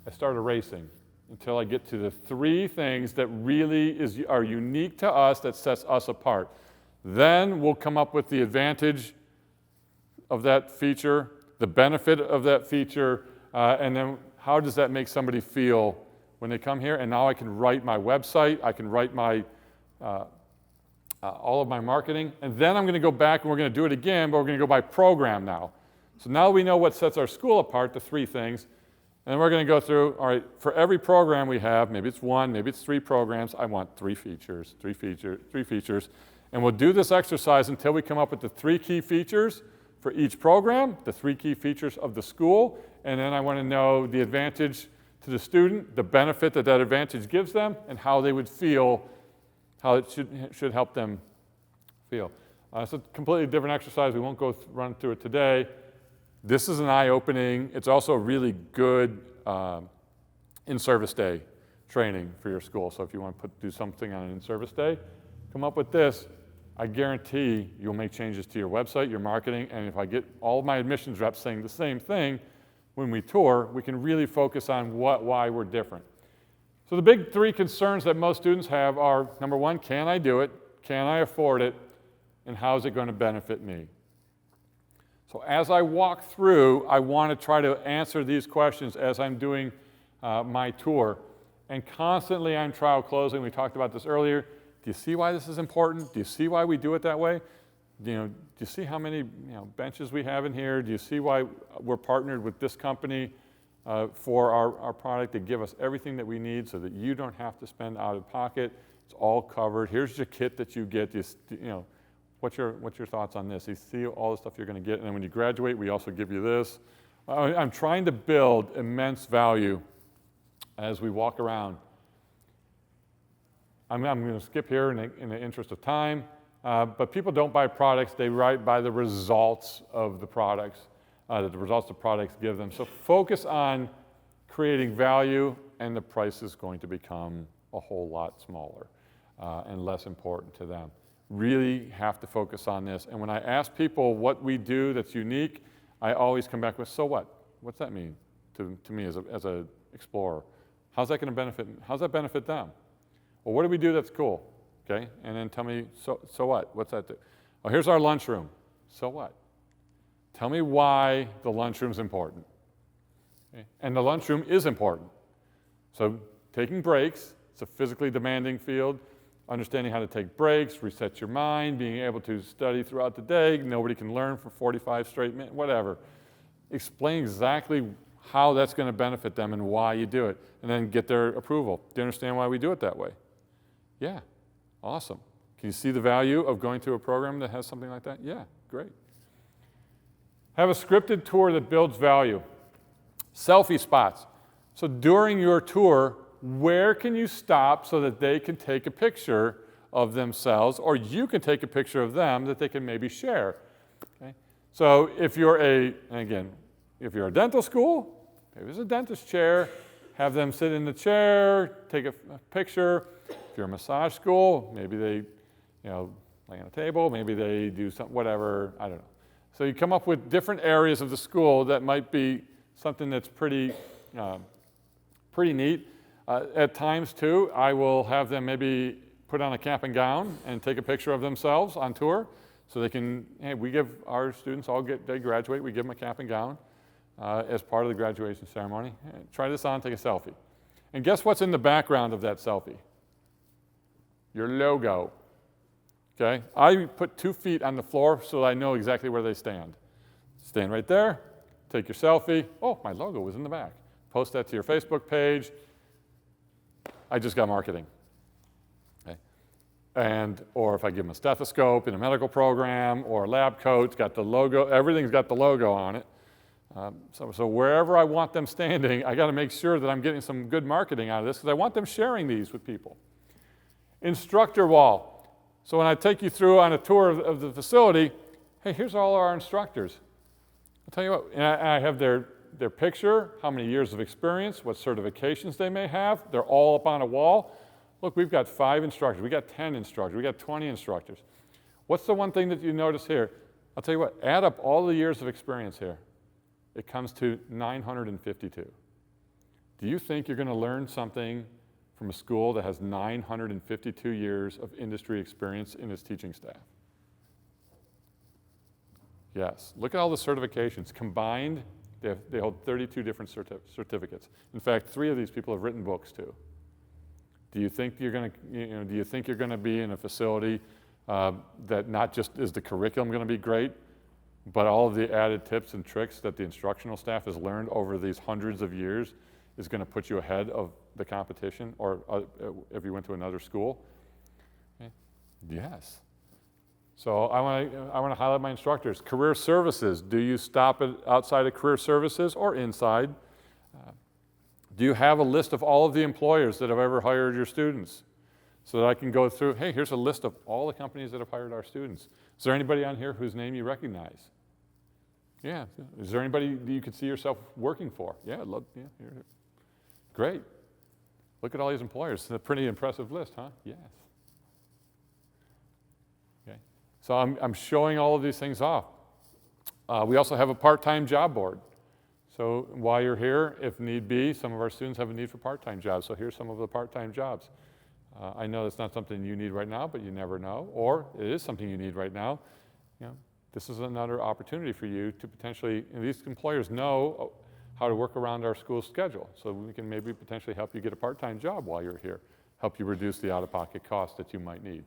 I started racing until I get to the 3 things that really are unique to us that sets us apart. Then we'll come up with the advantage of that feature, the benefit of that feature, and then how does that make somebody feel when they come here? And now I can write my website, I can write my all of my marketing, and then I'm going to go back and we're going to do it again, but we're going to go by program now. So now we know what sets our school apart, the 3 things, and we're going to go through, all right, for every program we have, maybe it's 1, maybe it's 3 programs, I want 3 features, 3 features, and we'll do this exercise until we come up with the 3 key features for each program, the 3 key features of the school, and then I want to know the advantage to the student, the benefit that advantage gives them, and how they would feel, how it should help them feel. It's a completely different exercise. We won't run through it today. This is an eye-opening. It's also a really good in-service day training for your school. So if you want to do something on an in-service day, come up with this. I guarantee you'll make changes to your website, your marketing, and if I get all of my admissions reps saying the same thing when we tour, we can really focus on why we're different. So the big 3 concerns that most students have are, number 1, can I do it? Can I afford it? And how is it going to benefit me? So as I walk through, I want to try to answer these questions as I'm doing my tour. And constantly I'm trial closing. We talked about this earlier. Do you see why this is important? Do you see why we do it that way? Do you see how many benches we have in here? Do you see why we're partnered with this company for our product to give us everything that we need so that you don't have to spend out of pocket? It's all covered. Here's your kit that you get. What's your thoughts on this? You see all the stuff you're going to get, and then when you graduate, we also give you this. I'm trying to build immense value as we walk around. I'm going to skip here in the interest of time, but people don't buy products, they buy the results of the products, that the results of products give them. So focus on creating value, and the price is going to become a whole lot smaller and less important to them. Really have to focus on this. And when I ask people what we do that's unique, I always come back with, so what? What's that mean to me as a explorer? How's that going to benefit them? Well, what do we do that's cool? Okay, and then tell me, so what? What's that do? Well, here's our lunchroom. So what? Tell me why the lunchroom's important. Okay? And the lunchroom is important. So taking breaks, it's a physically demanding field. Understanding how to take breaks, reset your mind, being able to study throughout the day. Nobody can learn for 45 straight minutes, whatever. Explain exactly how that's going to benefit them and why you do it, and then get their approval. Do you understand why we do it that way? Yeah, awesome. Can you see the value of going to a program that has something like that? Yeah, great. Have a scripted tour that builds value. Selfie spots. So during your tour, where can you stop so that they can take a picture of themselves, or you can take a picture of them that they can maybe share? Okay? So if you're if you're a dental school, maybe there's a dentist chair, have them sit in the chair, take a picture. If you're a massage school, maybe they, lay on a table, maybe they do something, whatever, I don't know. So you come up with different areas of the school that might be something that's pretty neat. At times too, I will have them maybe put on a cap and gown and take a picture of themselves on tour, so they can, hey, we give our students they graduate, we give them a cap and gown as part of the graduation ceremony. Hey, try this on, take a selfie. And guess what's in the background of that selfie? Your logo. Okay? I put 2 feet on the floor so I know exactly where they stand. Stand right there, take your selfie. Oh, my logo was in the back. Post that to your Facebook page. I just got marketing. Okay? Or if I give them a stethoscope in a medical program, or a lab coat, got the logo, everything's got the logo on it. So wherever I want them standing, I got to make sure that I'm getting some good marketing out of this, because I want them sharing these with people. Instructor wall. So when I take you through on a tour of the facility, hey, here's all our instructors. I'll tell you what, and I have their picture, how many years of experience, what certifications they may have. They're all up on a wall. Look, we've got 5 instructors, we got 10 instructors, we got 20 instructors. What's the one thing that you notice here? I'll tell you what, add up all the years of experience here. It comes to 952. Do you think you're going to learn something from a school that has 952 years of industry experience in its teaching staff? Yes. Look at all the certifications. Combined, they hold 32 different certificates. In fact, 3 of these people have written books too. Do you think you're going to, do you think you're going to be in a facility that not just is the curriculum going to be great, but all of the added tips and tricks that the instructional staff has learned over these hundreds of years is going to put you ahead of the competition, or if you went to another school? Okay. Yes. So I want to highlight my instructors. Career services. Do you stop outside of career services or inside? Do you have a list of all of the employers that have ever hired your students, so that I can go through, hey, here's a list of all the companies that have hired our students. Is there anybody on here whose name you recognize? Yeah. Is there anybody that you could see yourself working for? Yeah, I'd love, yeah, here. Great. Look at all these employers. It's a pretty impressive list, huh? Yes. Okay. So I'm showing all of these things off. We also have a part-time job board. So while you're here, if need be, some of our students have a need for part-time jobs. So here's some of the part-time jobs. I know that's not something you need right now, but you never know. Or it is something you need right now. This is another opportunity for you to potentially, and these employers know how to work around our school schedule. So we can maybe potentially help you get a part-time job while you're here, help you reduce the out-of-pocket costs that you might need.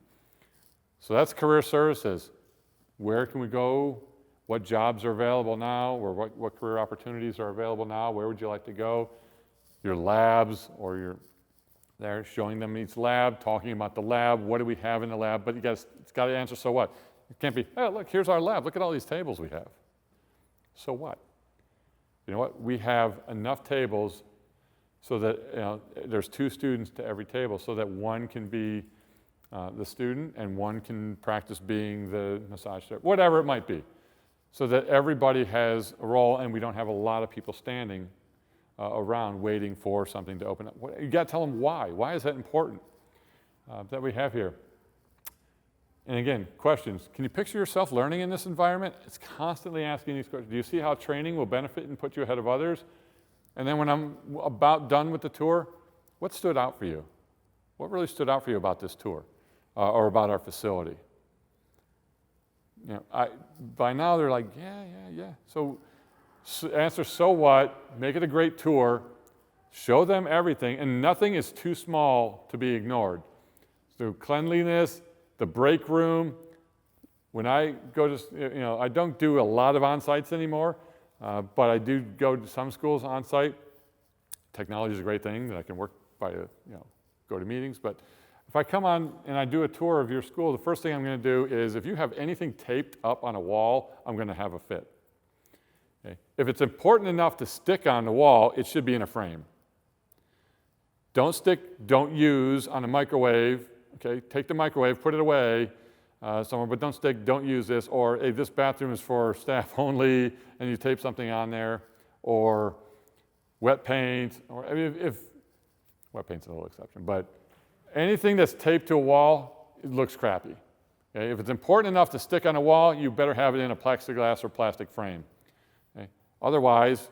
So that's career services. Where can we go? What jobs are available now, or what career opportunities are available now? Where would you like to go? Your labs, or your there showing them each lab, talking about the lab, what do we have in the lab, but it's got to answer, so what? It can't be, oh, look, here's our lab, look at all these tables we have. So what? You know what? We have enough tables so that there's 2 students to every table, so that one can be the student and one can practice being the massage therapist, whatever it might be, so that everybody has a role and we don't have a lot of people standing around waiting for something to open up. You got to tell them why. Why is that important that we have here? And again, questions. Can you picture yourself learning in this environment? It's constantly asking these questions. Do you see how training will benefit and put you ahead of others? And then when I'm about done with the tour, what stood out for you? What really stood out for you about this tour or about our facility? By now they're like, yeah. So answer, so what? Make it a great tour. Show them everything, and nothing is too small to be ignored. So cleanliness, the break room. When I go to, I don't do a lot of on-sites anymore. But I do go to some schools on site. Technology is a great thing that I can work by, go to meetings. But if I come on and I do a tour of your school, the first thing I'm going to do is if you have anything taped up on a wall, I'm going to have a fit. Okay? If it's important enough to stick on the wall, it should be in a frame. Don't stick, don't use on a microwave. Okay? Take the microwave, put it away somewhere, but don't stick, don't use this. Or hey, this bathroom is for staff only, and you tape something on there. Or wet paint, or I mean, if wet paint's a little exception, but anything that's taped to a wall, it looks crappy. Okay? If it's important enough to stick on a wall, you better have it in a plexiglass or plastic frame. Okay? Otherwise,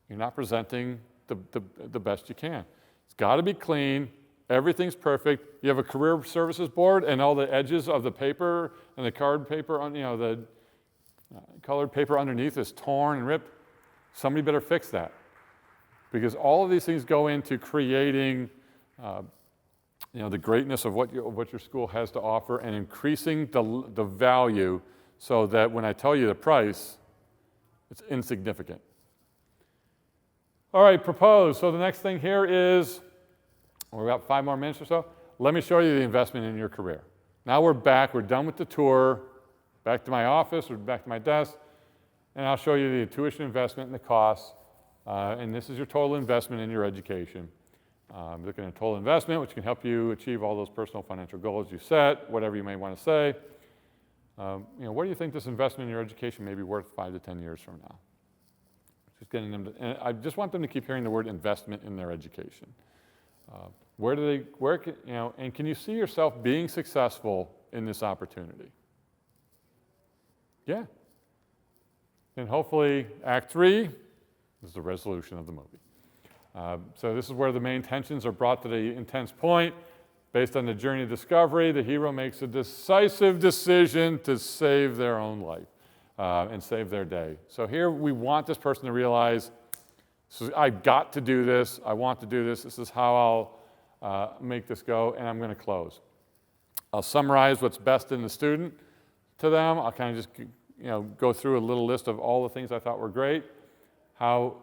you're not presenting the best you can. It's got to be clean. Everything's perfect. You have a career services board, and all the edges of the paper and the card paper, the colored paper underneath is torn and ripped. Somebody better fix that, because all of these things go into creating the greatness of what your school has to offer and increasing the value so that when I tell you the price, it's insignificant. All right, propose. So the next thing here is, we've got 5 more minutes or so. Let me show you the investment in your career. Now we're back, we're done with the tour, back to my office or back to my desk, and I'll show you the tuition investment and the costs. And this is your total investment in your education. Looking at total investment, which can help you achieve all those personal financial goals you set, whatever you may want to say. What do you think this investment in your education may be worth 5 to 10 years from now? Just getting them to, and I just want them to keep hearing the word investment in their education. And can you see yourself being successful in this opportunity? Yeah. And hopefully, Act 3 is the resolution of the movie. So this is where the main tensions are brought to the intense point. Based on the journey of discovery, the hero makes a decisive decision to save their own life and save their day. So here we want this person to realize, I've got to do this, I want to do this, this is how I'll make this go, and I'm going to close. I'll summarize what's best in the student to them. I'll kind of just go through a little list of all the things I thought were great, how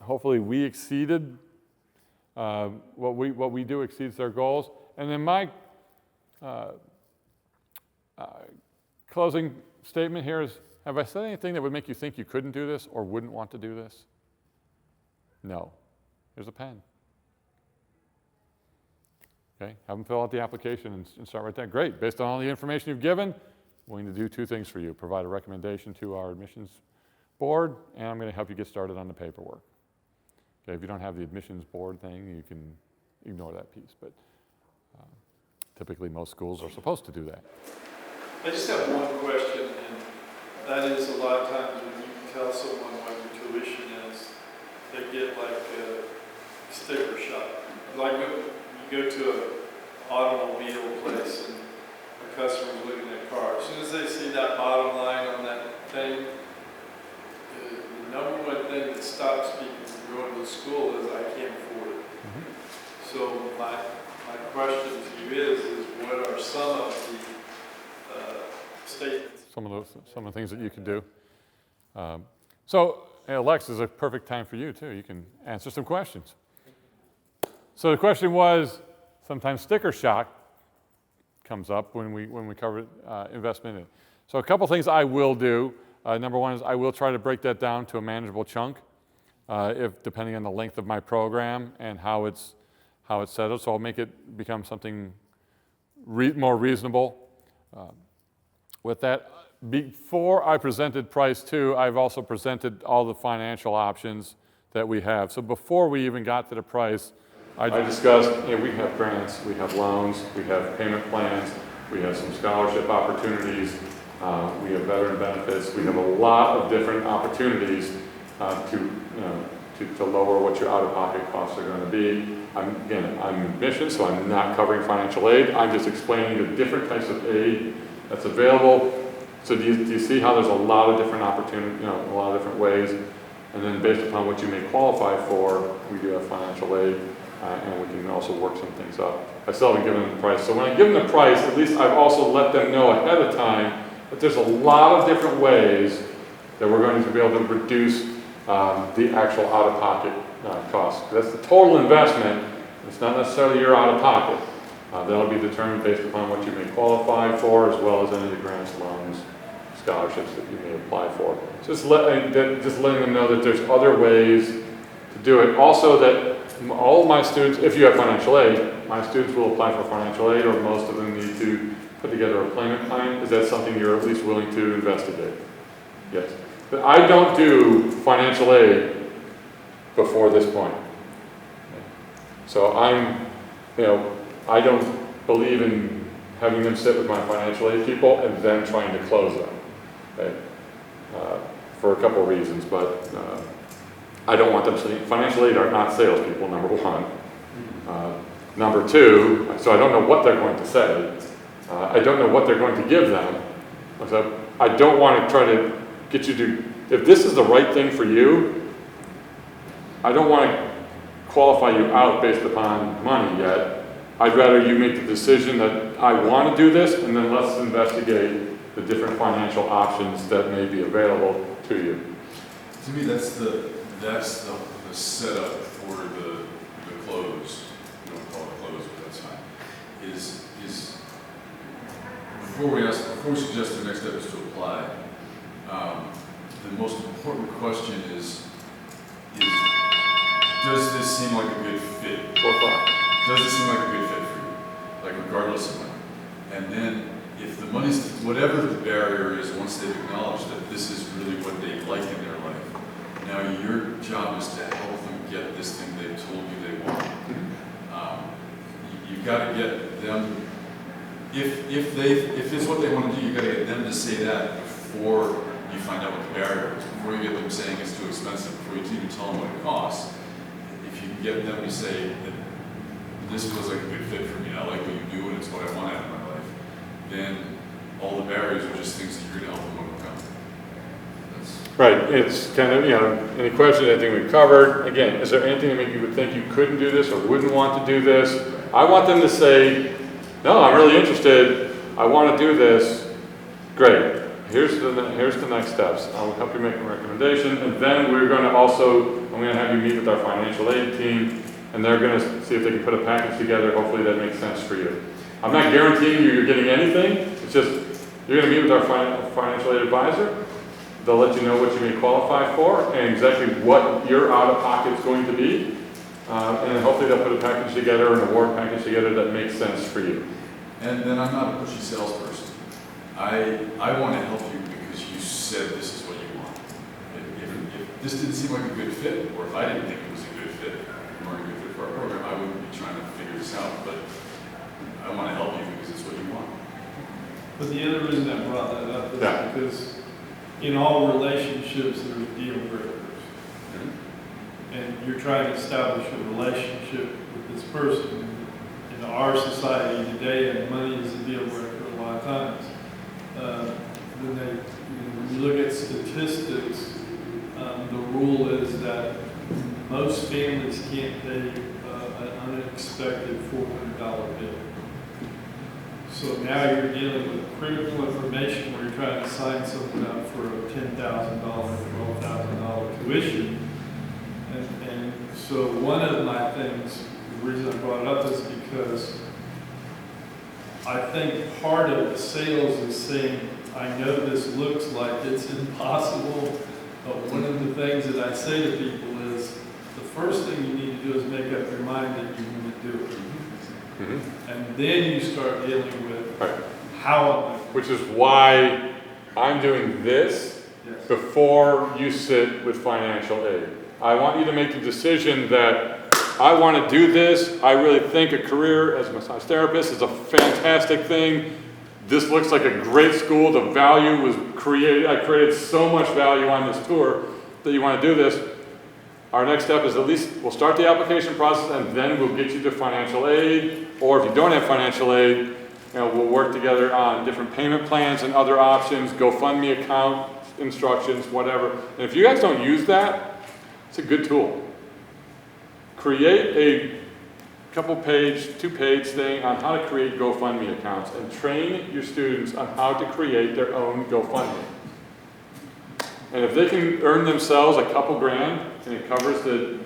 hopefully we exceeded, what we do exceeds their goals. And then my closing statement here is, have I said anything that would make you think you couldn't do this or wouldn't want to do this? No. Here's a pen. Okay, have them fill out the application and start right there. Great, based on all the information you've given, I'm going to do 2 things for you. Provide a recommendation to our admissions board, and I'm going to help you get started on the paperwork. Okay, if you don't have the admissions board thing, you can ignore that piece, but typically most schools are supposed to do that. I just have one question, and that is a lot of times when you tell someone what your tuition is, they get like a sticker shock. Like you go to an automobile place and a customer's looking at cars. As soon as they see that bottom line on that thing, the number one thing that stops people from going to the school is I can't afford it. Mm-hmm. So my question to you is what are some of the statements? Some of the things that you can do. So Lex is a perfect time for you too. You can answer some questions. So the question was, sometimes sticker shock comes up when we cover investment in. So a couple things I will do. Number one is I will try to break that down to a manageable chunk, depending on the length of my program and how it's set up. So I'll make it become something more reasonable. With that, before I presented price 2, I've also presented all the financial options that we have. So before we even got to the price, I discussed, we have grants, we have loans, we have payment plans, we have some scholarship opportunities, we have veteran benefits, we have a lot of different opportunities to lower what your out-of-pocket costs are going to be. I'm in admissions, so I'm not covering financial aid. I'm just explaining the different types of aid that's available. So do you see how there's a lot of different opportunities, a lot of different ways, and then based upon what you may qualify for, we do have financial aid, and we can also work some things up. I still haven't given them the price. So when I give them the price, at least I've also let them know ahead of time that there's a lot of different ways that we're going to be able to reduce the actual out-of-pocket cost. That's the total investment. It's not necessarily your out-of-pocket. That'll be determined based upon what you may qualify for, as well as any of the grants, loans, scholarships that you may apply for. Just letting them know that there's other ways to do it. Also, that all of my students, if you have financial aid, my students will apply for financial aid, or most of them need to put together a payment plan. Is that something you're at least willing to investigate? Yes. But I don't do financial aid before this point. So I don't believe in having them sit with my financial aid people and then trying to close them. Okay? For a couple of reasons, but I don't want them to. Financial aid are not salespeople, number one. Number two, so I don't know what they're going to say. I don't know what they're going to give them. So I don't want to try to get you to, if this is the right thing for you, I don't want to qualify you out based upon money yet. I'd rather you make the decision that I want to do this, and then let's investigate the different financial options that may be available to you. To me, that's the setup for the close. We don't call it close, but that's fine. Is before we suggest the next step is to apply, the most important question is does this seem like a good fit? Does it seem like a good fit for you? Like regardless of money. And then if the money's, whatever the barrier is, once they've acknowledged that this is really what they like in their life, now your job is to help them get this thing they've told you they want. You've got to get them, if it's what they want to do, you've got to get them to say that before you find out what the barrier is, before you get them saying it's too expensive, before you even tell them what it costs. If you can get them to say that this feels like a good fit for me, I like what you do and it's what I want out of my life, then all the barriers are just things that you're going to help them overcome. Right, it's kind of, any questions, anything we've covered. Again, is there anything that maybe you would think you couldn't do this or wouldn't want to do this? I want them to say, no, I'm really interested, I want to do this. Great, here's the next steps. I'll help you make a recommendation, and then I'm going to have you meet with our financial aid team, and they're going to see if they can put a package together. Hopefully that makes sense for you. I'm not guaranteeing you're getting anything. It's just, you're going to meet with our financial aid advisor. They'll let you know what you may qualify for and exactly what your out-of-pocket is going to be. And then hopefully they'll put a package together, an award package together that makes sense for you. And then I'm not a pushy salesperson. I want to help you because you said this is what you want. If this didn't seem like a good fit, or if I didn't think it was a good fit, or a good fit for our program, I wouldn't be trying to figure this out. But I want to help you because it's what you want. But the other reason I brought that up is because in all relationships there's deal breakers. And you're trying to establish a relationship with this person. In our society today, and money is a deal breaker a lot of times. When you look at statistics, the rule is that most families can't pay an unexpected $400 bill. So now you're dealing with critical information where you're trying to sign someone up for a $10,000, $12,000 tuition. And so one of my things, the reason I brought it up is because I think part of the sales is saying, I know this looks like it's impossible, but one of the things that I say to people is, the first thing you need to do is make up your mind that you want to do it. And then you start dealing with how am I. Which is why I'm doing this before you sit with financial aid. I want you to make the decision that I want to do this. I really think a career as a massage therapist is a fantastic thing. This looks like a great school. The value was created. I created so much value on this tour that you want to do this. Our next step is at least we'll start the application process and then we'll get you to financial aid. Or if you don't have financial aid, we'll work together on different payment plans and other options, GoFundMe account, instructions, whatever. And if you guys don't use that, it's a good tool. Create a two-page thing on how to create GoFundMe accounts and train your students on how to create their own GoFundMe. And if they can earn themselves a couple grand and it covers the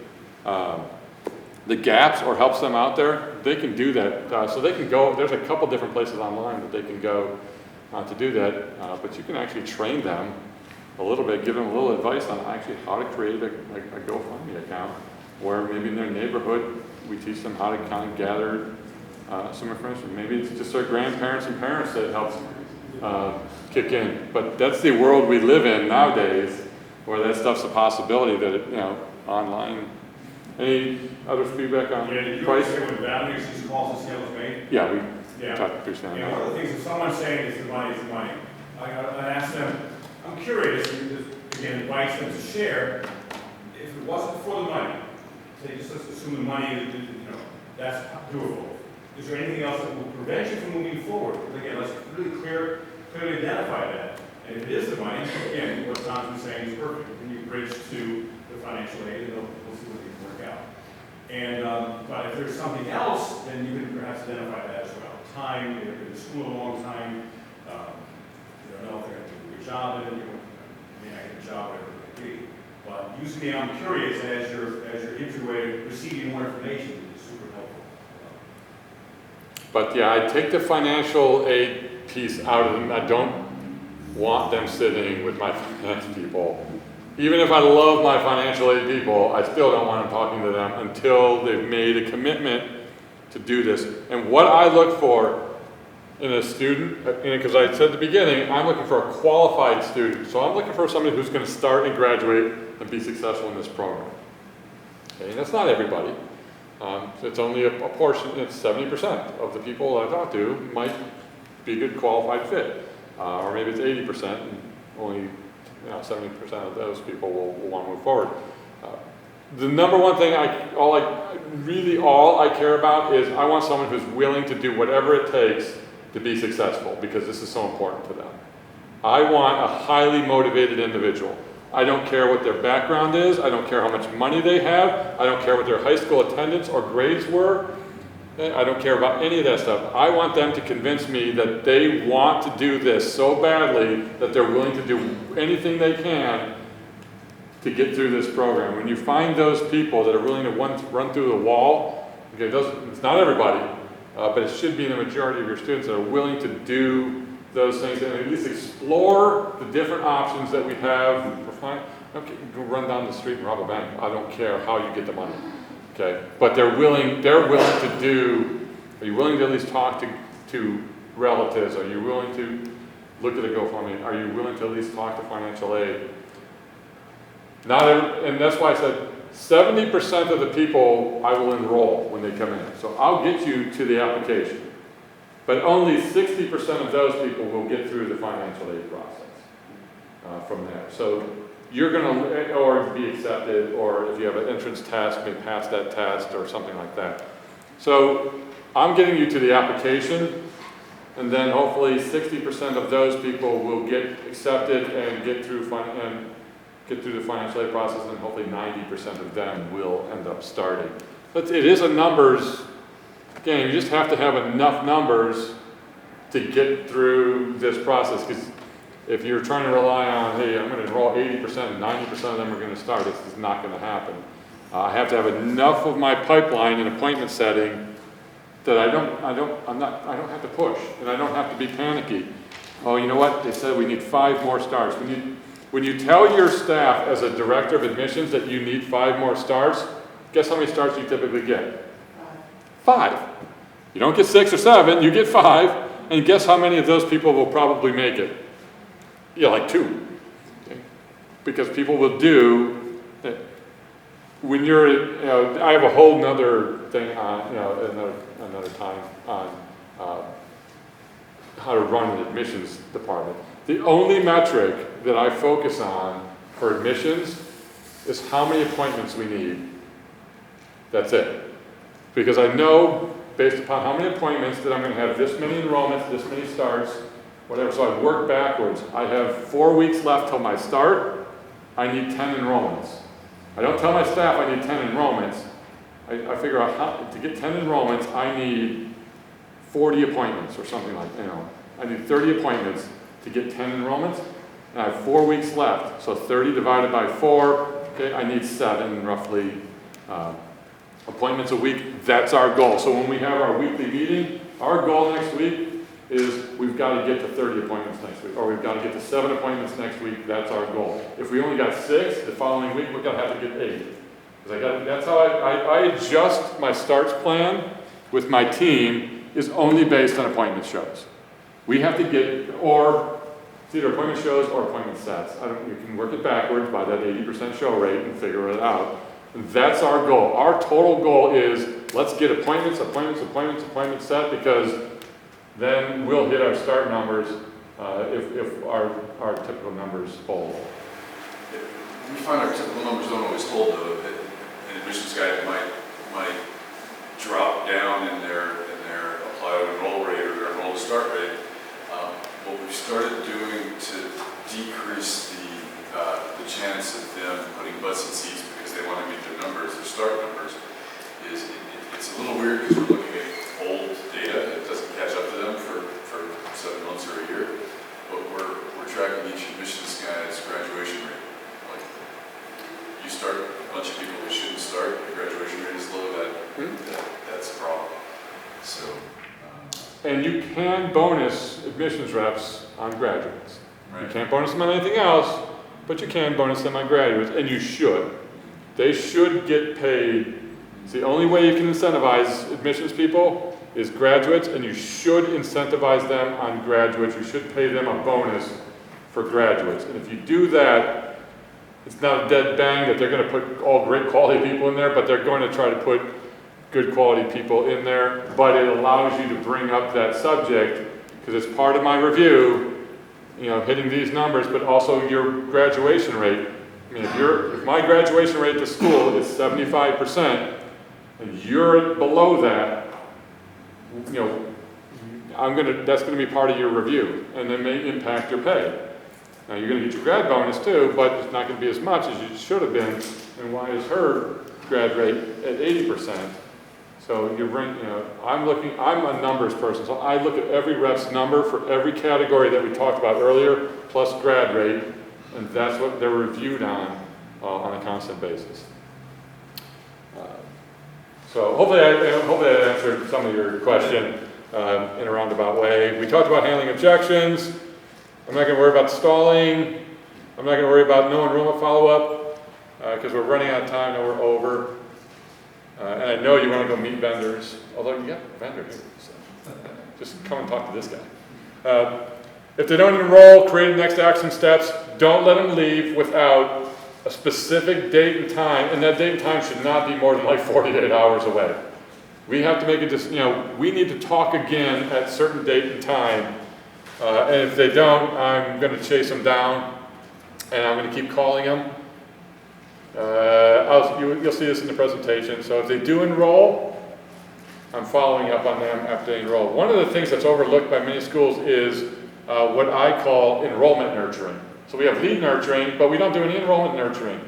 gaps or helps them out there, they can do that. So they can go, there's a couple different places online that they can go to do that, but you can actually train them a little bit, give them a little advice on actually how to create a GoFundMe account, where maybe in their neighborhood, we teach them how to kind of gather some information. Maybe it's just their grandparents and parents that helps kick in. But that's the world we live in nowadays, where that stuff's a possibility that, you know, online. Any other feedback on price? Yeah, when values these calls and sales made? Yeah, we Yeah. talked through some. You know, one of the things, if someone's saying it's the money, I ask them, I'm curious, and just, again, invites them to share, if it wasn't for the money, say, just let's assume the money is, you know, that's doable. Is there anything else that will prevent you from moving forward? Because again, let's really clearly identify that. And if it is the money, again, what Tom's been saying is perfect. Then you bridge to the financial aid, and we'll see what they can work out. And, but if there's something else, then you can perhaps identify that as well. Time, if you've been in school a long time, you don't know if they're going to do a good job, and you may not get a job, whatever it may be. But usually I'm curious as you're into receiving more information, it's super helpful. But yeah, I take the financial aid piece out of them. I don't want them sitting with my finance people. Even if I love my financial aid people, I still don't want them talking to them until they've made a commitment to do this. And what I look for in a student, because I said at the beginning, I'm looking for a qualified student. So I'm looking for somebody who's going to start and graduate and be successful in this program. Okay, and that's not everybody. It's only a portion, it's 70% of the people I talk to might be a good qualified fit. Or maybe it's 80% and only 70% of those people will want to move forward. The number one thing all I care about is I want someone who's willing to do whatever it takes to be successful, because this is so important to them. I want a highly motivated individual. I don't care what their background is. I don't care how much money they have. I don't care what their high school attendance or grades were. I don't care about any of that stuff. I want them to convince me that they want to do this so badly that they're willing to do anything they can to get through this program. When you find those people that are willing to run through the wall, okay, it's not everybody, but it should be the majority of your students that are willing to do those things and at least explore the different options that we have for finding. Okay, go run down the street and rob a bank. I don't care how you get the money. Okay, but they're willing to do. Are you willing to at least talk to relatives? Are you willing to look at a GoFundMe? Are you willing to at least talk to financial aid? And that's why I said 70% of the people I will enroll when they come in. So I'll get you to the application, but only 60% of those people will get through the financial aid process from there. So you're going to, or be accepted, or if you have an entrance test, may pass that test or something like that. So I'm getting you to the application, and then hopefully 60% of those people will get accepted and get through the financial aid process, and hopefully 90% of them will end up starting. But it is a numbers game. You just have to have enough numbers to get through this process, because if you're trying to rely on, hey, I'm going to enroll 80% and 90% of them are going to start, it's just not going to happen. I have to have enough of my pipeline and appointment setting that I don't have to push, and I don't have to be panicky. Oh, you know what? They said we need 5 more starts. When you tell your staff as a director of admissions that you need 5 more starts, guess how many starts you typically get? 5. You don't get 6 or 7, you get 5, and guess how many of those people will probably make it? Yeah, like 2. Okay? Because people will do, when you're, I have a whole nother thing on, another time on how to run an admissions department. The only metric that I focus on for admissions is how many appointments we need. That's it. Because I know, based upon how many appointments, that I'm going to have this many enrollments, this many starts, whatever. So I work backwards. I have 4 weeks left till my start. I need 10 enrollments. I don't tell my staff I need 10 enrollments. I figure out how to get 10 enrollments, I need 40 appointments or something like that. I need 30 appointments to get 10 enrollments. and I have 4 weeks left. So 30 divided by 4, okay, I need 7 roughly appointments a week. That's our goal. So when we have our weekly meeting, our goal next week is we've got to get to 30 appointments next week, or we've got to get to 7 appointments next week. That's our goal. If we only got 6, the following week we're going to have to get 8. That's how I adjust my starts plan with my team, is only based on appointment shows. We have to get, or it's either appointment shows or appointment sets. You can work it backwards by that 80% show rate and figure it out. And that's our goal. Our total goal is, let's get appointments set, because then we'll hit our start numbers if our typical numbers hold. We find our typical numbers don't always hold, though. An admissions guide might drop down in their apply to enroll rate or their enroll to start rate. What we've started doing to decrease the chance of them putting butts in seats because they want to meet their numbers, their start numbers, is it's a little weird because we're looking at old data. It doesn't catch up to them for 7 months or a year. But we're tracking each admissions guy's graduation rate. Like, you start a bunch of people who shouldn't start, your graduation rate is low, that's a problem. So. And you can bonus admissions reps on graduates. Right. You can't bonus them on anything else, but you can bonus them on graduates, and you should. They should get paid. It's the only way you can incentivize admissions people is graduates, and you should incentivize them on graduates. You should pay them a bonus for graduates. And if you do that, it's not a dead bang that they're going to put all great quality people in there, but they're going to try to put good quality people in there. But it allows you to bring up that subject, because it's part of my review, hitting these numbers, but also your graduation rate. I mean, if my graduation rate at the school is 75%, and you're below that, that's going to be part of your review, and it may impact your pay. Now, you're going to get your grad bonus too, but it's not going to be as much as you should have been. And why is her grad rate at 80%? So I'm a numbers person, so I look at every rep's number for every category that we talked about earlier, plus grad rate, and that's what they're reviewed on a constant basis. So hopefully I answered some of your question in a roundabout way. We talked about handling objections. I'm not going to worry about stalling. I'm not going to worry about no enrollment follow-up because we're running out of time and we're over. And I know you want to go meet vendors, although you got a vendor here. So just come and talk to this guy. If they don't enroll, create next action steps. Don't let them leave without a specific date and time, and that date and time should not be more than like 48 hours away. We have to make it we need to talk again at a certain date and time. And if they don't, I'm going to chase them down, and I'm going to keep calling them. You'll see this in the presentation. So if they do enroll, I'm following up on them after they enroll. One of the things that's overlooked by many schools is what I call enrollment nurturing. So we have lead nurturing, but we don't do any enrollment nurturing.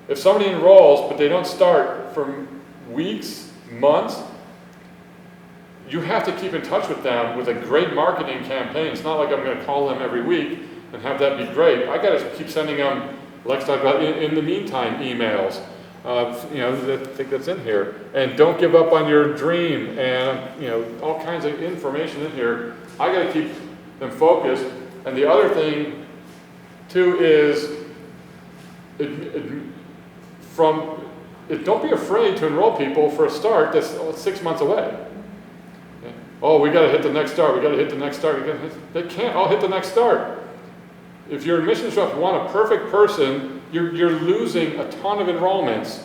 If somebody enrolls, but they don't start for weeks, months, you have to keep in touch with them with a great marketing campaign. It's not like I'm going to call them every week and have that be great. I got to keep sending them, like I talked about, in the meantime, emails. I think that's in here. And don't give up on your dream, and all kinds of information in here. I got to keep them focused. And the other thing too is don't be afraid to enroll people for a start that's 6 months away. Okay? Oh, we got to hit the next start. We got to hit the next start. They can't all hit the next start. If your admissions rep want a perfect person, you're losing a ton of enrollments,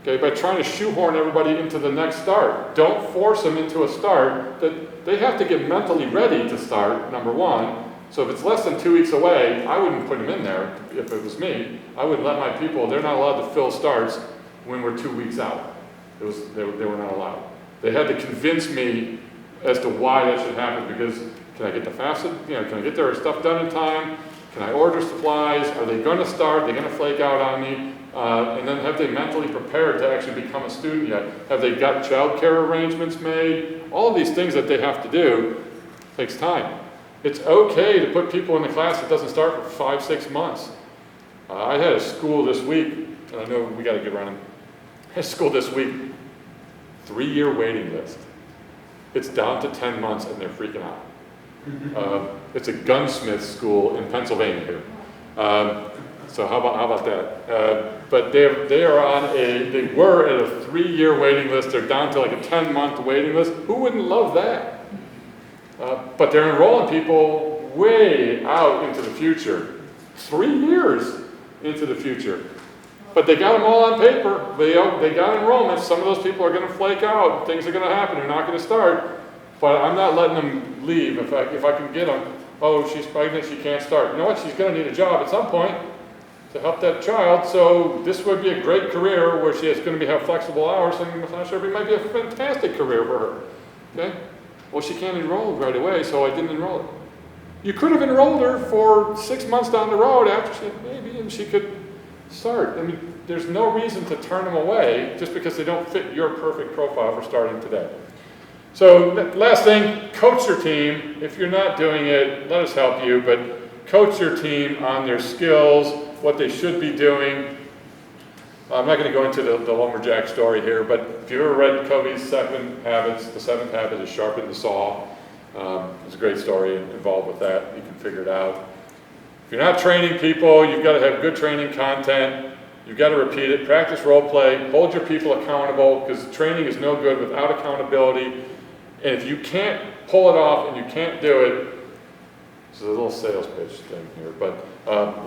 okay, by trying to shoehorn everybody into the next start. Don't force them into a start that they have to get mentally ready to start, number one. So if it's less than 2 weeks away, I wouldn't put them in there if it was me. I wouldn't let my people, they're not allowed to fill starts when we're 2 weeks out. They were not allowed. They had to convince me as to why that should happen, because can I get the FAFSA, can I get their stuff done in time? Can I order supplies? Are they going to start? Are they going to flake out on me? And then have they mentally prepared to actually become a student yet? Have they got child care arrangements made? All of these things that they have to do takes time. It's okay to put people in the class that doesn't start for 5, 6 months. I had a school this week, and I know we got to get running. I had a school this week, 3-year waiting list. It's down to 10 months and they're freaking out. It's a gunsmith school in Pennsylvania here. So how about that? But they were at a 3-year waiting list. They're down to like a 10-month waiting list. Who wouldn't love that? But they're enrolling people way out into the future. 3 years into the future. But they got them all on paper. They got enrollment. Some of those people are going to flake out. Things are going to happen. They're not going to start. But I'm not letting them leave. If I can get them, oh, she's pregnant, she can't start. You know what? She's going to need a job at some point to help that child. So this would be a great career where she is going to have flexible hours, and massage therapy might be a fantastic career for her. Okay? Well, she can't enroll right away, so I didn't enroll her. You could have enrolled her for 6 months down the road after she had a baby, and she could start. I mean, there's no reason to turn them away just because they don't fit your perfect profile for starting today. So last thing, coach your team. If you're not doing it, let us help you, but coach your team on their skills, what they should be doing. I'm not going to go into the lumberjack story here, but if you've ever read Covey's 7 Habits, the 7th habit is sharpen the saw. There's a great story involved with that. You can figure it out. If you're not training people, you've got to have good training content. You've got to repeat it. Practice role play. Hold your people accountable, because training is no good without accountability. And if you can't pull it off and you can't do it, this is a little sales pitch thing here, but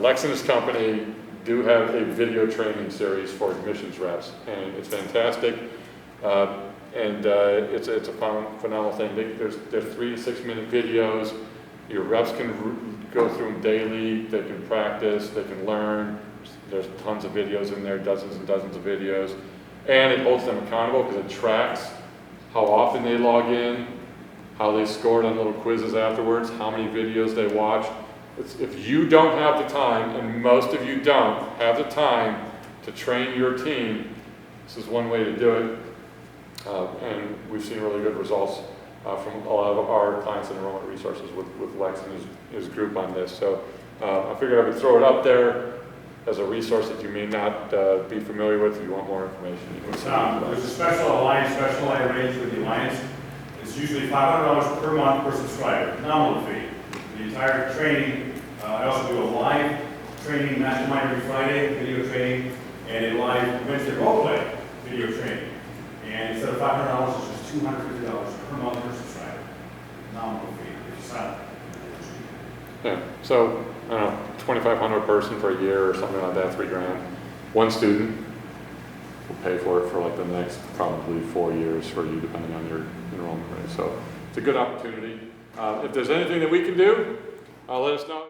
Lex and his company do have a video training series for admissions reps, and it's fantastic. It's a phenomenal thing. They're 3 to 6 minute videos. Your reps can go through them daily. They can practice. They can learn. There's tons of videos in there, dozens and dozens of videos. And it holds them accountable because it tracks how often they log in, how they scored on little quizzes afterwards, how many videos they watch. If you don't have the time, and most of you don't have the time to train your team, this is one way to do it. And we've seen really good results from a lot of our clients and enrollment resources with Lex and his group on this. So I figured I would throw it up there as a resource that you may not be familiar with. If you want more information, There's a special alliance arranged with the Alliance. It's usually $500 per month per subscriber, nominal fee. The entire training, I also do a live training mastermind every Friday, video training, and a live Wednesday role play video training. And instead of $500, it's just $250 per month per subscriber, nominal fee if you sign up. Yeah, so I don't know, 2,500 person for a year or something like that, $3 grand. One student will pay for it for like the next probably 4 years for you, depending on your enrollment rate. So it's a good opportunity. If there's anything that we can do, let us know.